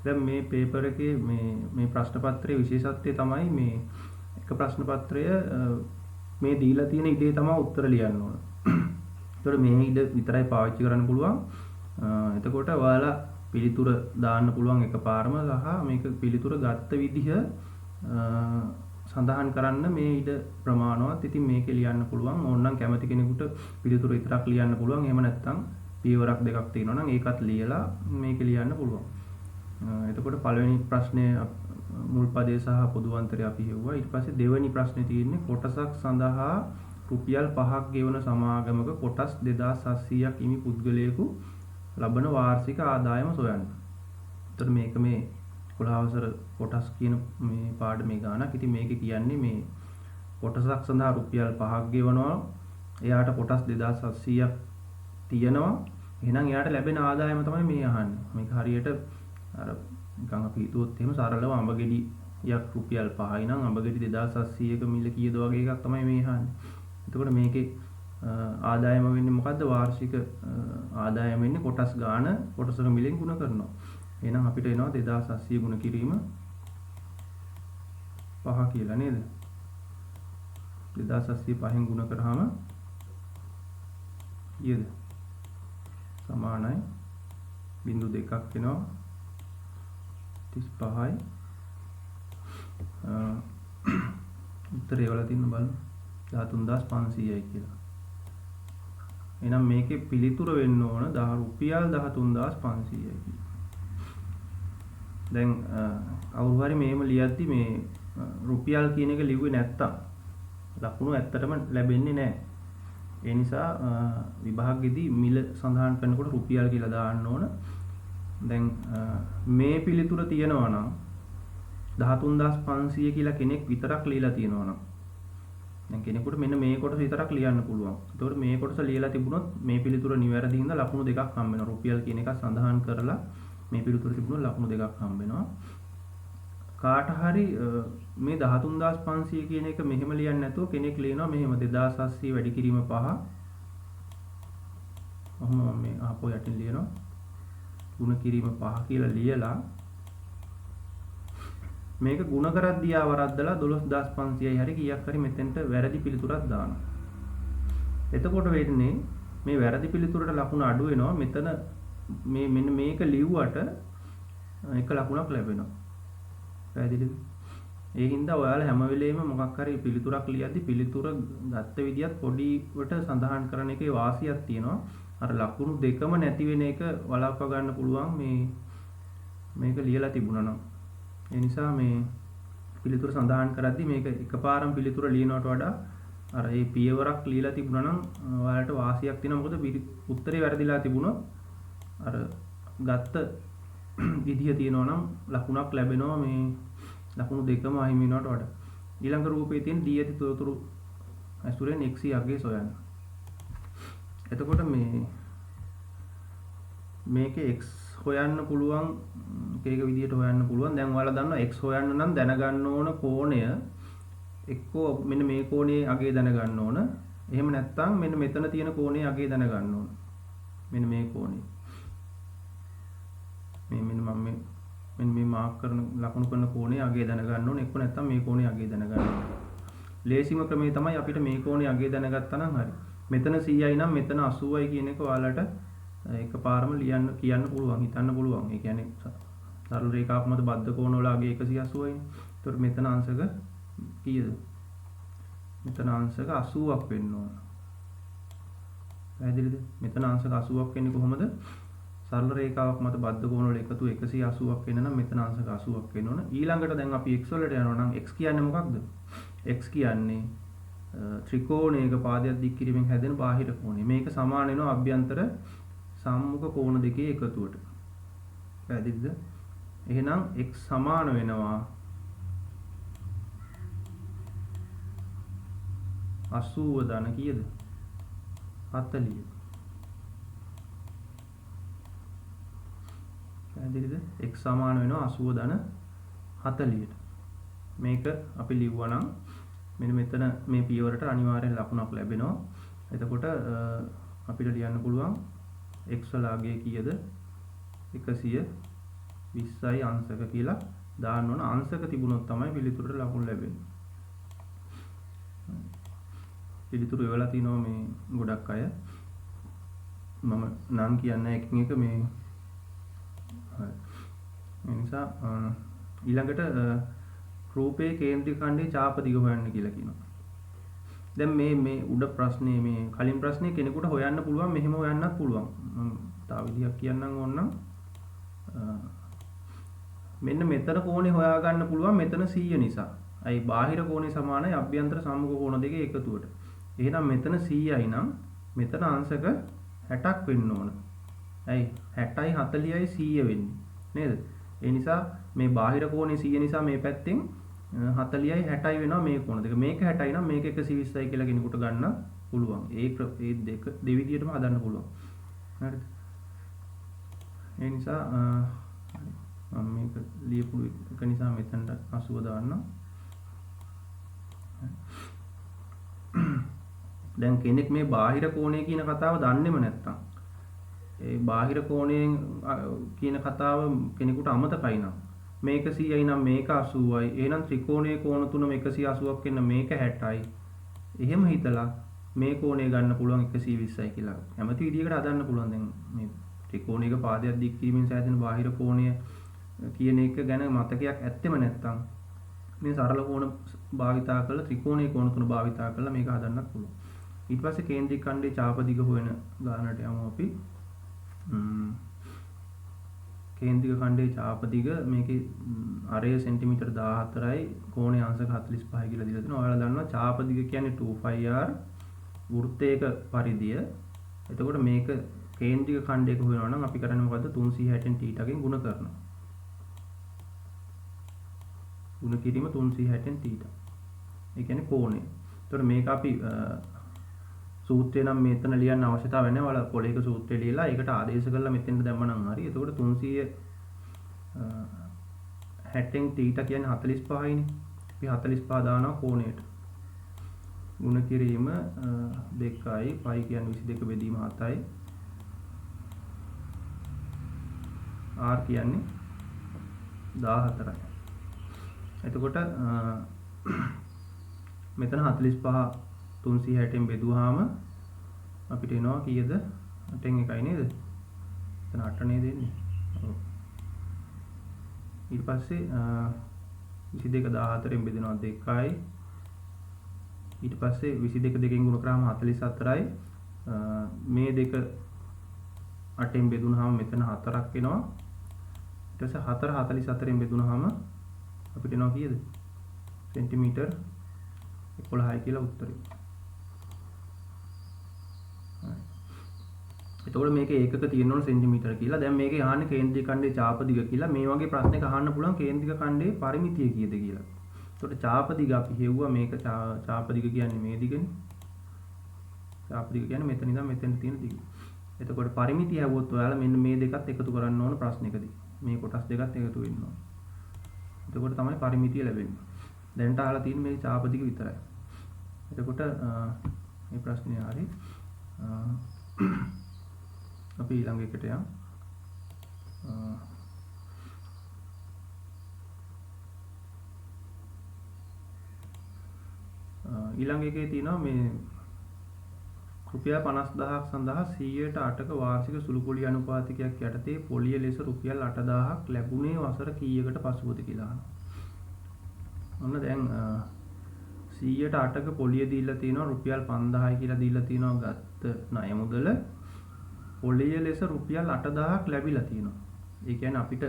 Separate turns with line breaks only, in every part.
දැන් මේ පේපර් එකේ මේ ප්‍රශ්න පත්‍රයේ විශේෂත්වය තමයි මේ එක ප්‍රශ්න පත්‍රය මේ දීලා තියෙන ඉඩේ තමයි උත්තර ලියන්න ඕන. ඒතකොට මේ ඉඩ විතරයි පාවිච්චි කරන්න පුළුවන්. එතකොට ඔයාලා පිළිතුර දාන්න පුළුවන් එකපාරම සහ මේක පිළිතුර ගත්ත විදිහ සඳහන් කරන්න මේ ඉඩ ප්‍රමාණවත්. ඉතින් මේකේ ලියන්න පුළුවන්. ඕනනම් කැමති කෙනෙකුට පිළිතුර විතරක් ලියන්න පුළුවන්. එහෙම නැත්නම් පියවරක් දෙකක් තියෙනවා නම් ඒකත් ලියලා මේකේ ලියන්න පුළුවන්. එතකොට පළවෙනි ප්‍රශ්නය මුල් පදේ සහ පොදු අන්තරය අපි හෙව්වා. ඊට පස්සේ දෙවෙනි ප්‍රශ්නේ තියෙන්නේ කොටසක් සඳහා රුපියල් 5ක් ගෙවන සමාගමක කොටස් 2700ක් හිමි පුද්ගලයෙකු ලබන වාර්ෂික ආදායම සොයන්න. එතකොට මේක මේ 11 වසර කොටස් කියන මේ පාඩමේ ගානක්. ඉතින් මේකේ කියන්නේ මේ කොටසක් සඳහා රුපියල් 5ක් ගෙවනවා. එයාට කොටස් 2700ක් තියෙනවා. එහෙනම් එයාට ලැබෙන ආදායම තමයි මේ අහන්නේ. මේක හරියට අර නිකන් අපි හිතුවොත් එහෙම සරලව අඹ ගෙඩියක් රුපියල් 5යි නම් අඹ ගෙඩි 2700ක මිල කීයද වගේ එකක් තමයි මේ අහන්නේ. එතකොට මේකේ ආදායම වෙන්නේ මොකද්ද? වාර්ෂික ආදායම වෙන්නේ කොටස් ගාන කොටසක මිලෙන් ගුණ කරනවා. එහෙනම් අපිට එනවා 2700 ගුණ කිරීම 5 කියලා නේද? 2700 5න් ගුණ කරාම ඊයද සමානයි 0.2ක් වෙනවා 35යි. උත්තරේ වල තියෙන බලන්න 13500යි කියලා. එහෙනම් මේකේ පිළිතුර වෙන්න ඕන රුපියල් 13500යි කියලා. දැන් කවුරු හරි මේම ලියද්දි මේ රුපියල් කියන එක ලිව්වේ නැත්තම් ලකුණු ඇත්තටම ලැබෙන්නේ නැහැ. ඒ නිසා විභාගෙදී මිල සඳහන් කරනකොට රුපියල් කියලා දාන්න ඕන. දැන් මේ පිළිතුර තියෙනවා නම් 13500 කියලා කෙනෙක් විතරක් ලියලා තියෙනවා නම් දැන් කෙනෙකුට මෙන්න මේ කොටස විතරක් ලියන්න පුළුවන්. ඒතකොට මේ කොටස ලියලා තිබුණොත් මේ පිළිතුර නිවැරදි හින්දා ලකුණු දෙකක් හම්බ වෙනවා. රුපියල් කියන එක සඳහන් කරලා මේ පිළිතුර තිබුණොත් ලකුණු දෙකක් හම්බ වෙනවා. කාට හරි මේ 13500 කියන එක මෙහෙම ලියන්න නැතුව කෙනෙක් ලියනවා මෙහෙම 2700 වැඩි කිරීම 5. ඔහොම මේ ආපහු යටින් ලියනවා. ගුණ කිරීම 5 කියලා ලියලා මේක ගුණ කරද්දී ආවරද්දලා 12500යි හරි කීයක් හරි මෙතෙන්ට වැරදි පිළිතුරක් දානවා. එතකොට වෙන්නේ මේ වැරදි පිළිතුරට ලකුණ අඩු වෙනවා. මෙතන මේ මෙන්න මේක ලිව්වට එක ලකුණක් ලැබෙනවා. පැහැදිලිද? ඒ හින්දා ඔයාලා හැම වෙලේම මොකක් හරි පිළිතුරක් ලියද්දි පිළිතුර ගත්ත විදියත් පොඩිවට සඳහන් කරන එකේ වාසියක් තියෙනවා. අර ලකුණු දෙකම නැති වෙන එක වළක්වා ගන්න පුළුවන් මේක ලියලා තිබුණා නම්. ඒ නිසා මේ පිළිතුර සඳහන් කරද්දි මේක එකපාරම පිළිතුර ලියනවට වඩා අර මේ පියවරක් ලියලා තිබුණා නම් ඔයාලට වාසියක් තියෙනවා. මොකද උත්තරේ වැරදිලා තිබුණොත් අර ගත්ත විදිය තියෙනවා නම් ලකුණක් ලැබෙනවා. මේ ලකුණු දෙකම අහිමි වෙනවට වඩා. ඊළඟ රූපයේ තියෙන දී ඇති තොරතුරු ඇසුරෙන් x යගේ සොයන්න. එතකොට මේකේ x හොයන්න පුළුවන් එක විදියට හොයන්න පුළුවන්. දැන් ඔයාලා දන්නවා x හොයන්න නම් දැනගන්න ඕන කෝණය එක්කෝ මෙන්න මේ කෝණයේ අගය දැනගන්න ඕන. එහෙම නැත්නම් මෙන්න මෙතන තියෙන කෝණයේ අගය දැනගන්න ඕන. මෙන්න මේ කෝණය. මෙන්න මේ මාක් කරන ලකුණු කරන කෝණයේ අගය දැනගන්න ඕන. එක්ක නැත්නම් මේ කෝණයේ අගය දැනගන්න ඕන. ලේසිම ක්‍රමය තමයි අපිට මේ කෝණයේ අගය දැනගත්තා නම් හරි. මෙතන 100යි නම් මෙතන 80යි කියන එක ඔයාලට එකපාරම කියන්න පුළුවන්, හිතන්න පුළුවන්. ඒ කියන්නේ සරල රේඛාවක් මත බද්ධ කෝණ වල අගය 180යි. ඒතකොට මෙතන අංශක කීයද? මෙතන අංශක 80ක් වෙන්න ඕන. පැහැදිලිද? මෙතන අංශක 80ක් වෙන්නේ කොහොමද? සරල රේඛාවක් මත බද්ධ කෝණ වල එකතු 180ක් වෙන්න නම් මෙතන අංශක 80ක් වෙන්න ඕන. ඊළඟට දැන් අපි x වලට යනවා නම් x කියන්නේ මොකක්ද? x කියන්නේ ත්‍රිකෝණයක පාදයක් දික් කිරීමෙන් හැදෙන බාහිර කෝණය. මේක සමාන වෙනවා අභ්‍යන්තර සම්මුඛ කෝණ දෙකේ එකතුවට. පැහැදිලිද? එහෙනම් x සමාන වෙනවා 80 ධන කීයද? 40. පැහැදිලිද? x සමාන වෙනවා 80 ධන 40ට. මේක අපි ලිව්වා නම් මෙන්න මෙතන මේ පියවරට අනිවාර්යෙන් ලකුණක් ලැබෙනවා. එතකොට අපිට ලියන්න පුළුවන් x වල අගය කීයද? 180 20යි අංශක කියලා දාන්න ඕන. අංශක තිබුණොත් තමයි පිළිතුරට ලකුණු ලැබෙන්නේ. පිළිතුරු එවලා තිනවා මේ ගොඩක් අය. මම නම් කියන්නේ එකින් එක මේ හරි. ඒ නිසා ඊළඟට රූපයේ කේන්ද්‍රික ඛණ්ඩයේ චාප දිග හොයන්න කියලා කියනවා. දැන් මේ උඩ ප්‍රශ්නේ මේ කලින් ප්‍රශ්නේ කෙනෙකුට හොයන්න පුළුවන් මෙහෙම හොයන්නත් පුළුවන්. මම තව විදිහක් කියන්නම් ඕනනම් මෙන්න මෙතන කෝණේ හොයා ගන්න පුළුවන් මෙතන 100 නිසා. අයි බාහිර කෝණේ සමානයි අභ්‍යන්තර සම්මුඛ කෝණ දෙකේ එකතුවට. එහෙනම් මෙතන 100යි නම් මෙතන අංශක 60ක් වෙන්න ඕන. ඇයි 60යි 40යි 100 වෙන්නේ නේද? ඒ නිසා මේ බාහිර කෝණේ 100 නිසා මේ පැත්තෙන් 40යි 60යි වෙනවා මේ කෝණ දෙක. මේක 60යි නම් මේක 120යි කියලා කෙනෙකුට ගන්න පුළුවන්. ඒ දෙක දෙවිදියටම හදන්න පුළුවන්. හරිද? ඒ නිසා මම මේක ලියපු එක නිසා මෙතනට 80 දාන්නම්. දැන් කෙනෙක් මේ බාහිර කෝණය කියන කතාව දන්නේම නැත්තම් ඒ බාහිර කෝණයෙන් කියන කතාව කෙනෙකුට අමතකයි නම් මේක 100යි නම් මේක 80යි. එහෙනම් ත්‍රිකෝණයේ කෝණ තුනම 180ක් වෙන මේක 60යි. එහෙම හිතලා මේ කෝණය ගන්න පුළුවන් 120යි කියලා. හැමති විදියකට හදන්න පුළුවන්. දැන් මේ ත්‍රිකෝණයක පාදයක් දික් කිරීමෙන් සෑදෙන බාහිර කෝණය කියන එක ගැන මතකයක් ඇත්තෙම නැත්තම් මේ සරල කෝණ භාවිතා කරලා ත්‍රිකෝණයේ කෝණ තුන භාවිතා කරලා මේක හදන්නත් පුළුවන්. ඊට පස්සේ කේන්ද්‍රික ඛණ්ඩයේ චාප දිග හොයන ගානට යමු අපි. කේන්ද්‍රික ඛණ්ඩයේ චාප දිග මේකේ අරය සෙන්ටිමීටර් 14යි කෝණයේ අංශක 45යි කියලා දීලා තිනවා. ඔයාලා දන්නවා චාප දිග කියන්නේ 2πr වෘත්තයක පරිධිය. එතකොට මේක කේන්ද්‍රික ඛණ්ඩයක හොයනවා නම් අපි කරන්නේ මොකද්ද? 360න් θ ගෙන් ගුණ කරනවා. ගුණ කිරීම 360න් θ. ඒ කියන්නේ කෝණය. එතකොට මේක අපි සූත්‍රය නම් මෙතන ලියන්න අවශ්‍යතාවය නැහැ. ඔයාලා පොලේක සූත්‍රය ලියලා ඒකට ආදේශ කරලා මෙතෙන්ට දැම්මනම් හරි. එතකොට 360න් θ කියන්නේ 45යිනේ. අපි 45 දානවා කෝණයට. ගුණ කිරීම 2යි π කියන්නේ 22 බෙදීම 7යි. r කියන්නේ 14යි. එතකොට මෙතන 45 360න් බෙදුවාම අපිට එනවා කීයද? 8න් 1යි නේද? එතන 8 නේද එන්නේ? ඔව්. ඊට පස්සේ 22 14න් බෙදෙනවා 2යි. ඊට පස්සේ 22 2න් ගුණ කරාම 44යි. මේ දෙක 8න් බෙදුනහම මෙතන 4ක් එනවා. ඊට පස්සේ 4 44න් බෙදුනහම අපිට එනවා කීයද? සෙන්ටිමීටර් 11යි කියලා උත්තරේ. එතකොට මේකේ ඒකක තියෙන්න ඕන සෙන්ටිමීටර කියලා. දැන් මේකේ අහන්නේ කේන්ද්‍රික ඛණ්ඩයේ චාප දිග කියලා. මේ වගේ ප්‍රශ්නයක අහන්න පුළුවන් කේන්ද්‍රික ඛණ්ඩයේ පරිමිතිය කීයද කියලා. එතකොට චාප දිග අපි හෙව්වා මේක චාප දිග කියන්නේ මේ දිගනේ. චාප දිග කියන්නේ මෙතන ඉඳන් මෙතෙන්ට තියෙන දිග. එතකොට පරිමිතිය හැවුවොත් ඔයාලා මෙන්න මේ දෙකත් එකතු කරන්න ඕන ප්‍රශ්නයකදී. මේ කොටස් දෙකත් එකතු වෙන්න ඕන. එතකොට තමයි පරිමිතිය ලැබෙන්නේ. දැන්ට අහලා තියෙන්නේ මේ චාප දිග විතරයි. එතකොට මේ ප්‍රශ්නේ හරි. අපි ඊළඟ එකට යමු. ඊළඟ එකේ තියෙනවා මේ රුපියල් 50000ක් සඳහා 100%ක වාර්ෂික සුළු පොලිය අනුපාතිකයක් යටතේ පොලිය ලෙස රුපියල් 8000ක් ලැබුණේ වසර කීයකට පසුවද කියලා අහනවා. ඔන්න දැන් 100%ක පොලිය දීලා තිනවා රුපියල් 5000යි කියලා දීලා තිනවා ගත්ත ණය මුදල. පොලිය ලෙස රුපියල් 8000ක් ලැබිලා තිනවා. ඒ කියන්නේ අපිට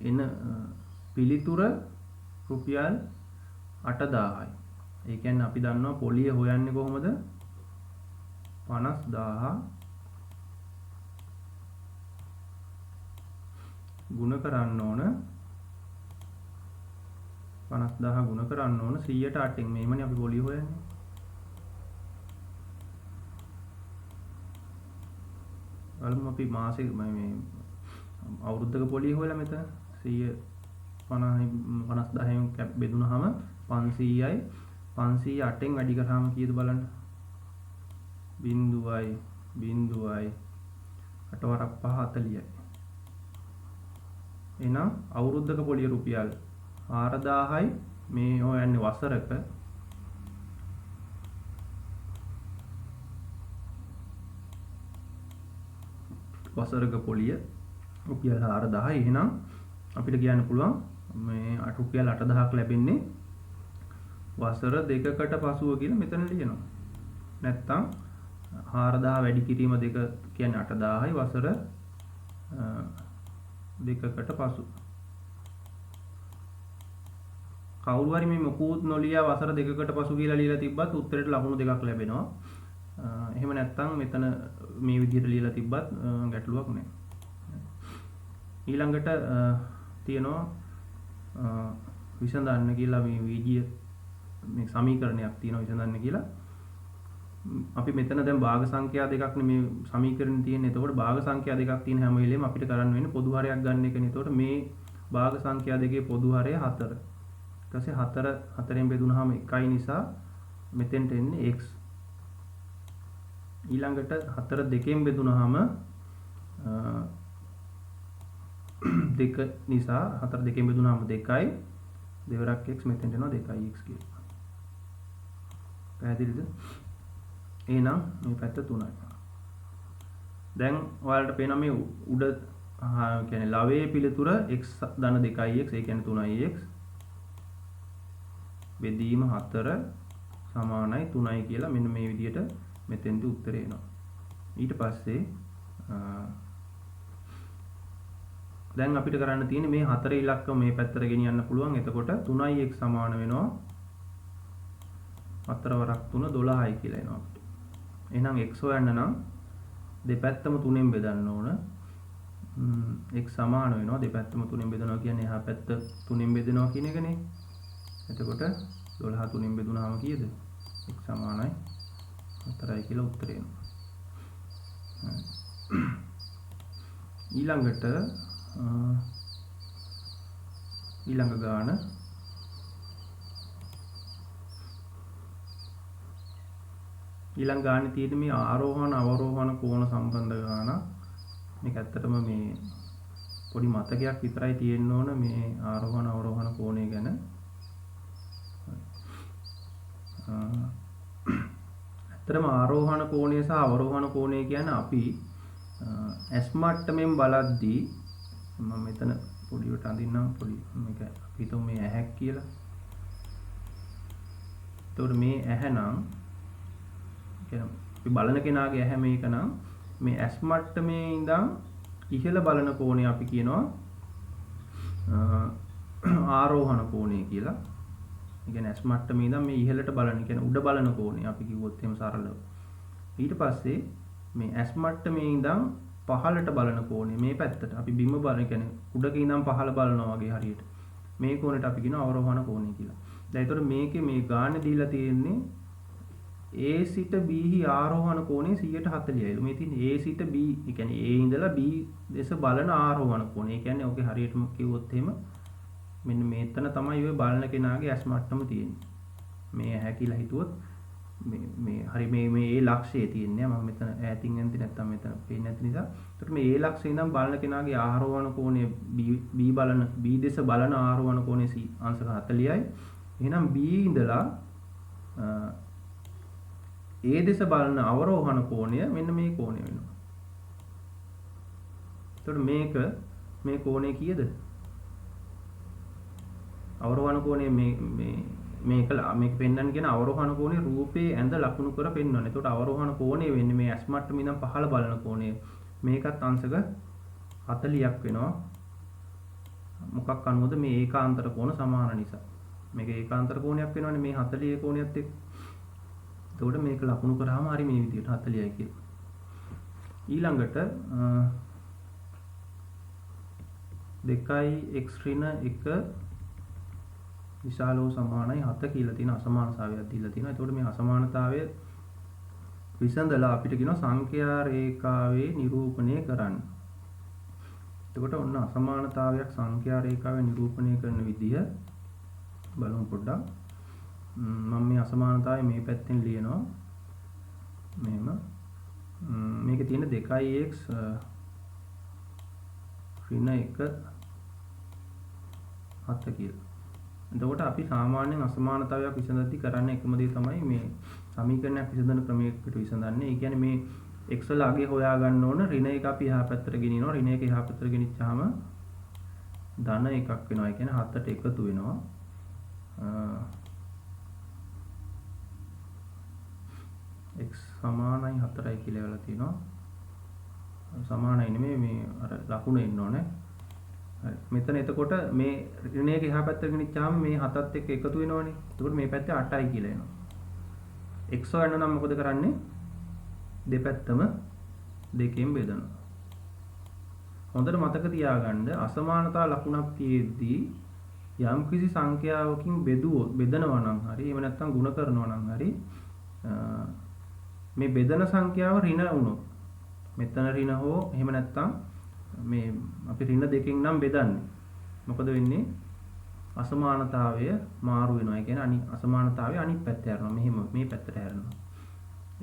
එන පිළිතුර රුපියල් 8000යි. ඒ කියන්නේ අපි දන්නවා පොලිය හොයන්නේ කොහොමද? 50000 ගුණ කරන්න ඕන 50000 ගුණ කරන්න ඕන 100%න් මේමනේ අපි පොලිය හොයන්නේ. අලුම අපි මාසෙක මේ අවුරුද්දක පොලිය හොයලා මෙතන 50000න් බෙදුනහම 500යි 508න් වැඩි කරාම කීයද බලන්න. 0.0 8 වරක් 5 40යි. එහෙනම් අවුරුද්දක පොලිය රුපියල් 4000යි මේ හොයන්නේ වසරක පොලිය රුපියල් 4000යි. එහෙනම් අපිට කියන්න පුළුවන් මේ රුපියල් 8000ක් ලැබෙන්නේ වසර දෙකකට පසුව කියලා මෙතන ලියනවා. නැත්තම් 4000 වැඩි කිරීම දෙක කියන්නේ 8000යි වසර දෙකකට පසු. කවුරු හරි මේ මොකුත් නොලියා වසර දෙකකට පසු කියලා ලියලා තිබ්බත් උත්තරේට ලකුණු දෙකක් ලැබෙනවා. එහෙම නැත්තම් මෙතන මේ විදිහට ලියලා තිබ්බත් ගැටලුවක් නැහැ. ඊළඟට තියෙනවා විසඳන්න කියලා මේ වීජීය මේ සමීකරණයක් තියෙනවා විසඳන්න කියලා. අපි මෙතන දැන් භාග සංඛ්‍යා දෙකක් නේ මේ සමීකරණේ තියෙන්නේ. එතකොට භාග සංඛ්‍යා දෙකක් තියෙන හැම වෙලෙම අපිට කරන්න වෙන්නේ පොදු හරයක් ගන්න එකනේ. එතකොට මේ භාග සංඛ්‍යා දෙකේ පොදු හරය 4. ඊට පස්සේ 4ෙන් බෙදුනහම 1යි නිසා මෙතෙන්ට එන්නේ x. ඊළඟට 4 2ෙන් බෙදුනහම 2 නිසා 4 2ෙන් බෙදුනහම 2යි. දෙවරක් x මෙතෙන්ට එනවා 2x කියලා. පැහැදිලිද? එහෙනම් මේ පැත්ත 3යි. දැන් ඔයාලට පේනවා මේ උඩ කියන්නේ ලවයේ පිළිතුර x ධන 2x ඒ කියන්නේ 3x බෙදීම 4 සමානයි 3යි කියලා මෙන්න මේ විදිහට මෙතෙන්දී උත්තරේ එනවා. ඊට පස්සේ දැන් අපිට කරන්න තියෙන්නේ මේ 4 ඉලක්කම මේ පැත්තට ගෙනියන්න පුළුවන්. එතකොට 3x සමාන වෙනවා 4 වරක් 3 12යි කියලා එනවා අපිට. එහෙනම් x හොයන්න නම් දෙපැත්තම 3ෙන් බෙදන්න ඕන. x සමාන වෙනවා දෙපැත්තම 3ෙන් බෙදනවා කියන්නේ එහා පැත්ත 3ෙන් බෙදනවා කියන එකනේ. එතකොට 12 3ෙන් බෙදුනහම කීයද? x සමානයි 4යි කියලා උත්තරේ එනවා. ඊළඟට ඊළඟ ගාන ඊළඟ ගානේ තියෙන මේ ආරෝහණ අවරෝහණ කෝණ සම්බන්ධ ගාන. මේක ඇත්තටම මේ පොඩි මතකයක් විතරයි තියෙන්න ඕන මේ ආරෝහණ අවරෝහණ කෝණය ගැන. ඇත්තටම ආරෝහණ කෝණය සහ අවරෝහණ කෝණය කියන්නේ අපි S මට්ටමින් බලද්දී මම මෙතන පොඩිවට අඳින්නම් පොඩි මේක අපි හිතමු මේ ඇහැක් කියලා. එතකොට මේ ඇහැ නම් අපි බලන කෙනාගේ ඇහැ මේක නම් මේ S මට්ටමේ ඉඳන් ඉහළ බලන කෝණය අපි කියනවා ආරෝහණ කෝණය කියලා. ඒ කියන්නේ S මට්ටමේ ඉඳන් මේ ඉහළට බලන කියන්නේ උඩ බලන කෝණය අපි කිව්වොත් එහෙම සරලව. ඊට පස්සේ මේ S මට්ටමේ ඉඳන් පහළට බලන කෝණය මේ පැත්තට අපි බිම බලන කියන්නේ උඩක ඉඳන් පහළ බලනවා වගේ හරියට. මේ කෝණයට අපි කියනවා අවරෝහණ කෝණය කියලා. දැන් ඒතකොට මේකේ මේ ගානේ දීලා තියෙන්නේ A සිට B හි ආරෝහණ කෝණය 140යි. මේ තියෙන්නේ A සිට B, ඒ කියන්නේ A ඉඳලා B දෙස බලන ආරෝහණ කෝණය. ඒ කියන්නේ ඔකේ හරියටම කිව්වොත් එහෙම මෙන්න මේතන තමයි ඔය බලන කෙනාගේ S මට්ටම තියෙන්නේ. මේ ඇහැ කියලා හිතුවොත් මේ හරි මේ A ලක්ෂයේ තියෙන්නේ. මම මෙතන ඈතින් යන්ති නැත්තම් මෙතන පේන්නේ නැති නිසා. ඒකට මේ A ලක්ෂයේ ඉඳන් බලන කෙනාගේ ආරෝහණ කෝණය B දෙස බලන ආරෝහණ කෝණය අංශක 40යි. එහෙනම් B ඉඳලා A දෙස බලන අවරෝහණ කෝණය මෙන්න මේ කෝණය වෙනවා. එතකොට මේ කෝණය කීයද? අවරෝහණ කෝණය මේක පෙන්වන්න කියන අවරෝහණ කෝණය රූපේ ඇඳ ලකුණු කර පෙන්වන්න. එතකොට අවරෝහණ කෝණය වෙන්නේ මේ S මට්ටමේ ඉඳන් පහළ බලන කෝණය. මේකත් අංශක 40ක් වෙනවා. මොකක් අනුවද? මේ ඒකාන්තර කෝණ සමාන නිසා. මේක ඒකාන්තර කෝණයක් වෙනවනේ මේ 40 කෝණයත් එක්ක. එතකොට මේක ලකුණු කරාම හරි මේ විදිහට 40යි කියලා. ඊළඟට 2x ඍණ 1 විශාලව සමානයි 7 කියලා තියෙන අසමානතාවයක් දීලා තියෙනවා. එතකොට මේ අසමානතාවය විසඳලා අපිට කියනවා සංඛ්‍යා රේඛාවේ නිරූපණය කරන්න. එතකොට ඔන්න අසමානතාවයක් සංඛ්‍යා රේඛාවේ නිරූපණය කරන විදිහ බලමු පොඩ්ඩක්. මම මේ අසමානතාවය මේ පැත්තෙන් ලියනවා. මෙහෙම මේකේ තියෙන 2x ඍණ 1 7 කියලා. එතකොට අපි සාමාන්‍යයෙන් අසමානතාවයක් විසඳද්දී කරන්නේ එකම දේ තමයි මේ සමීකරණයක් විසඳන ක්‍රමයකට විසඳන්නේ. ඒ කියන්නේ මේ x වල අගය හොයා ගන්න ඕන ඍණ එක අපි එහා පැත්තට ගෙනියනවා. ඍණ එක එහා පැත්තට ගෙනිච්චාම ධන එකක් වෙනවා. ඒ කියන්නේ 7ට එකතු වෙනවා. x සමානයි 4යි කියලා වෙලා තියෙනවා. සමානයි නෙමෙයි මේ අර ලකුණ එන්න ඕනේ. හරි. මෙතන එතකොට මේ ඍණ එක එහා පැත්තට ගෙනිච්චාම මේ 7ත් එක්ක එකතු වෙනවනේ. එතකොට මේ පැත්තේ 8යි කියලා එනවා. x හොයන්න නම් මොකද කරන්නේ? දෙපැත්තම දෙකෙන් බෙදනවා. හොඳට මතක තියාගන්න අසමානතා ලකුණක් තියෙද්දී යම් කිසි සංඛ්‍යාවකින් බෙදනවා නම් හරි එහෙම නැත්නම් ಗುಣ කරනවා නම් හරි මේ බෙදන සංඛ්‍යාව ඍණ වුණොත් මෙතන ඍණ හෝ එහෙම නැත්නම් මේ අපි ඍණ දෙකෙන් නම් බෙදන්නේ මොකද වෙන්නේ අසමානතාවය මාරු වෙනවා. ඒ කියන්නේ අසමානතාවය අනිත් පැත්තට හැරෙනවා. මෙහෙම මේ පැත්තට හැරෙනවා.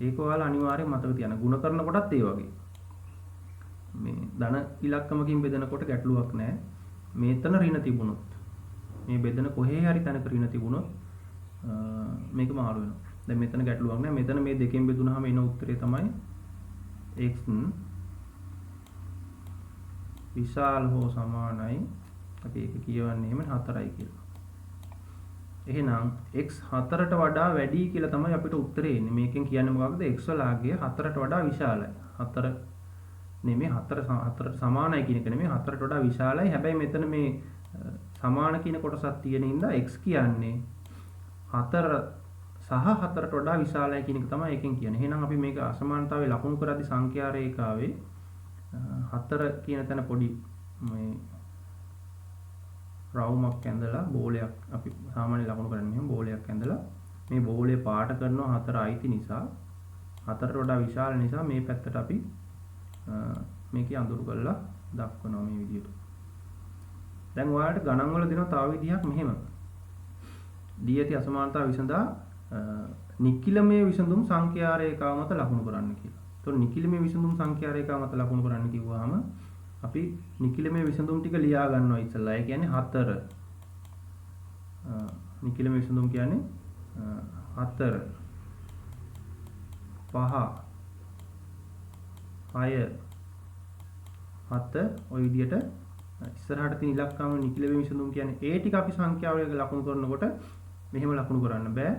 ඒක ඔයාලා අනිවාර්යෙන් මතක තියාගන්න. ಗುಣ කරනකොටත් ඒ වගේ. මේ ධන ඉලක්කමකින් බෙදනකොට ගැටලුවක් නැහැ. මේතන ඍණ තිබුණොත් මේ බෙදන කොහේ හරි තැනක ඍණ තිබුණොත් මේක මාරු වෙනවා. දැන් මෙතන ගැටලුවක් නැහැ. මෙතන මේ දෙකෙන් බෙදුනහම එන උත්තරේ තමයි x විශාල හෝ සමානයි අපි ඒක කියවන්නේ එහෙම 4යි කියලා. එහෙනම් x 4ට වඩා වැඩි කියලා තමයි අපිට උත්තරේ එන්නේ. මේකෙන් කියන්නේ මොකක්ද? x වල අගය 4ට වඩා විශාලයි. 4 නෙමෙයි 4ට සමානයි කියන එක නෙමෙයි 4ට වඩා විශාලයි. හැබැයි මෙතන මේ සමාන කියන කොටසක් තියෙන හින්දා x කියන්නේ 4 සහ 4ට වඩා විශාලයි කියන එක තමයි එකෙන් කියන්නේ. එහෙනම් අපි මේක අසමානතාවයේ ලකුණු කරද්දී සංඛ්‍යා රේඛාවේ 4 කියන තැන පොඩි මේ රවුමක් ඇඳලා බෝලයක් අපි සාමාන්‍ය ලකුණු කරන්නේ මෙහෙම බෝලයක් ඇඳලා මේ බෝලේ පාට කරනවා 4 අයිති නිසා 4ට වඩා විශාල නිසා මේ පැත්තට අපි මේකේ අඳුරු කරලා දක්වනවා මේ විදිහට. දැන් ඔයාලට ගණන් වල දෙනවා තව විදිහක් මෙහෙම. දී ඇති අසමානතාව විසඳා නිකිලමේ විසඳුම් සංඛ්‍යා රේඛාව මත ලකුණු කරන්න කියලා. ඒතකොට නිකිලමේ විසඳුම් සංඛ්‍යා රේඛාව මත ලකුණු කරන්න කිව්වහම අපි නිකිලමේ විසඳුම් ටික ලියා ගන්නවා ඉස්සෙල්ලා. ඒ කියන්නේ 4. නිකිලමේ විසඳුම් කියන්නේ 4 5 6 7 ඔය විදිහට ඉස්සරහට තියෙන ඉලක්කම නිකිලමේ විසඳුම් කියන්නේ ඒ ටික අපි සංඛ්‍යාවල ලකුණු කරනකොට මෙහෙම ලකුණු කරන්න බෑ.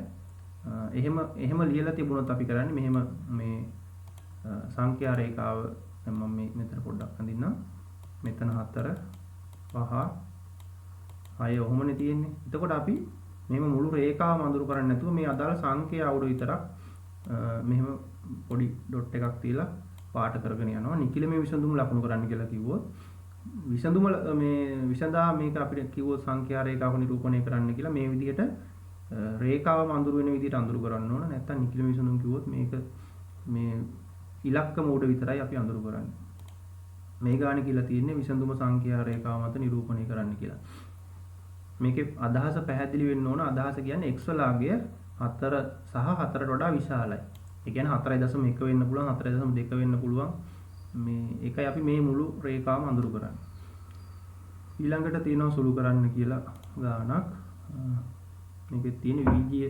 එහෙම ලියලා තිබුණොත් අපි කරන්නේ මෙහෙම මේ සංඛ්‍යා රේඛාව දැන් මම මේ මෙතන පොඩ්ඩක් අඳින්නම්. මෙතන 4 5 6 ඔහොමනේ තියෙන්නේ. එතකොට අපි මෙහෙම මුළු රේඛාවම අඳුරු කරන්නේ නැතුව මේ අදාළ සංඛ්‍යාවට විතරක් මෙහෙම පොඩි ඩොට් එකක් තියලා පාට කරගෙන යනවා. නිකිලමේ විසඳුම ලකුණු කරන්න කියලා කිව්වොත් විසඳුම මේ විසඳා මේක අපිට කිව්වොත් සංඛ්‍යා රේඛාව නිරූපණය කරන්න කියලා මේ විදිහට රේඛාවම අඳුරු වෙන විදිහට අඳුරු කරන්න ඕන. නැත්නම් නිකිලමේ විසඳුම කිව්වොත් මේක මේ ඉලක්කම උඩ විතරයි අපි අඳුරු කරන්නේ. මේ ගානේ කියලා තියෙන්නේ විසඳුම සංඛ්‍යා රේඛාව මත නිරූපණය කරන්න කියලා. මේකේ අදහස පැහැදිලි වෙන්න ඕන. අදහස කියන්නේ x වල අගය 4 සහ 4ට වඩා විශාලයි. ඒ කියන්නේ 4.1 වෙන්න පුළුවන් 4.2 වෙන්න පුළුවන්. මේ ඒකයි අපි මේ මුළු රේඛාවම අඳුරු කරන්නේ. ඊළඟට තියෙනවා සුළු කරන්න කියලා ගානක්. මේකේ තියෙන වීජීය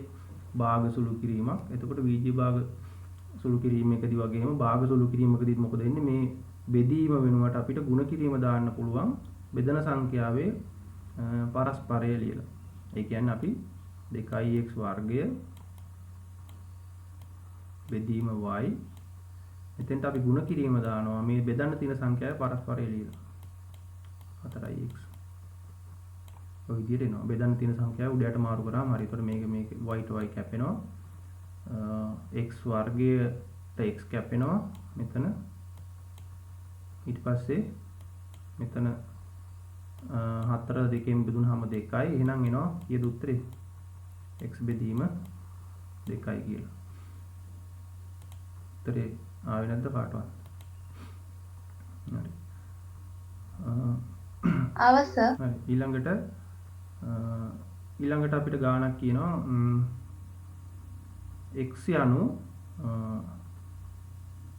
භාග සුළු කිරීමක්. එතකොට වීජීය භාග සුළු කිරීමකදී වගේම භාග සුළු කිරීමකදී මොකද වෙන්නේ? මේ බෙදීම වෙනුවට අපිට ಗುಣ කිරීම දාන්න පුළුවන් බෙදන සංඛ්‍යාවේ පරස්පරය ලියලා. ඒ කියන්නේ අපි 2x වර්ගය බෙදීම y එතෙන්ට අපි ಗುಣ කිරීම දානවා මේ බෙදන්න තියෙන සංඛ්‍යාවේ පරස්පරය ලියලා. 4x ඔය විදිහට එනවා. බෙදන්න තියෙන සංඛ්‍යාව උඩයට මාරු කරාම හරි. ඒතකොට මේක y to y කැපෙනවා. x වර්ගයට x කැපෙනවා මෙතන. ඊට පස්සේ මෙතන 4 2කින් බෙදුනහම 2යි. එහෙනම් එනවා කීයද උත්තරේ? x බෙදීම 2යි කියලා. උත්තරේ ආවේ නැද්ද කාටවත්? හරි.
අවස.
හරි. ඊළඟට අපිට ගාණක් කියනවා x යනු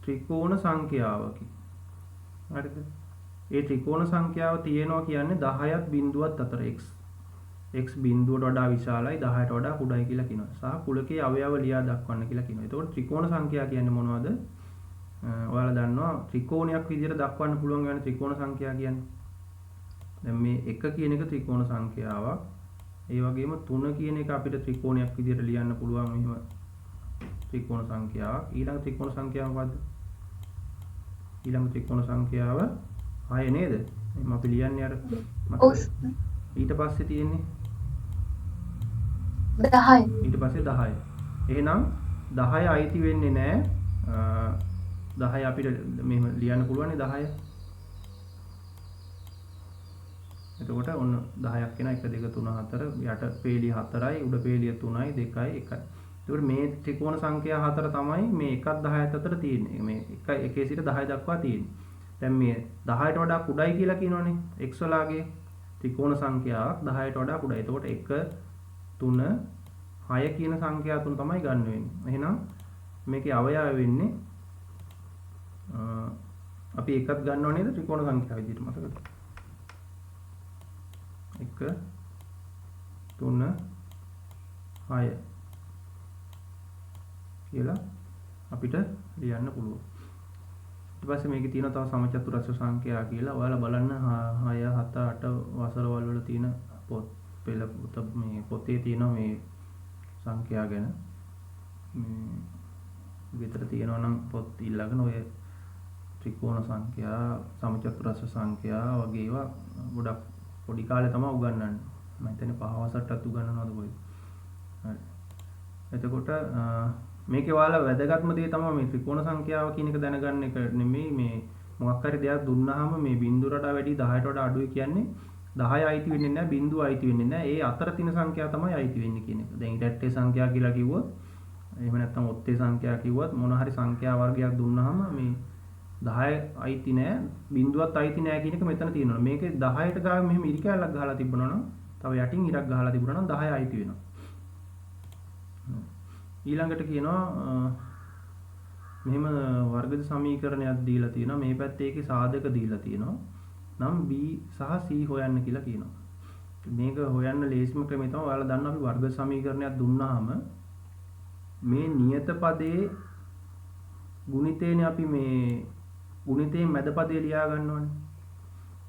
ත්‍රිකෝණ සංඛ්‍යාවකි. හරිද? ඒ ත්‍රිකෝණ සංඛ්‍යාව තියෙනවා කියන්නේ 10ත් බිඳුවත් අතර x x බිඳුවට වඩා විශාලයි 10ට වඩා කුඩායි කියලා කියනවා. සහ කුලකයේ අවයව ලියා දක්වන්න කියලා කියනවා. එතකොට ත්‍රිකෝණ සංඛ්‍යා කියන්නේ මොනවද? ඔයාලා දන්නවා ත්‍රිකෝණයක් විදිහට දක්වන්න පුළුවන් වෙන ත්‍රිකෝණ සංඛ්‍යා කියන්නේ. දැන් මේ 1 කියන එක ත්‍රිකෝණ සංඛ්‍යාවක්. ඒ වගේම 3 කියන එක අපිට ත්‍රිකෝණයක් විදිහට ලියන්න පුළුවන් මෙහෙම ත්‍රිකෝණ සංඛ්‍යාවක්. ඊළඟ ත්‍රිකෝණ සංඛ්‍යාව මොකද්ද? ඊළඟ ත්‍රිකෝණ සංඛ්‍යාව 6 නේද? එහෙනම් අපි ලියන්නේ අර ඊට පස්සේ තියෙන්නේ
10.
ඊට පස්සේ 10. එහෙනම් 10 අයිති වෙන්නේ නැහැ. 10 අපිට මෙහෙම ලියන්න පුළුවන් 10. එතකොට ඔන්න 10ක් වෙන 1 2 3 4 යට පේලිය 4යි උඩ පේලිය 3යි 2යි 1යි. එතකොට මේ ත්‍රිකෝණ සංඛ්‍යා 4 තමයි මේ 1ත් 10ත් අතර තියෙන්නේ. මේ 1 සිට 10 දක්වා තියෙන්නේ. දැන් මේ 10ට වඩා කුඩයි කියලා කියනවනේ x වලාගේ ත්‍රිකෝණ සංඛ්‍යාවක් 10ට වඩා කුඩයි. එතකොට 1 3 6 කියන සංඛ්‍යා තුන තමයි ගන්න වෙන්නේ. එහෙනම් මේකේ අවයව වෙන්නේ අපි එකක් ගන්නව නේද ත්‍රිකෝණ සංඛ්‍යාව විදිහට මතකද? 1 3 6 කියලා අපිට ලියන්න පුළුවන්. ඊට පස්සේ මේකේ තියෙනවා තව සමචතුරස්‍ර සංඛ්‍යා කියලා. ඔයාලා බලන්න 6 7 8 වසරවල් වල තියෙන පෙළ මේ පොතේ තියෙනවා මේ සංඛ්‍යා ගැන. මේ විතර තියෙනවා නම් පොත් ඊළඟන ඔය ත්‍රිකෝණ සංඛ්‍යා, සමචතුරස්‍ර සංඛ්‍යා වගේ ඒවා ගොඩක් පොඩි කාලේ තමයි උගන්වන්නේ. මම හිතන්නේ 5 වසරටත් උගන්වනවද කොහෙද? හරි. එතකොට මේකේ ඔයාලා වැදගත්ම දේ තමයි මේ ත්‍රිකෝණ සංඛ්‍යාව කියන එක දැනගන්න එක නෙමෙයි මේ මොකක් හරි දෙයක් දුන්නාම මේ බිඳුවට වැඩි 10ට වඩා අඩුයි කියන්නේ 10 අයිති වෙන්නේ නැහැ බිඳුව අයිති වෙන්නේ නැහැ. ඒ අතර තියෙන සංඛ්‍යා තමයි අයිති වෙන්නේ කියන එක. දැන් ඉරට්ටේ සංඛ්‍යා කියලා කිව්වොත් එහෙම නැත්නම් ඔත්තේ සංඛ්‍යා කිව්වොත් මොන හරි සංඛ්‍යා වර්ගයක් දුන්නාම මේ 10 අයිති නැහැ බිඳුවත් අයිති නැහැ කියන එක මෙතන තියෙනවා. මේකේ 10ට ගාව මෙහෙම ඉරි කැලක් ගහලා තිබුණා නම් තව යටින් ඉරක් ගහලා තිබුණා නම් 10 අයිති වෙනවා. ඊළඟට කියනවා මෙහෙම වර්ගද සමීකරණයක් දීලා තියෙනවා. මේ පැත්තේ ඒකේ සාධක දීලා තියෙනවා. නම් b සහ c හොයන්න කියලා කියනවා. මේක හොයන්න ලේසිම ක්‍රමය තමයි ඔයාලා දන්න අපි වර්ග සමීකරණයක් දුන්නාම මේ නියත පදේ ගුණිතේනේ අපි මේ ගුණිතේ මැද පදේ ලියා ගන්න ඕනේ.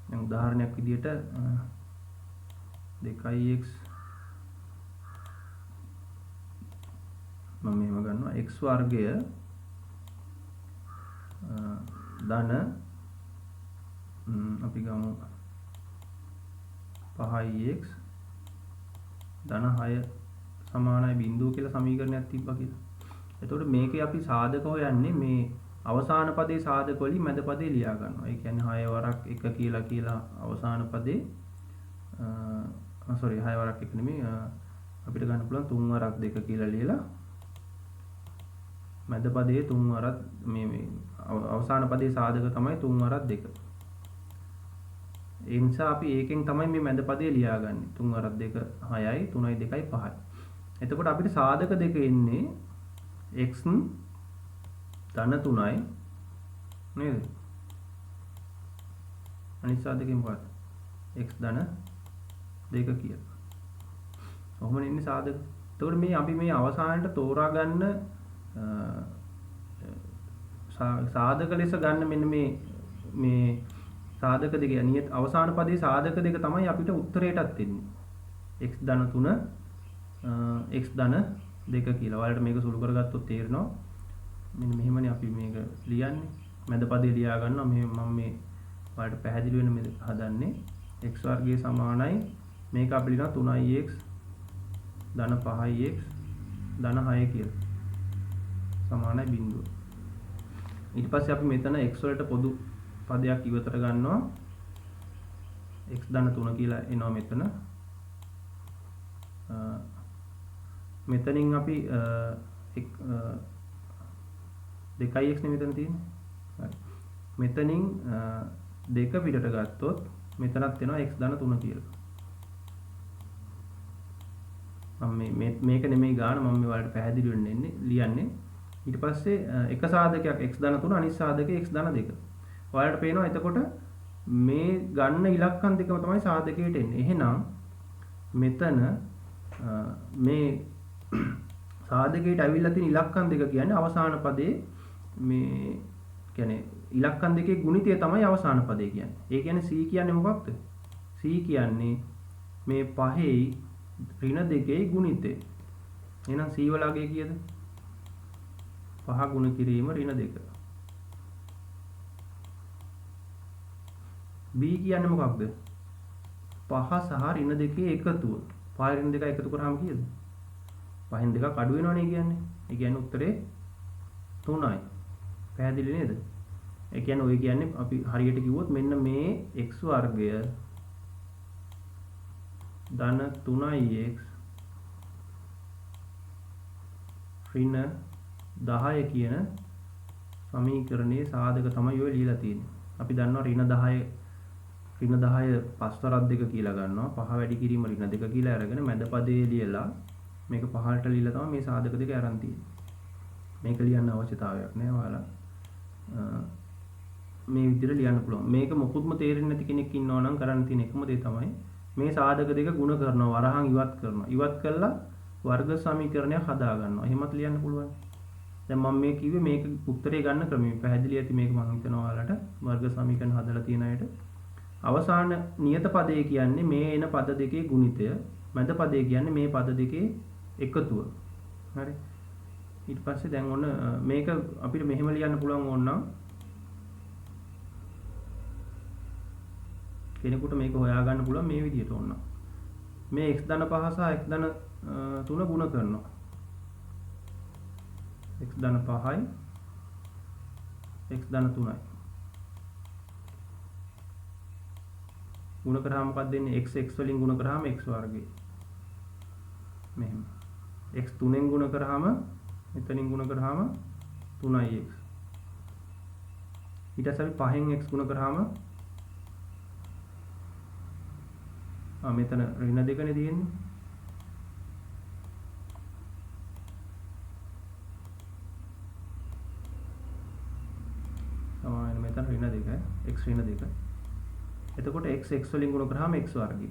දැන් උදාහරණයක් විදිහට 2x මම මෙහෙම ගන්නවා x වර්ගය ධන අපි ගමු 5x ධන 6 සමානයි බිඳුව කියලා සමීකරණයක් තිබ්බා කියලා. එතකොට මේකේ අපි සාධක හොයන්නේ මේ අවසාන පදේ සාධක වලින් මැද පදේ ලියා ගන්නවා. ඒ කියන්නේ 6 වරක් 1 කියලා අවසාන පදේ 6 වරක් 1 නෙමෙයි අපිට ගන්න පුළුවන් 3 වරක් 2 කියලා ලියලා මැද පදේ 3 වරක් මේ අවසාන පදේ සාධක තමයි 3 වරක් 2. ඒ නිසා අපි ඒකෙන් තමයි මේ මැද පදේ ලියාගන්නේ. 3 වරක් 2 6යි 3යි 2යි 5යි. එතකොට අපිට සාධක දෙක එන්නේ x ධන 3යි නේද? අනිත් සාධකෙ මොකක්ද? x ධන 2 කියලා. කොහොමද ඉන්නේ සාධක? එතකොට මේ අපි මේ අවසානයේ තෝරා ගන්න සාධක ලෙස ගන්න මෙන්න මේ සාධක දෙක නියත අවසාන පදේ සාධක දෙක තමයි අපිට උත්තරයටත් එන්නේ. x ධන 3 x ධන 2 කියලා. ඔයාලට මේක සුළු කරගත්තොත් තේරෙනවා. මෙන්න මෙහෙමනේ අපි මේක ලියන්නේ. මැද පදේ ලියා ගන්නවා. මම මේ ඔයාලට පැහැදිලි වෙන මේ හදන්නේ x වර්ගය සමානයි මේක අපි ලියනවා 3x ධන 5x ධන 6 කියලා. සමානයි බිඳුව. ඊට පස්සේ අපි මෙතන x වලට පොදු පදයක් ඉවතට ගන්නවා. x ධන 3 කියලා එනවා මෙතන. මෙතනින් අපි 2x නේ මෙතන තියෙන්නේ. හරි. මෙතනින් 2 පිටට ගත්තොත් මෙතනත් එනවා x ධන 3 කියලා. මම මේක නෙමෙයි ගාන මම මේ වලට පැහැදිලි වෙන්න ලියන්නේ. ඊට පස්සේ එක සාධකයක් x ධන 3 අනිත් සාධකය x ධන 2. ඔයාලට පේනවා එතකොට මේ ගන්න ඉලක්කම් දෙකම තමයි සාධකයට එන්නේ. එහෙනම් මෙතන මේ සාධකයට අවිල්ලා තියෙන ඉලක්කම් දෙක කියන්නේ අවසාන පදේ මේ කියන්නේ ඉලක්කම් දෙකේ ගුණිතය තමයි අවසාන පදේ කියන්නේ. ඒ කියන්නේ c කියන්නේ මොකක්ද? c කියන්නේ මේ පහේ ඍණ දෙකේ ගුණිතය. එහෙනම් c වල අගය කීයද? 5 ගුණ කිරීම ඍණ 2. b කියන්නේ මොකක්ද? 5 සහ ඍණ දෙකේ එකතුව. 5 ඍණ 2 එකතු කරාම කීයද? 5න් 2ක් අඩු වෙනවනේ කියන්නේ. ඒ කියන්නේ උත්තරේ 3යි. පැහැදිලි නේද? ඒ කියන්නේ ඔය කියන්නේ අපි හරියට කිව්වොත් මෙන්න මේ x වර්ගය ධන 3x ඍණ 10 කියන සමීකරණයේ සාධක තමයි ඔය ලියලා තියෙන්නේ. අපි දන්නවා ඍණ 10 පස්වරක් දෙක කියලා ගන්නවා. 5 වැඩි කිරීම ඍණ 2 කියලා අරගෙන මැද පදේ ලියලා මේක පහළට ලියලා තමයි මේ සාධක දෙක අරන් තියෙන්නේ. මේක ලියන්න අවශ්‍යතාවයක් නෑ ඔයාලා. මේ විදිහට ලියන්න පුළුවන්. මේක මොකුත්ම තේරෙන්නේ නැති කෙනෙක් ඉන්නවා නම් කරන්න තියෙන එකම දේ තමයි මේ සාධක දෙක ಗುಣ කරනවා, වරහන් ඉවත් කරනවා. ඉවත් කළා වර්ග සමීකරණයක් හදා ගන්නවා. එහෙමත් ලියන්න පුළුවන්. දැන් මම මේ කිව්වේ මේක උත්තරේ ගන්න ක්‍රමය. පැහැදිලි ඇති මේක මම හිතනවා ඔයාලට වර්ග සමීකරණ හදලා තියෙන අයට. අවසාන නියත පදේ කියන්නේ මේ එන පද දෙකේ ගුණිතය. මැද පදේ කියන්නේ මේ පද දෙකේ එකතුව. හරි. ඊට පස්සේ දැන් ඔන්න මේක අපිට මෙහෙම ලියන්න පුළුවන් ඕනනම් කෙනෙකුට මේක හොයාගන්න පුළුවන් මේ විදිහට ඕනනම්. මේ x ධන 5 සහ x ධන 3 ගුණ කරනවා. x ධන 5යි x ධන 3යි. ගුණ කරාම මොකක්ද දෙන්නේ? x වලින් ගුණ කරාම x වර්ගය. මෙහෙම. x 3ෙන් ගුණ කරාම මෙතනින් ගුණ කරාම 3x. ඊට පස්සේ අපි 5න් x ගුණ කරාම මෙතන ඍණ 2නේ තියෙන්නේ. සමාන මෙතන ඍණ 2 x ඍණ 2. එතකොට x වලින් ගුණ කරාම x වර්ගය.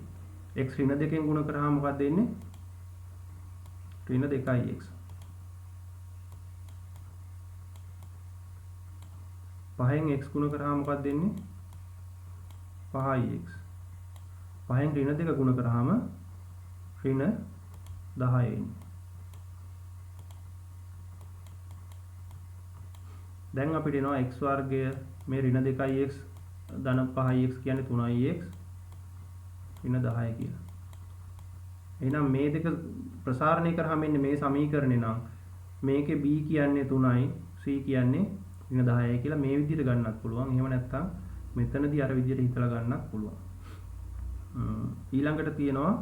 x ඍණ 2කින් ගුණ කරාම මොකක්ද දෙන්නේ? ඍණ 2x. 5න් x ගුණ කරාම මොකක්ද දෙන්නේ? 5x. 5න් ඍණ 2 ගුණ කරාම ඍණ 10 එන්නේ. දැන් අපිට එනවා x වර්ගය මේ ඍණ 2x ධන 5x කියන්නේ 3x ඍණ 10 කියලා. එහෙනම් මේ දෙක ප්‍රසාරණය කරාම එන්නේ මේ සමීකරණේ නම් මේකේ b කියන්නේ 3යි c කියන්නේ ඍණ 10යි කියලා මේ විදිහට ගන්නත් පුළුවන්. එහෙම නැත්නම් මෙතනදී අර විදිහට හිතලා ගන්නත් පුළුවන්. ඊළඟට තියෙනවා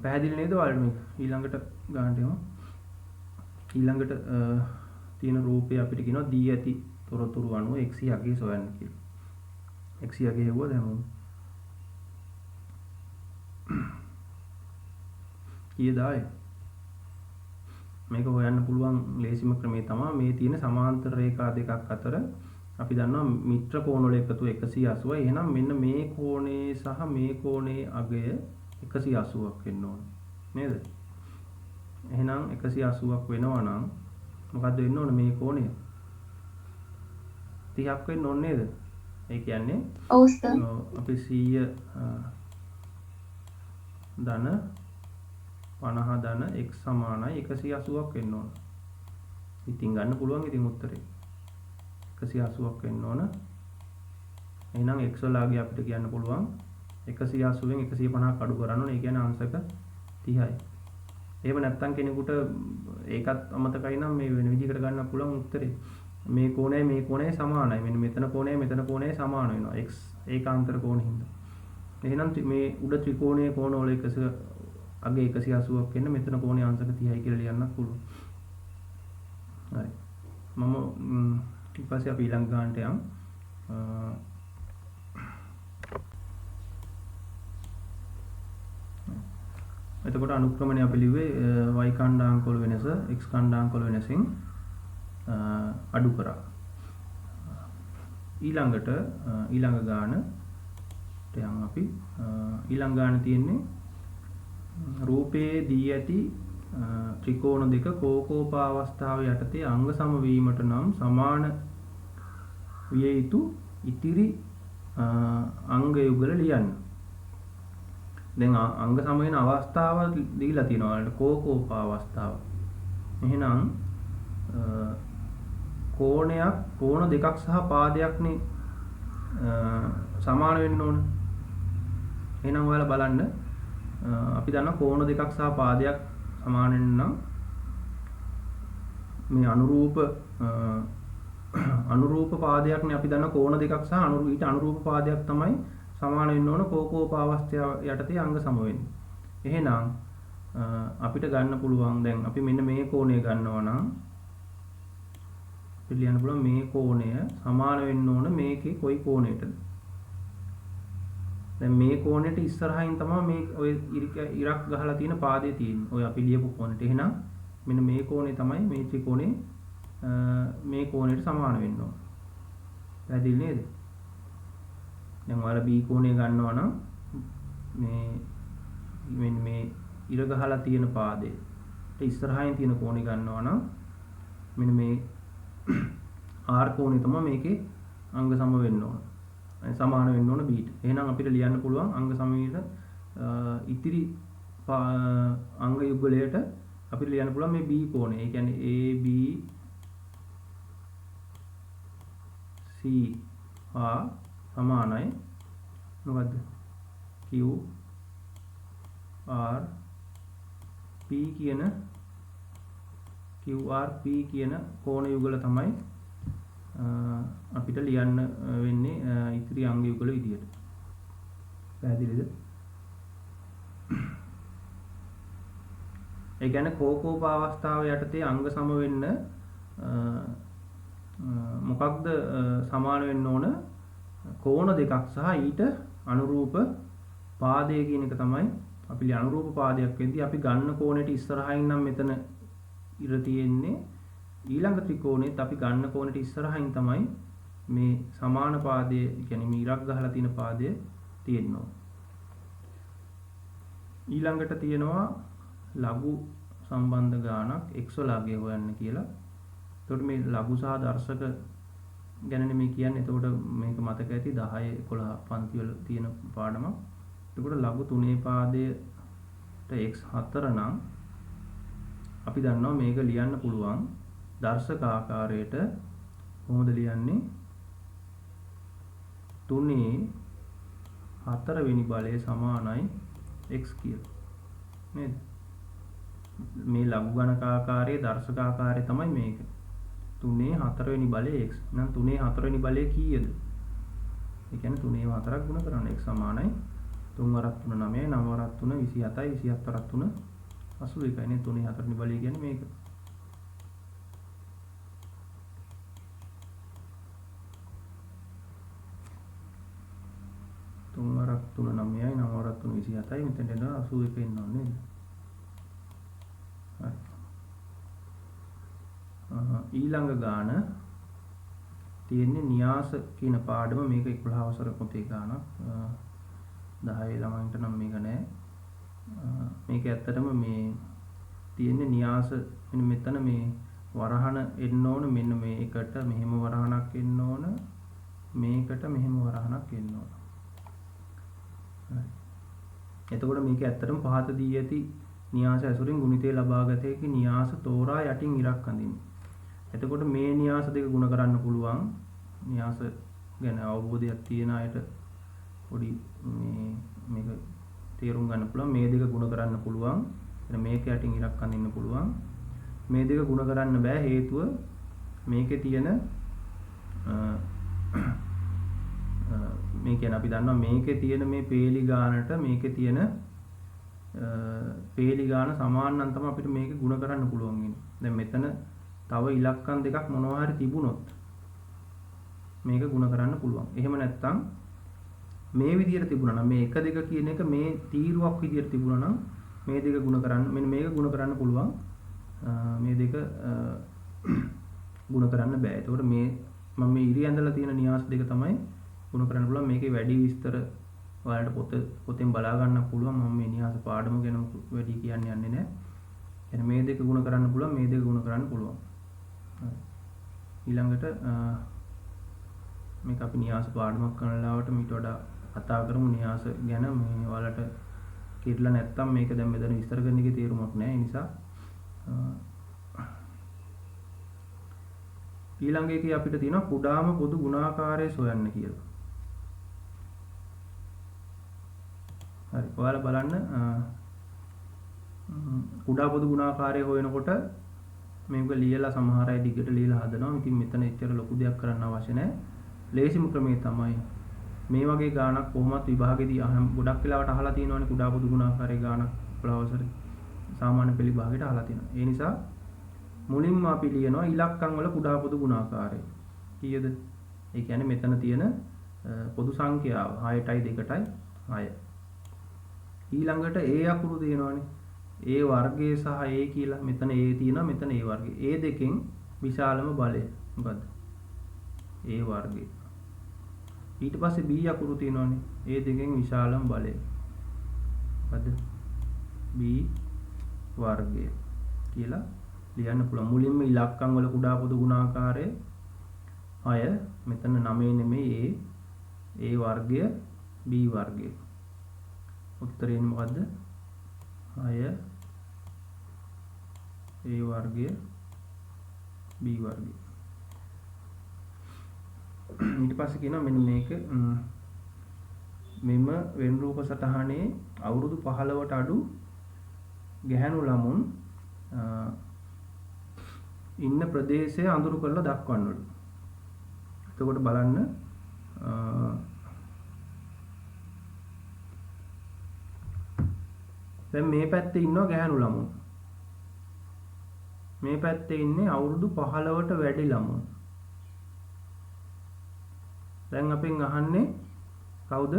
පැහැදිලි නේද ඔයාලට මේක? ඊළඟට ගන්නට යමු. ඊළඟට තියෙන රූපය අපිට කියනවා දී ඇති තොරතුරු අනුව x යගේ සොයන්න කියලා. x යගේ හෙව්වද හැමෝම? කීයද ආයේ? මේක හොයන්න පුළුවන් ලේසිම ක්‍රමය තමයි මේ තියෙන සමාන්තර රේඛා දෙකක් අතර අපි දන්නවා මිත්‍ර කෝණ වල එකතුව 180යි. එහෙනම් මෙන්න මේ කෝණේ සහ මේ කෝණේ අගය 180ක් වෙන්න ඕන. නේද? එහෙනම් 180ක් වෙනවා නම් මොකද්ද වෙන්න ඕන මේ කෝණය? 30ක් වෙන්න ඕන නේද? ඒ කියන්නේ
ඔව් සර්.
අපි 100 ධන 50 ධන x සමානයි 180ක් වෙන්න ඕන. ඉතින් ගන්න පුළුවන් ඉතින් උත්තරේ 180ක් වෙන්න ඕන. එහෙනම් x වල ආගේ අපිට කියන්න පුළුවන් 180න් 150ක් අඩු කරන්න ඕන. ඒ කියන්නේ අංශක 30යි. එහෙම නැත්නම් කෙනෙකුට ඒකත් අමතකයි නම් මේ වෙන විදිහකට ගන්න පුළුවන් උත්තරේ. මේ කෝණයයි සමානයි. මෙන්න මෙතන කෝණයයි සමාන වෙනවා. x ඒකාන්තර කෝණෙ හින්දා. එහෙනම් මේ උඩ ත්‍රිකෝණයේ කෝණ වල අගේ 180ක් වෙන්න මෙතන කෝණේ අංශක 30යි කියලා ලියන්නත් පුළුවන්. හරි. මම ඊට පස්සේ අපි ඊළඟ ගානට යමු. එතකොට අනුක්‍රමණය අපි ලිව්වේ y කණ්ඩාංක වල වෙනස x කණ්ඩාංක වල වෙනසින් අඩු කරා. ඊළඟ ගානට යන් අපි ඊළඟ ගාන තියෙන්නේ රූපයේ දී ඇති ත්‍රිකෝණ දෙක කෝකෝප අවස්ථාව යටතේ අංග සම වීමට නම් සමාන විය යුතු ඉතිරි අංග යුගල ලියන්න. දැන් අංග සම වෙන අවස්ථාව දීලා තියෙනවා කෝකෝප අවස්ථාව. එහෙනම් කෝණ දෙකක් සහ පාදයක්නේ සමාන වෙන්න ඕන. එහෙනම් ඔයාලා බලන්න අපි දන්නවා කෝණ දෙකක් සහ පාදයක් සමාන වෙන්න නම් මේ අනුරූප පාදයක්නේ අපි දන්නවා කෝණ දෙකක් සහ ඊට අනුරූප පාදයක් තමයි සමාන වෙන්න ඕන කෝකෝප අවස්ථාව යටතේ අංග සම වෙන්නේ. එහෙනම් අපිට ගන්න පුළුවන් දැන් අපි මෙන්න මේ කෝණය ගන්නවා නම් අපිට ලියන්න පුළුවන් මේ කෝණය සමාන වෙන්න ඕන මේකේ කොයි කෝණයටද? දැන් මේ කෝණයට ඉස්සරහින් තමයි මේ ඔය ඉරක් ගහලා තියෙන පාදේ තියෙන්නේ. ඔය අපි ලියපු කෝණයට. එහෙනම් මෙන්න මේ කෝණය තමයි මේ ත්‍රිකෝණේ මේ කෝණයට සමාන වෙන්න ඕන. පැහැදිලි නේද? දැන් ඔයාලා B කෝණය ගන්නවා නම් මෙන්න මේ ඉර ගහලා තියෙන පාදේට ඉස්සරහින් තියෙන කෝණය ගන්නවා නම් මෙන්න මේ R කෝණය තමයි මේකේ අංග සම වෙන්න ඕන. සමාන වෙන්න ඕන B ට. එහෙනම් අපිට ලියන්න පුළුවන් අංග සමීර ඉතිරි අංග යුගලයට අපිට ලියන්න පුළුවන් මේ B කෝණය. ඒ කියන්නේ AB C හා සමානයි මොකද්ද? QR P කියන කෝණ යුගල තමයි අපිට ලියන්න වෙන්නේ ඉතිරි අංග යුගල විදියට. පැහැදිලිද? ඒ කියන්නේ කෝකෝප අවස්ථාව යටතේ අංග සම වෙන්න මොකක්ද සමාන වෙන්න ඕන? කෝණ දෙකක් සහ ඊට අනුරූප පාදය කියන එක තමයි අපි අනුරූප පාදයක් වෙද්දී අපි ගන්න කෝණයට ඉස්සරහින් නම් මෙතන ඉර තියෙන්නේ. ඊළඟ ත්‍රිකෝණෙත් අපි ගන්න කෝණයට ඉස්සරහින් තමයි මේ සමාන පාදය කියන්නේ මේ ඉරක් ගහලා තියෙන පාදය තියෙනවා. ඊළඟට තියෙනවා ලඝු සම්බන්ධ ගානක් එක්සොලාගේ හොයන්න කියලා. එතකොට මේ ලඝු සහ දර්ශක ගැන මේ කියන්නේ. එතකොට මේක මතක ඇති 10 11 පන්ති වල තියෙන පාඩමක්. එතකොට ලඝු තුනේ පාදයට x4 නම් අපි දන්නවා මේක ලියන්න පුළුවන් දර්ශක ආකාරයට. කොහොමද ලියන්නේ? 3 4 වෙනි බලය සමානයි x කියලා. නේද? මේ ලඝු ගණක ආකාරයේ දර්ශක ආකාරය තමයි මේක. 3 4 වෙනි බලය x. එහෙනම් 3 4 වෙනි බලය කීයද? ඒ කියන්නේ 3 4ක් ගුණ කරන්න x සමානයි 3 වරක් 3 9යි 9 වරක් 3 27යි 27 වරක් 3 81යි නේ. 3 4 වෙනි බලය කියන්නේ මේක. තුන් වරක් 3 9යි 9 වරක් 3 27යි මෙතෙන්ට එනවා 81 එන්න ඕනේ නේද? හරි. ඊළඟ ගාන තියෙන්නේ න්‍යාස කියන පාඩම. මේක 11 වසර පොතේ ගානක්. 10 ළමයින්ට නම් මේක නෑ. මේක ඇත්තටම මේ තියෙන්නේ න්‍යාස මෙන්න මෙතන මේ වරහන එන්න ඕන. මෙන්න මේකට මෙහෙම වරහනක් එන්න ඕන. මේකට මෙහෙම වරහනක් එන්න ඕන. එතකොට මේක ඇත්තටම පහත දී ඇති න්‍යාස ඇසුරින් ගුණිතය ලබාගත හැකි න්‍යාස තෝරා යටින් ඉරක් අඳින්න. එතකොට මේ න්‍යාස දෙක ගුණ කරන්න පුළුවන්. න්‍යාස ගැන අවබෝධයක් තියෙන අයට පොඩි මේක තේරුම් ගන්න පුළුවන්. මේ දෙක ගුණ කරන්න පුළුවන්. එතන මේක යටින් ඉරක් අඳින්න පුළුවන්. මේ දෙක ගුණ කරන්න බෑ. හේතුව මේකේ තියෙන මේ කියන්නේ අපි දන්නවා මේකේ තියෙන මේ පේලි ගානට මේකේ තියෙන පේලි ගාන සමාන නම් තමයි අපිට මේක ගුණ කරන්න පුළුවන් වෙන්නේ. දැන් මෙතන තව ඉලක්කම් දෙකක් මොනවා හරි තිබුණොත් මේක ගුණ කරන්න පුළුවන්. එහෙම නැත්නම් මේ විදිහට තිබුණා නම් මේ 1 2 කියන එක මේ තීරුවක් විදිහට තිබුණා නම් මේ දෙක ගුණ කරන්න මෙන්න මේක ගුණ කරන්න පුළුවන්. මේ දෙක ගුණ කරන්න බෑ. ඒතකොට මේ මම මේ ඉරි ඇඳලා තියෙන න්‍යාස දෙක තමයි ගුණ කරන්න පුළුවන්. මේකේ වැඩි විස්තර ඔයාලට පොතෙන් බලා ගන්න පුළුවන්. මම මේ නිහාස පාඩම ගැන වැඩි කියන්නේ නැහැ. එහෙනම් මේ දෙක ගුණ කරන්න පුළුවන්, මේ දෙක ගුණ කරන්න පුළුවන්. ඊළඟට මේක අපි නිහාස පාඩමක් කරන ලාවට මීට වඩා කතා කරමු නිහාස ගැන. මේ ඔයාලට කිරලා නැත්තම් මේක දැන් මෙතන විස්තර කරන්න එකේ තේරුමක් නැහැ. ඒ නිසා ඊළඟ එකේ අපිට තියෙනවා කුඩාම පොදු ගුණාකාරය සොයන්න කියලා. හරි. ඔයාලා බලන්න කුඩා පොදු ගුණාකාරය හොයනකොට මේක ලියලා සමහර අය දිගට ලියලා හදනවා. ඉතින් මෙතන එච්චර ලොකු දෙයක් කරන්න අවශ්‍ය නැහැ. ලේසිම ක්‍රමය තමයි මේ වගේ ගානක් කොහොමත් විභාගෙදී ගොඩක් වෙලාවට අහලා තියෙනවානේ කුඩා පොදු ගුණාකාරයේ ගානක් ප්‍රවසර සාමාන්‍ය පෙළ විභාගයට අහලා තියෙනවා. ඒ නිසා මුලින්ම අපි ලියනවා ඉලක්කම් වල කුඩා පොදු ගුණාකාරය. කීයද? ඒ කියන්නේ මෙතන තියෙන පොදු සංඛ්‍යාව 6ටයි 2ටයි 6. ඊළඟට A අකුරු තියෙනවානේ. A වර්ගය සහ A කියලා මෙතන A තියෙනවා, මෙතන A වර්ගය. A දෙකෙන් විශාලම බලය මොකද්ද? A වර්ගය. ඊට පස්සේ B අකුරු තියෙනවානේ. A දෙකෙන් විශාලම බලය මොකද්ද? B වර්ගය කියලා ලියන්න පුළුවන්. මුලින්ම ඉලක්කම් වල කුඩා පොදු ගුණාකාරය 6. මෙතන 9 නෙමෙයි A වර්ගය B වර්ගය. උත්තරේ මොකද්ද? 6 A වර්ගය B වර්ගය. ඊට පස්සේ කියනවා මෙන්න මේක මෙම වෙන් රූප සටහනේ අවුරුදු 15ට අඩු ගැහැණු ළමුන් ඉන්න ප්‍රදේශය අඳුරු කරලා දක්වන්නලු. එතකොට බලන්න දැන් මේ පැත්තේ ඉන්නවා ගැහැණු ළමුන්. මේ පැත්තේ ඉන්නේ අවුරුදු 15ට වැඩි ළමුන්. දැන් අපෙන් අහන්නේ කවුද?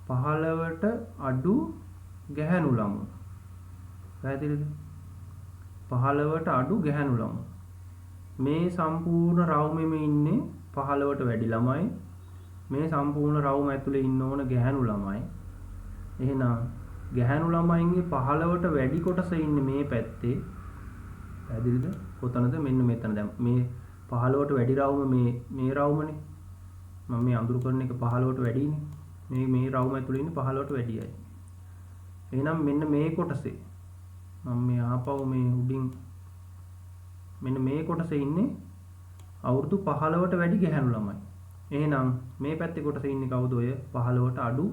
15ට අඩු ගැහැණු ළමුන්. පැහැදිලිද? 15ට අඩු ගැහැණු ළමුන්. මේ සම්පූර්ණ රවුමෙම ඉන්නේ 15ට වැඩි ළමයි. මේ සම්පූර්ණ රවුම ඇතුලේ ඉන්න ඕන ගැහැණු ළමයි. එහෙනම් ගැහැණු ළමයින්ගේ 15ට වැඩි කොටස ඉන්නේ මේ පැත්තේ. පැහැදිලිද? කොතනද? මෙන්න මෙතන. දැන් මේ 15ට වැඩි රවුම මේ රවුමනේ. මම මේ අඳුරු කරන එක 15ට වැඩිනේ. මේ රවුම ඇතුලේ ඉන්නේ 15ට වැඩියයි. එහෙනම් මෙන්න මේ කොටසේ මම මේ ආපහු මේ උඩින් මෙන්න මේ කොටසේ ඉන්නේ අවුරුදු 15ට වැඩි ගැහැණු ළමයි. එහෙනම් මේ පැත්තේ කොටසේ ඉන්නේ කවුද? ඔය 15ට අඩු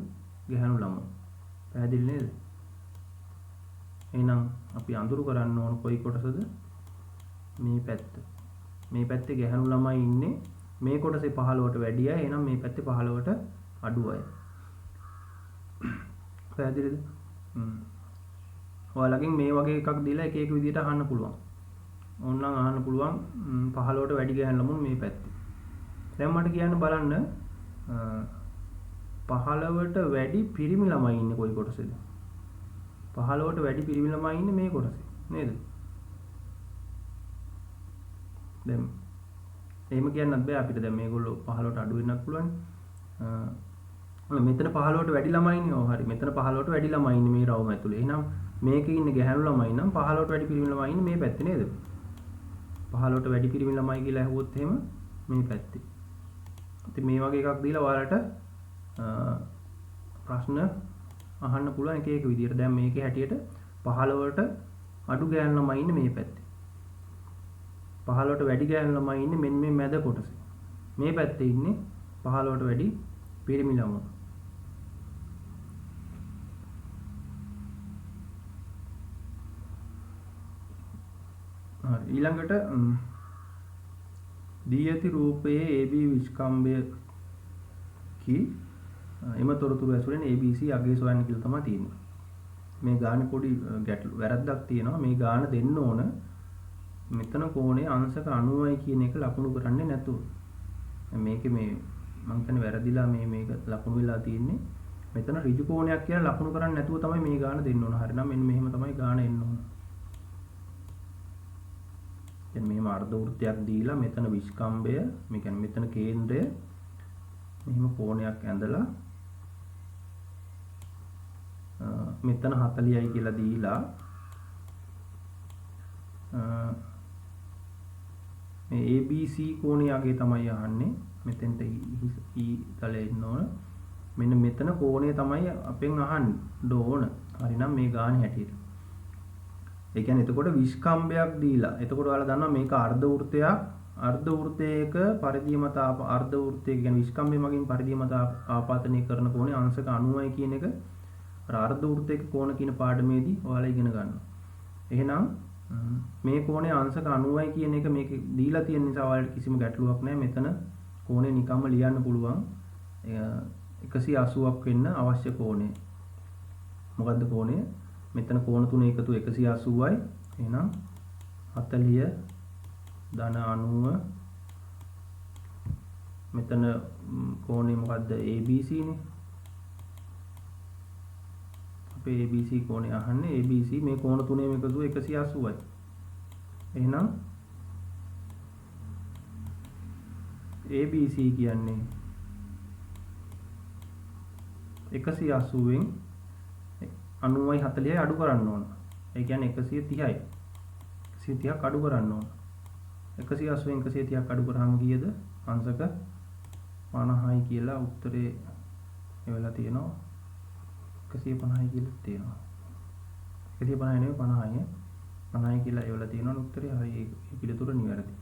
ගැහැණු ළමයි. පැහැදිලි නේද? එහෙනම් අපි අඳුරු කරන්න ඕන කොයි කොටසද? මේ පැත්ත. මේ පැත්තේ ගැහැණු ළමයි ඉන්නේ මේ කොටසේ 15ට වැඩියයි. එහෙනම් මේ පැත්තේ 15ට අඩුවයි. පැහැදිලිද? ඔයාලගෙන් මේ වගේ එකක් දීලා එක එක විදිහට අහන්න පුළුවන්. ඕනනම් අහන්න පුළුවන් 15ට වැඩි ගැහැණු ළමුන් මේ පැත්තේ. දැන් මට කියන්න බලන්න 15ට වැඩි පිරිමි ළමයි ඉන්නේ කොයි කොටසේද? 15ට වැඩි පිරිමි ළමයි ඉන්නේ මේ කොටසේ නේද? දැන් එහෙම කියන්නත් බෑ අපිට. දැන් මේගොල්ලෝ 15ට අඩු වෙන්නත් පුළුවන්. මෙතන 15ට වැඩි ළමයිනේ. ඔව් හරි. මෙතන 15ට වැඩි ළමයි ඉන්නේ මේ රවුම ඇතුලේ. එහෙනම් මේකේ ඉන්නේ ගැහැණු ළමයි නම් 15ට වැඩි පිරිමි ළමයි ඉන්නේ මේ පැත්තේ නේද? 15ට වැඩි පිරිමි ළමයි කියලා ඇහුවොත් එහෙම මේ පැත්තේ. ඉතින් මේ වගේ එකක් දීලා ඔයාලට ප්‍රශ්න අහන්න පුළුවන් එක එක විදියට. දැන් මේකේ හැටියට 15ට අඩු ගැහැණු ළමයි ඉන්නේ මේ පැත්තේ. 15ට වැඩි ගැහැණු ළමයි ඉන්නේ මෙන්න මේ මැද කොටසේ. මේ පැත්තේ ඉන්නේ 15ට වැඩි පිරිමි ළමයි. හරි. ඊළඟට දී ඇති රූපයේ AB විස්කම්භය කී එම තොරතුරු ඇසුරෙන් ABC අගය සොයන්න කියලා තමයි තියෙන්නේ. මේ ගානේ පොඩි වැරද්දක් තියෙනවා. මේ ගාන දෙන්න ඕන මෙතන කෝණේ අංශක 90යි කියන එක ලකුණු කරන්නේ නැතුව. මේකේ මේ මම කියන්නේ වැරදිලා මේක ලකුණු වෙලා තියෙන්නේ. මෙතන ඍජු කෝණයක් කියලා ලකුණු කරන්නේ නැතුව තමයි මේ ගාන දෙන්න ඕන. හරිනම් මෙන්න මෙහෙම තමයි ගාන එන්න ඕන. දැන් මෙහෙම අර්ධ වෘත්තයක් දීලා මෙතන විස්කම්භය, මේ කියන්නේ මෙතන කේන්ද්‍රය මෙහෙම කෝණයක් ඇඳලා මෙතන 40යි කියලා දීලා මේ ABC කෝණය අගේ තමයි අහන්නේ. මෙතෙන්ට E තලයේ ඉන්න ඕන. මෙන්න මෙතන කෝණය තමයි අපෙන් අහන්න ඕන. හරිනම් මේ ගානේ හැටියට. ඒ කියන්නේ එතකොට විස්කම්භයක් දීලා. එතකොට ඔයාලා දන්නවා මේක අර්ධ වෘත්තයක්. අර්ධ වෘත්තයක පරිධිය මත අර්ධ වෘත්තය කියන්නේ විස්කම්භය මගින් පරිධිය මත ආපාතනය කරන කෝණය අංශක 90යි කියන එක අර්ධ වෘත්තයක කෝණ කියන පාඩමේදී ඔයාලා ඉගෙන ගන්නවා. එහෙනම් මේ කෝණය අංශක 90යි කියන එක මේක දීලා තියෙන නිසා ඔයාලට කිසිම ගැටලුවක් නැහැ. මෙතන කෝණය නිකම්ම ලියන්න පුළුවන්. 180ක් වෙන්න අවශ්‍ය කෝණය. මොකද්ද කෝණය? මෙතන කෝණ තුන එකතු 180යි. එහෙනම් 40 ධන 90 මෙතන කෝණය මොකද්ද? ABC නේ. අපේ ABC කෝණය අහන්නේ ABC මේ කෝණ තුනේම එකතු 180යි. එහෙනම් ABC කියන්නේ 180න් 90යි 40යි අඩු කරන්න ඕන. ඒ කියන්නේ 130යි. 130ක් අඩු කරන්න ඕන. 180න් 130ක් අඩු කරාම කීයද? අංශක 50යි කියලා උත්තරේ එවෙලා තියෙනවා. 150යි කියලා තියෙනවා. 150 නෙවෙයි 50යි. 50යි කියලා එවෙලා තියෙනවා උත්තරේ. හරි ඒ පිළිතුර නිවැරදි.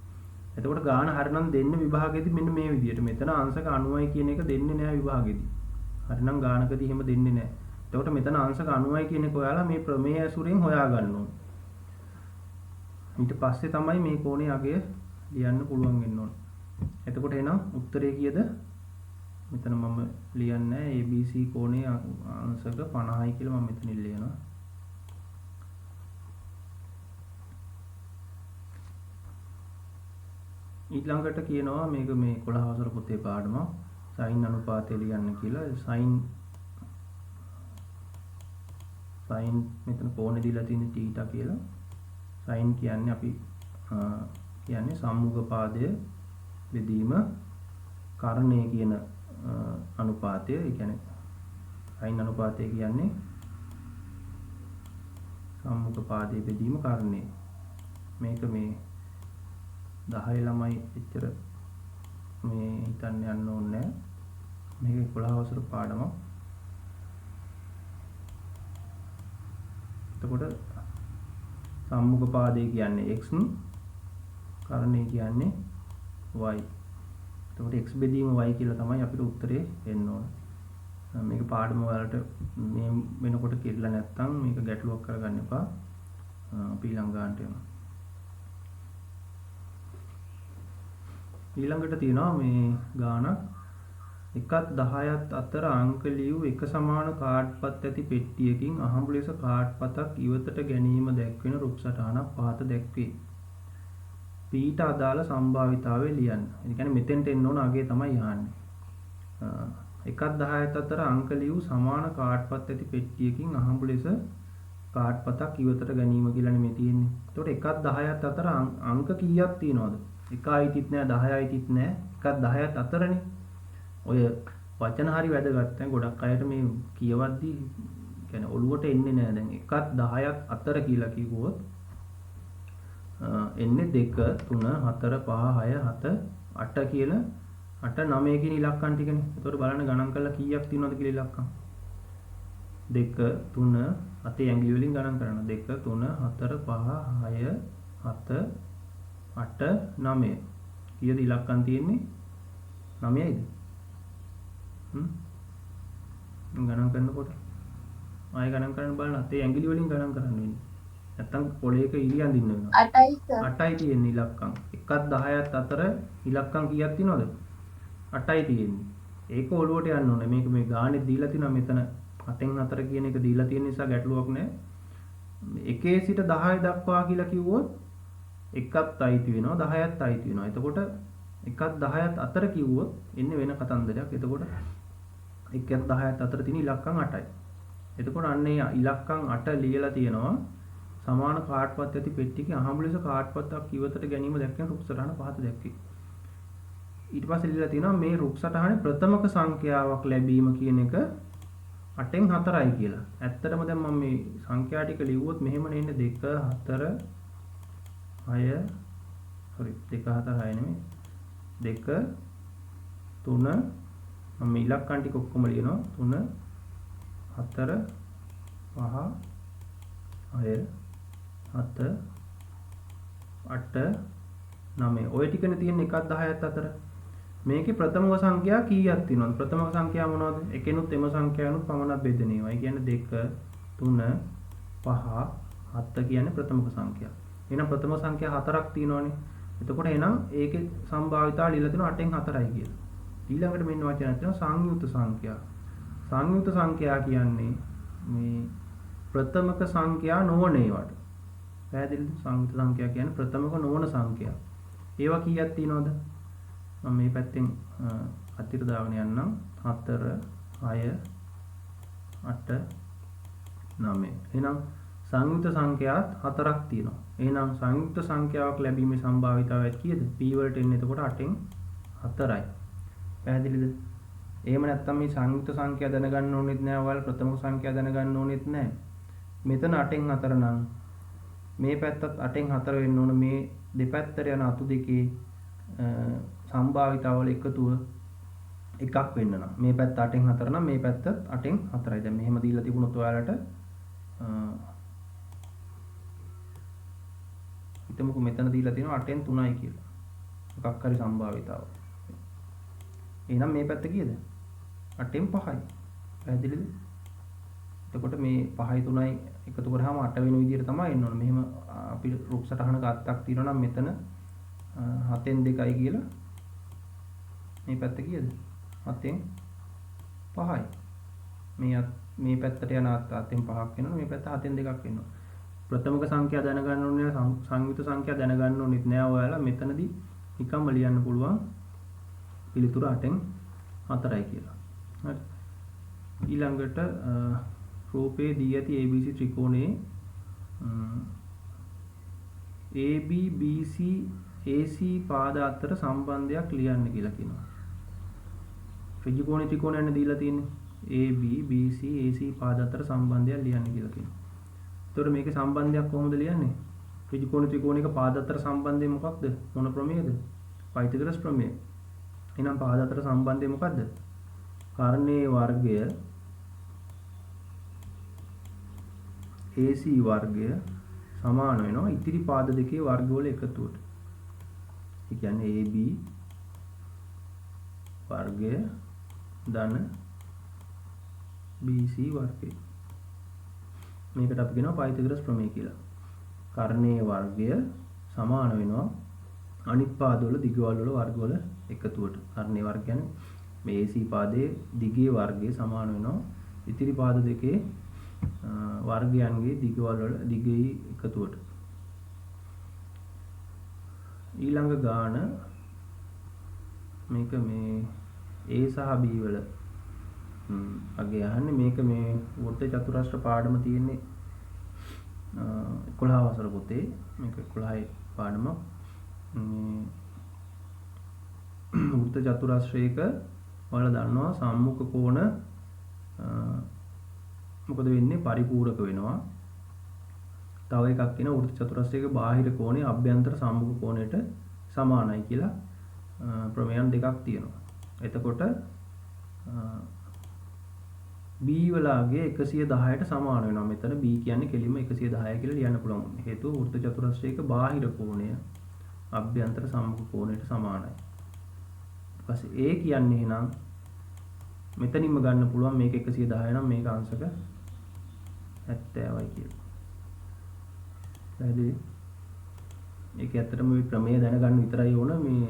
එතකොට ගාන හරිනම් දෙන්නේ විභාගෙදී මෙන්න මේ විදිහට. මෙතන අංශක 90යි කියන එක දෙන්නේ නැහැ විභාගෙදී. හරිනම් ගානකදී එහෙම දෙන්නේ නැහැ. එතකොට මෙතන අංශක 90යි කියන එක ඔයාලා මේ ප්‍රමේය ඇසුරෙන් හොයාගන්න ඕනේ. ඊට පස්සේ තමයි මේ කෝණයේ අගය ලියන්න පුළුවන් වෙන්න ඕනේ. එතකොට එහෙනම් උත්තරේ කීයද? මෙතන මම ලියන්නේ ABC කෝණයේ අංශක 50යි කියලා මම මෙතනින් ලියනවා. ඊළඟට කියනවා මේක මේ 11 වසර පොතේ පාඩම sin අනුපාතය ලියන්න කියලා. sin මෙතන කෝණය දීලා තියෙන θ කියලා. sin කියන්නේ අපි කියන්නේ සම්මුඛ පාදය බෙදීම කර්ණය කියන අනුපාතය. ඒ කියන්නේ sin අනුපාතය කියන්නේ සම්මුඛ පාදයේ බෙදීම කර්ණය. මේක මේ 10 ළමයි එච්චර මේ හිතන්න යන්න ඕනේ නැහැ. මේක 11 වසර පාඩමක්. එතකොට සම්මුඛ පාදය කියන්නේ x, කර්ණය කියන්නේ y. එතකොට x බෙදීම y කියලා තමයි අපිට උත්තරේ එන්න ඕන. මේක පාඩම වලට මේ වෙනකොට කියලා නැත්නම් මේක ගැටලුවක් කරගන්න එපා. අපි ඊළඟ ගන්නට යනවා. ඊළඟට තියෙනවා මේ ගානක් 1ත් 10ත් අතර අංක ලියූ එක සමාන කාඩ්පත් ඇති පෙට්ටියකින් අහඹු ලෙස කාඩ්පතක් ඉවතට ගැනීම දැක්වෙන රුක් සටහනක් පහත දැක්වේ. පීට අදාළ සම්භාවිතාවය ලියන්න. ඒ කියන්නේ මෙතෙන්ට එන්න ඕන අගේ තමයි අහන්නේ. 1ත් 10ත් අතර අංක ලියූ සමාන කාඩ්පත් ඇති පෙට්ටියකින් අහඹු ලෙස කාඩ්පතක් ඉවතට ගැනීම කියලානේ මේ තියෙන්නේ. එතකොට 1ත් 10ත් අතර අංක කීයක් තියෙනවද? 1යිතිත් නෑ 10යිතිත් නෑ 1ත් 10ත් අතරනේ. ඔය වචන හරි වැදගත්. දැන් ගොඩක් අයට මේ කියවද්දී කියන්නේ ඔළුවට එන්නේ නෑ. දැන් 1ත් 10ත් අතර කියලා කිව්වොත් එන්නේ 2 3 4 5 6 7 8 කියලා 8 9 කියන ඉලක්කම් ටිකනේ. ඒතකොට බලන්න ගණන් කරලා කීයක් තියෙනවද කියලා ඉලක්කම්. 2 3 අතේ ඇඟිලි වලින් ගණන් කරනවා. 2 3 4 5 6 7 8 9 කීයද ඉලක්කම් තියෙන්නේ? 9යිද? ගණන් කරනකොට ආයෙ ගණන් කරන්න බලන්න අතේ ඇඟිලි වලින් ගණන් කරන්න වෙන්නේ. නැත්තම් පොළේක ඉරි අඳින්න වෙනවා. 8යි සර්. 8යි තියෙන්නේ ඉලක්කම්. 1ත් 10ත් අතර ඉලක්කම් කීයක් තියෙනවද? 8යි තියෙන්නේ. ඒක ඔළුවට යන්න ඕනේ. මේක මේ ගානේ දීලා තිනවා මෙතන 8න් 4 කියන එක දීලා තියෙන නිසා ගැටලුවක් නැහැ. 1 සිට 10 දක්වා කියලා කිව්වොත් 1ත් අයිති වෙනවා 10ත් අයිති වෙනවා. එතකොට 1ත් 10ත් අතර කිව්වොත් එන්නේ වෙන කතන්දරයක්. එතකොට 1ත් 10ත් අතර තියෙන ඉලක්කම් 8යි. එතකොට අන්න ඒ ඉලක්කම් 8 ලියලා තියෙනවා සමාන කාඩ්පත් ඇති පෙට්ටියක අහඹු ලෙස කාඩ්පතක් ඉවතට ගැනීම දැක්වෙන රුක් සටහන පහත දැක්වේ. ඊට පස්සේ ලියලා තියෙනවා මේ රුක් සටහනේ ප්‍රථමක සංඛ්‍යාවක් ලැබීම කියන එක 8න් 4යි කියලා. ඇත්තටම දැන් මම මේ සංඛ්‍යා ටික ලිව්වොත් මෙහෙමනේ එන්නේ 2 4 6 sorry 2 4 6 නෙමෙයි 2 3 මම මේ ඉලක්කම් ටික ඔක්කොම ලියනවා 3 4 5 6 7 8 9 ඔය ටිකනේ තියෙන 1 10ත් අතර මේකේ ප්‍රථම සංඛ්‍යා කීයක් තියෙනවද? ප්‍රථම සංඛ්‍යා මොනවද? එකෙනුත් එම සංඛ්‍යානුත් පමණක් බෙදෙන ඒවා. ඒ කියන්නේ 2 3 5 7 කියන්නේ ප්‍රථම සංඛ්‍යා. එහෙනම් ප්‍රථම සංඛ්‍යා 4ක් තියෙනවනේ. එතකොට එහෙනම් ඒකේ සම්භාවිතාව ලියලා තියෙනවා 8න් 4යි කියලා. ඊළඟට මෙන්න වචනයක් තියෙනවා සංයුක්ත සංඛ්‍යා. සංයුක්ත සංඛ්‍යා කියන්නේ මේ ප්‍රථමක සංඛ්‍යා නොවන ඒවාට. පැහැදිලිද? සංයුක්ත සංඛ්‍යා කියන්නේ ප්‍රථමක නොවන සංඛ්‍යා. ඒවා කීයක් තියෙනවද? මම මේ පැත්තෙන් අතිර දාගෙන යන්නම් 4 6 8 9. එහෙනම් සංයුක්ත සංඛ්‍යාත් 4ක් තියෙනවා. එහෙනම් සංයුක්ත සංඛ්‍යාවක් ලැබීමේ සම්භාවිතාවය කීයද? p වලට එන්නේ එතකොට 8න් 4යි. පැහැදිලිද? එහෙම නැත්නම් මේ සංයුක්ත සංඛ්‍යා දැනගන්න ඕනෙත් නෑ. ඔයාලා ප්‍රථම සංඛ්‍යා දැනගන්න ඕනෙත් නෑ. මෙතන 8න් 4 නම් මේ පැත්තත් 8න් 4 වෙන්න ඕන. මේ දෙපැත්තට යන අතු දෙකේ සම්භාවිතාවල එකතුව එකක් වෙන්න නම් මේ පැත්ත 8න් 4 නම් මේ පැත්ත 8න් 4යි. දැන් මෙහෙම දීලා තිබුණොත් ඔයාලට හිතමුකෝ මෙතන දීලා තියෙනවා 8න් 3යි කියලා. මොකක් හරි සම්භාවිතාව. එහෙනම් මේ පැත්ත කීයද? 8න් 5යි. පැහැදිලිද? එතකොට මේ 5යි 3යි එකතු කරාම 8 වෙන විදිහට තමයි එන්න ඕනේ. මෙහෙම අපි රූප සටහනක අත්තක් තියෙනවා නම් මෙතන 7න් 2යි කියලා මේ පැත්ත කීයද? 7න් 5යි. මේ පැත්තට යන අත් 7න් 5ක් වෙනවා. මේ පැත්ත 7න් 2ක් වෙනවා. ප්‍රථමක සංඛ්‍යා දැනගන්න ඕනේ සංයුක්ත සංඛ්‍යා දැනගන්න ඕනෙත් නෑ. ඔයාලා මෙතනදී නිකම්ම ලියන්න පුළුවන් පිළිතුර 8න් 4යි කියලා. හරි. ඊළඟට රූපේ දී ඇති ABC ත්‍රිකෝණයේ AB BC AC පාද අතර සම්බන්ධයක් ලියන්න කියලා කියනවා. ත්‍රිකෝණේ ත්‍රිකෝණයන් දීලා තියෙන්නේ. AB BC AC පාද අතර සම්බන්ධයක් ලියන්න කියලා කියනවා. එතකොට මේකේ සම්බන්ධයක් කොහොමද ලියන්නේ? ත්‍රිකෝණික පාද අතර සම්බන්ධය මොකක්ද? මොන ප්‍රමේයද? පයිතගොරස් ප්‍රමේය. එහෙනම් පාද අතර සම්බන්ධය මොකද්ද? කර්ණයේ වර්ගය AC වර්ගය සමාන වෙනවා ඉතිරි පාද දෙකේ වර්ගවල එකතුවට. ඒ කියන්නේ AB වර්ගය ධන BC වර්ගය. මේකට අපි කියනවා පයිතගොරස් ප්‍රමේය කියලා. කර්ණයේ වර්ගය සමාන වෙනවා අනිත් පාදවල දිගවල වල වර්ගවල එකතුවට. කර්ණයේ වර්ගය කියන්නේ මේ AC පාදයේ දිගේ වර්ගය සමාන වෙනවා ඉතිරි පාද දෙකේ වර්ගයන්ගේ දිගවල වල දිගේ එකතුවට. ඊළඟ ගාන මේක මේ A සහ B වල අගේ අහන්නේ මේක මේ වෘත්ත චතුරස්‍ර පාඩම තියෙන්නේ 11 වසර පොතේ. මේක 11 පාඩම වෘත්ත චතුරස්‍රයක ඔයාලා දන්නවා සම්මුඛ කෝණ මොකද වෙන්නේ? පරිපූරක වෙනවා. තව එකක් තියෙනවා වෘත්ත චතුරස්‍රයක බාහිර කෝණය අභ්‍යන්තර සම්මුඛ කෝණයට සමානයි කියලා ප්‍රමේයන් දෙකක් තියෙනවා. එතකොට B වලගේ 110ට සමාන වෙනවා. මෙතන B කියන්නේ කෙලින්ම 110 කියලා ලියන්න පුළුවන්. හේතුව වෘත්ත චතුරස්‍රයක බාහිර කෝණය අභ්‍යන්තර සම්මුඛ කෝණයට සමානයි. ඊට පස්සේ A කියන්නේ එහෙනම් මෙතනින්ම ගන්න පුළුවන් මේක 110 නම් මේක අංශක 70යි කියලා. පැහැදිලි? ඒක ඇත්තටම මේ ප්‍රමේය දැනගන්න විතරයි ඕන. මේ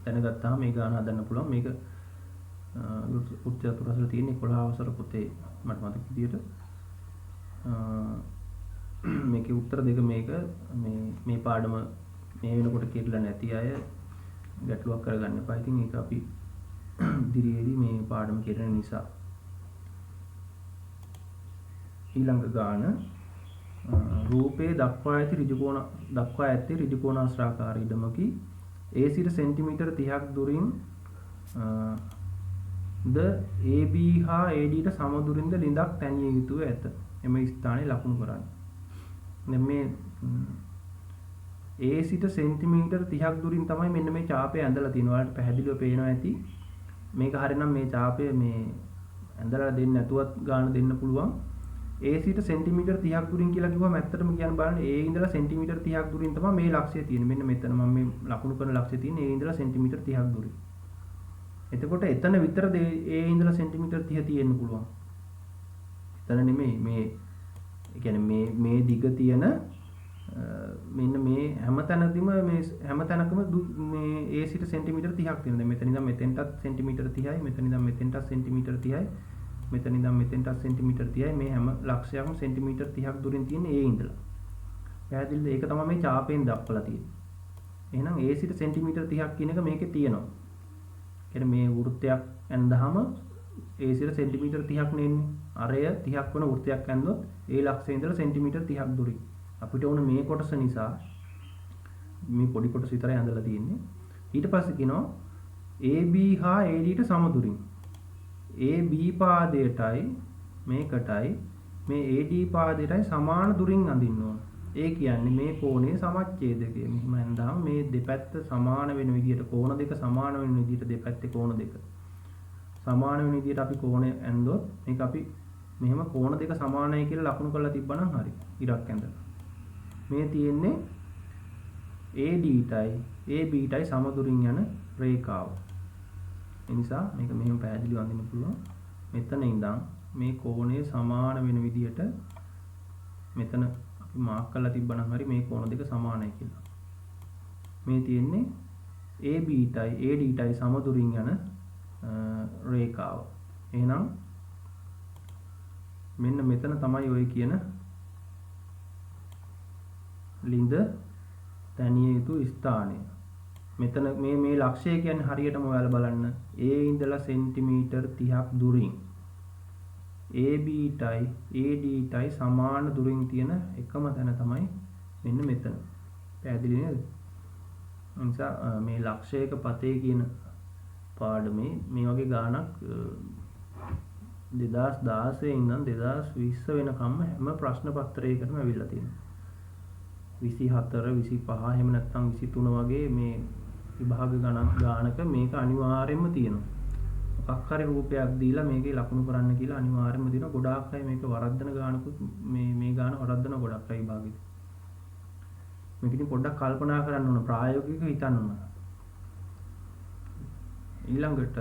දැනගත්තාම මේ ගාන හදන්න පුළුවන්. මේක වෘත්ත චතුරස්‍රය තියෙන 11 වසර පොතේ මට මතක විදියට මේකේ උත්තර දෙක මේක මේ පාඩම මේ වෙනකොට කියලා නැති අය ගැටලුවක් කරගන්න එපා. ඉතින් ඒක අපි ඉදිරියේදී මේ පාඩම කෙරෙන නිසා. ඊළඟ ගාන රූපේ දක්වා ඇති ඍජුකෝණාශ්‍රාකාර ඉඩමකි A සිට සෙන්ටිමීටර 30ක් දුරින් ද AB හා AD ට සම දුරින්ද ළිඳක් තැනිය යුතුව ඇත. එම ස්ථානයේ ලකුණු කරන්න. දැන් මේ A සිට සෙන්ටිමීටර් 30ක් දුරින් තමයි මෙන්න මේ ඡාපය ඇඳලා තියෙනවා. ඔයාලට පැහැදිලිව පේනවා ඇති. මේක හරියනම් මේ ඡාපය මේ ඇඳලා දෙන්න නැතුවත් ගාන දෙන්න පුළුවන්. A සිට සෙන්ටිමීටර් 30ක් දුරින් කියලා කිව්වම ඇත්තටම කියන්න බලන්න A ඉඳලා සෙන්ටිමීටර් 30ක් දුරින් තමයි මේ ලක්ෂය තියෙන්නේ. මෙන්න මෙතන මම මේ ලකුණු කරන ලක්ෂය තියෙන්නේ A ඉඳලා සෙන්ටිමීටර් 30ක් දුරින්. එතකොට එතන විතරද A ඉඳලා සෙන්ටිමීටර් 30 තියෙන්න පුළුවන්. එතන නෙමෙයි මේ ඒ කියන්නේ මේ දිග තියෙන මෙන්න මේ හැමතැනදීම මේ හැමතැනකම මේ A සිට සෙන්ටිමීටර් 30ක් තියෙනවා. දැන් මෙතන ඉඳන් මෙතෙන්ටත් සෙන්ටිමීටර් 30යි, මෙතන ඉඳන් මෙතෙන්ටත් සෙන්ටිමීටර් 30යි, මෙතන ඉඳන් මෙතෙන්ටත් සෙන්ටිමීටර් 30යි. මේ හැම ලක්ෂයක්ම සෙන්ටිමීටර් 30ක් දුරින් තියෙන A ඉඳලා. පැහැදිලිද? ඒක තමයි මේ ඡාපයෙන් දක්වලා තියෙන්නේ. එහෙනම් A සිට සෙන්ටිමීටර් 30ක් කියන එක මේකේ තියෙනවා. කියන්නේ මේ වෘත්තයක් ඇඳහම A සිට සෙන්ටිමීටර් 30ක් නෙන්නේ. අරය 30ක් වෙන වෘත්තයක් ඇඳුවොත් A ලක්ෂයේ ඉඳලා සෙන්ටිමීටර් 30ක් දුරින්. අපිට ඕන මේ කොටස නිසා මේ පොඩි කොටස විතරයි ඇඳලා තියෙන්නේ. ඊට පස්සේ කියනවා AB හා AD ට සම දුරින්. AB පාදයටයි මේකටයි මේ AD පාදයටයි සමාන දුරින් අඳින්න ඕන. ඒ කියන්නේ මේ කෝණයේ සමච්ඡේදකය. මෙහිම ඇඳාම මේ දෙපැත්ත සමාන වෙන විදිහට කෝණ දෙක සමාන වෙන විදිහට දෙපැත්තේ කෝණ දෙක සමාන වෙන විදිහට අපි කෝණය ඇඳුවොත් මේක අපි මෙහෙම කෝණ දෙක සමානයි කියලා ලකුණු කරලා තිබ්බනම් හරි. ඉරක් ඇඳලා. මේ තියෙන්නේ AD ටයි AB ටයි සම දුරින් යන රේඛාව. ඒ නිසා මේක මෙහෙම පැහැදිලිව අඳින්න පුළුවන්. මෙතන ඉඳන් මේ කෝණය සමාන වෙන විදිහට මෙතන අපි මාක් කරලා තිබ්බනම් හරි මේ කෝණ දෙක සමානයි කියලා. මේ තියෙන්නේ AB ටයි AD ටයි සම දුරින් යන රේඛාව. එහෙනම් මෙන්න මෙතන තමයි ඔය කියන ළිඳ තැනිය යුතු ස්ථානය. මෙතන මේ ලක්ෂය කියන්නේ හරියටම ඔයාලා බලන්න A ඉඳලා සෙන්ටිමීටර් 30ක් දුරින් AB ටයි AD ටයි සමාන දුරින් තියෙන එකම තැන තමයි මෙන්න මෙතන. පැහැදිලි නේද? ඒ නිසා මේ ලක්ෂයක පතේ කියන පාඩමේ මේ වගේ ගාණක් 2016 ඉඳන් 2020 වෙනකම්ම හැම ප්‍රශ්න පත්‍රයකටම ඇවිල්ලා තියෙනවා. 24 25 එහෙම නැත්නම් 23 වගේ මේ විභාග ගානක මේක අනිවාර්යයෙන්ම තියෙනවා. මොකක් හරි රූපයක් දීලා මේකේ ලකුණු කරන්න කියලා අනිවාර්යයෙන්ම දෙනවා. ගොඩාක් අය මේක වරද්දන ගානකුත් මේ ගාන වරද්දන ගොඩක් අය විභාගෙට. මේක ඉතින් පොඩ්ඩක් කල්පනා කරන්න ඕන, ප්‍රායෝගිකව හිතන්න ඕන. ඊළඟට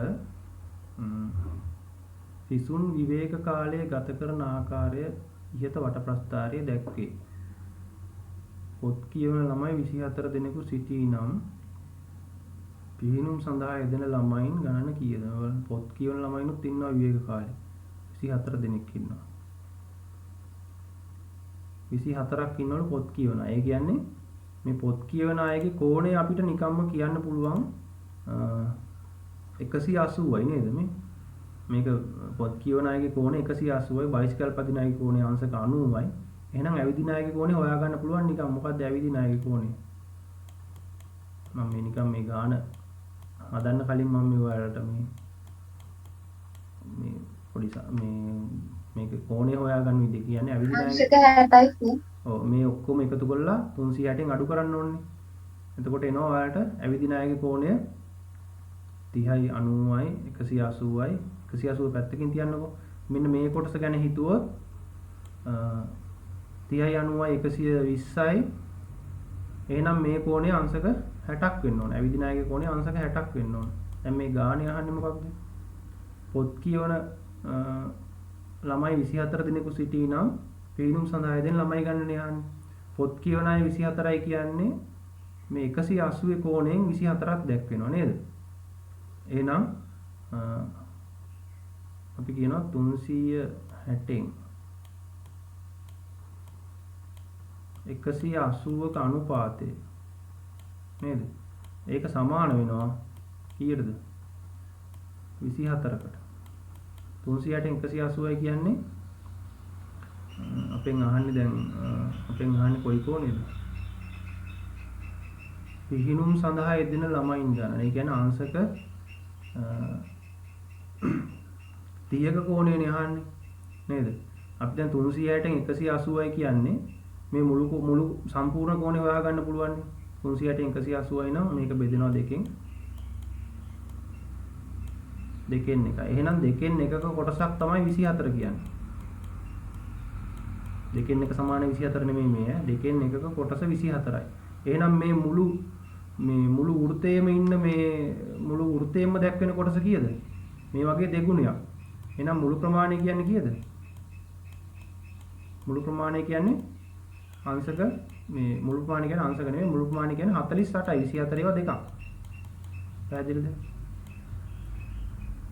සිසුන් විවේක කාලය ගත කරන ආකාරය ඉහත වට ප්‍රස්ථාරයේ දැක්වේ. පොත් කියවන ළමයි 24 දෙනෙකු සිටී නම් පිහිනුම් සඳහා යෙදෙන ළමයින් ගණන කීයද? පොත් කියවන ළමයිනුත් ඉන්නවා විවේක කාලේ. 24 දෙනෙක් ඉන්නවා. 24ක් ඉන්නවලු පොත් කියවන. ඒ කියන්නේ මේ පොත් කියවන අයගේ කෝණය අපිට නිකම්ම කියන්න පුළුවන් 180යි නේද මේ? මේක පොත් කියවන අයගේ කෝණය 180යි, බයිසිකල් පදින අයගේ කෝණය අංශක 90යි. එහෙනම් ඇවිදින අයගේ කෝණය හොයාගන්න පුළුවන් නිකන්. මොකද්ද ඇවිදින අයගේ කෝණය? මම මේ නිකන් මේ ගාන හදන්න කලින් මම මේ ඔයාලට මේ පොඩි මේක කෝණය හොයාගන්න විදිහ කියන්නේ ඇවිදින අයගේ ඔව් මේ ඔක්කොම එකතු කරලා 360න් අඩු කරන්න ඕනේ. එතකොට එනවා ඔයාලට ඇවිදින අයගේ කෝණය 30යි 90යි 180යි 180 පැත්තකින් තියන්නකෝ. මෙන්න මේ කොටස ගැන හිතුවොත් 30යි 90යි 120යි. එහෙනම් මේ කෝණය අංශක 60ක් වෙන්න ඕන. ඇවිදින අයගේ කෝණය අංශක 60ක් වෙන්න ඕන. දැන් මේ ගාණේ අහන්නේ මොකක්ද? පොත් කියවන ළමයි 24 දිනක සිටී නම් පිරිනුම් සඳහා යෙදෙන ළමයි ගණනය අහන්නේ. පොත් කියවන අය 24යි කියන්නේ මේ 180 කෝණයෙන් 24ක් දැක්වෙනවා නේද? එහෙනම් අපි කියනවා 360න් 180ක අනුපාතය නේද? ඒක සමාන වෙනවා කීයටද? 24කට. 360න් 180යි කියන්නේ අපෙන් අහන්නේ දැන් අපෙන් අහන්නේ කොයි කෝණයද? පිහිනුම් සඳහා යෙදෙන ළමයින් ගණන. ඒ කියන්නේ අංශක 30ක කෝණයනේ අහන්නේ නේද? අපි දැන් 360න් 180යි කියන්නේ මේ මුළු සම්පූර්ණ කෝණය හොයාගන්න පුළුවන්. 360න් 180යි නම් මේක බෙදෙනවා දෙකෙන්. දෙකෙන් එක. එහෙනම් දෙකෙන් එකක කොටසක් තමයි 24 කියන්නේ. දෙකෙන් එක සමාන 24 නෙමෙයි මේ ඈ. දෙකෙන් එකක කොටස 24යි. එහෙනම් මේ මුළු වෘත්තයේම ඉන්න මේ මුළු වෘත්තයෙන්ම දැක්වෙන කොටස කීයද? මේ වගේ දෙගුණයක්. එහෙනම් මුළු ප්‍රමාණය කියන්නේ කීයද? මුළු ප්‍රමාණය කියන්නේ අංශක මේ මුළු ප්‍රමාණය කියන්නේ අංශක නෙමෙයි මුළු ප්‍රමාණය කියන්නේ 48යි 24 ඒවා දෙකක්. පැහැදිලිද?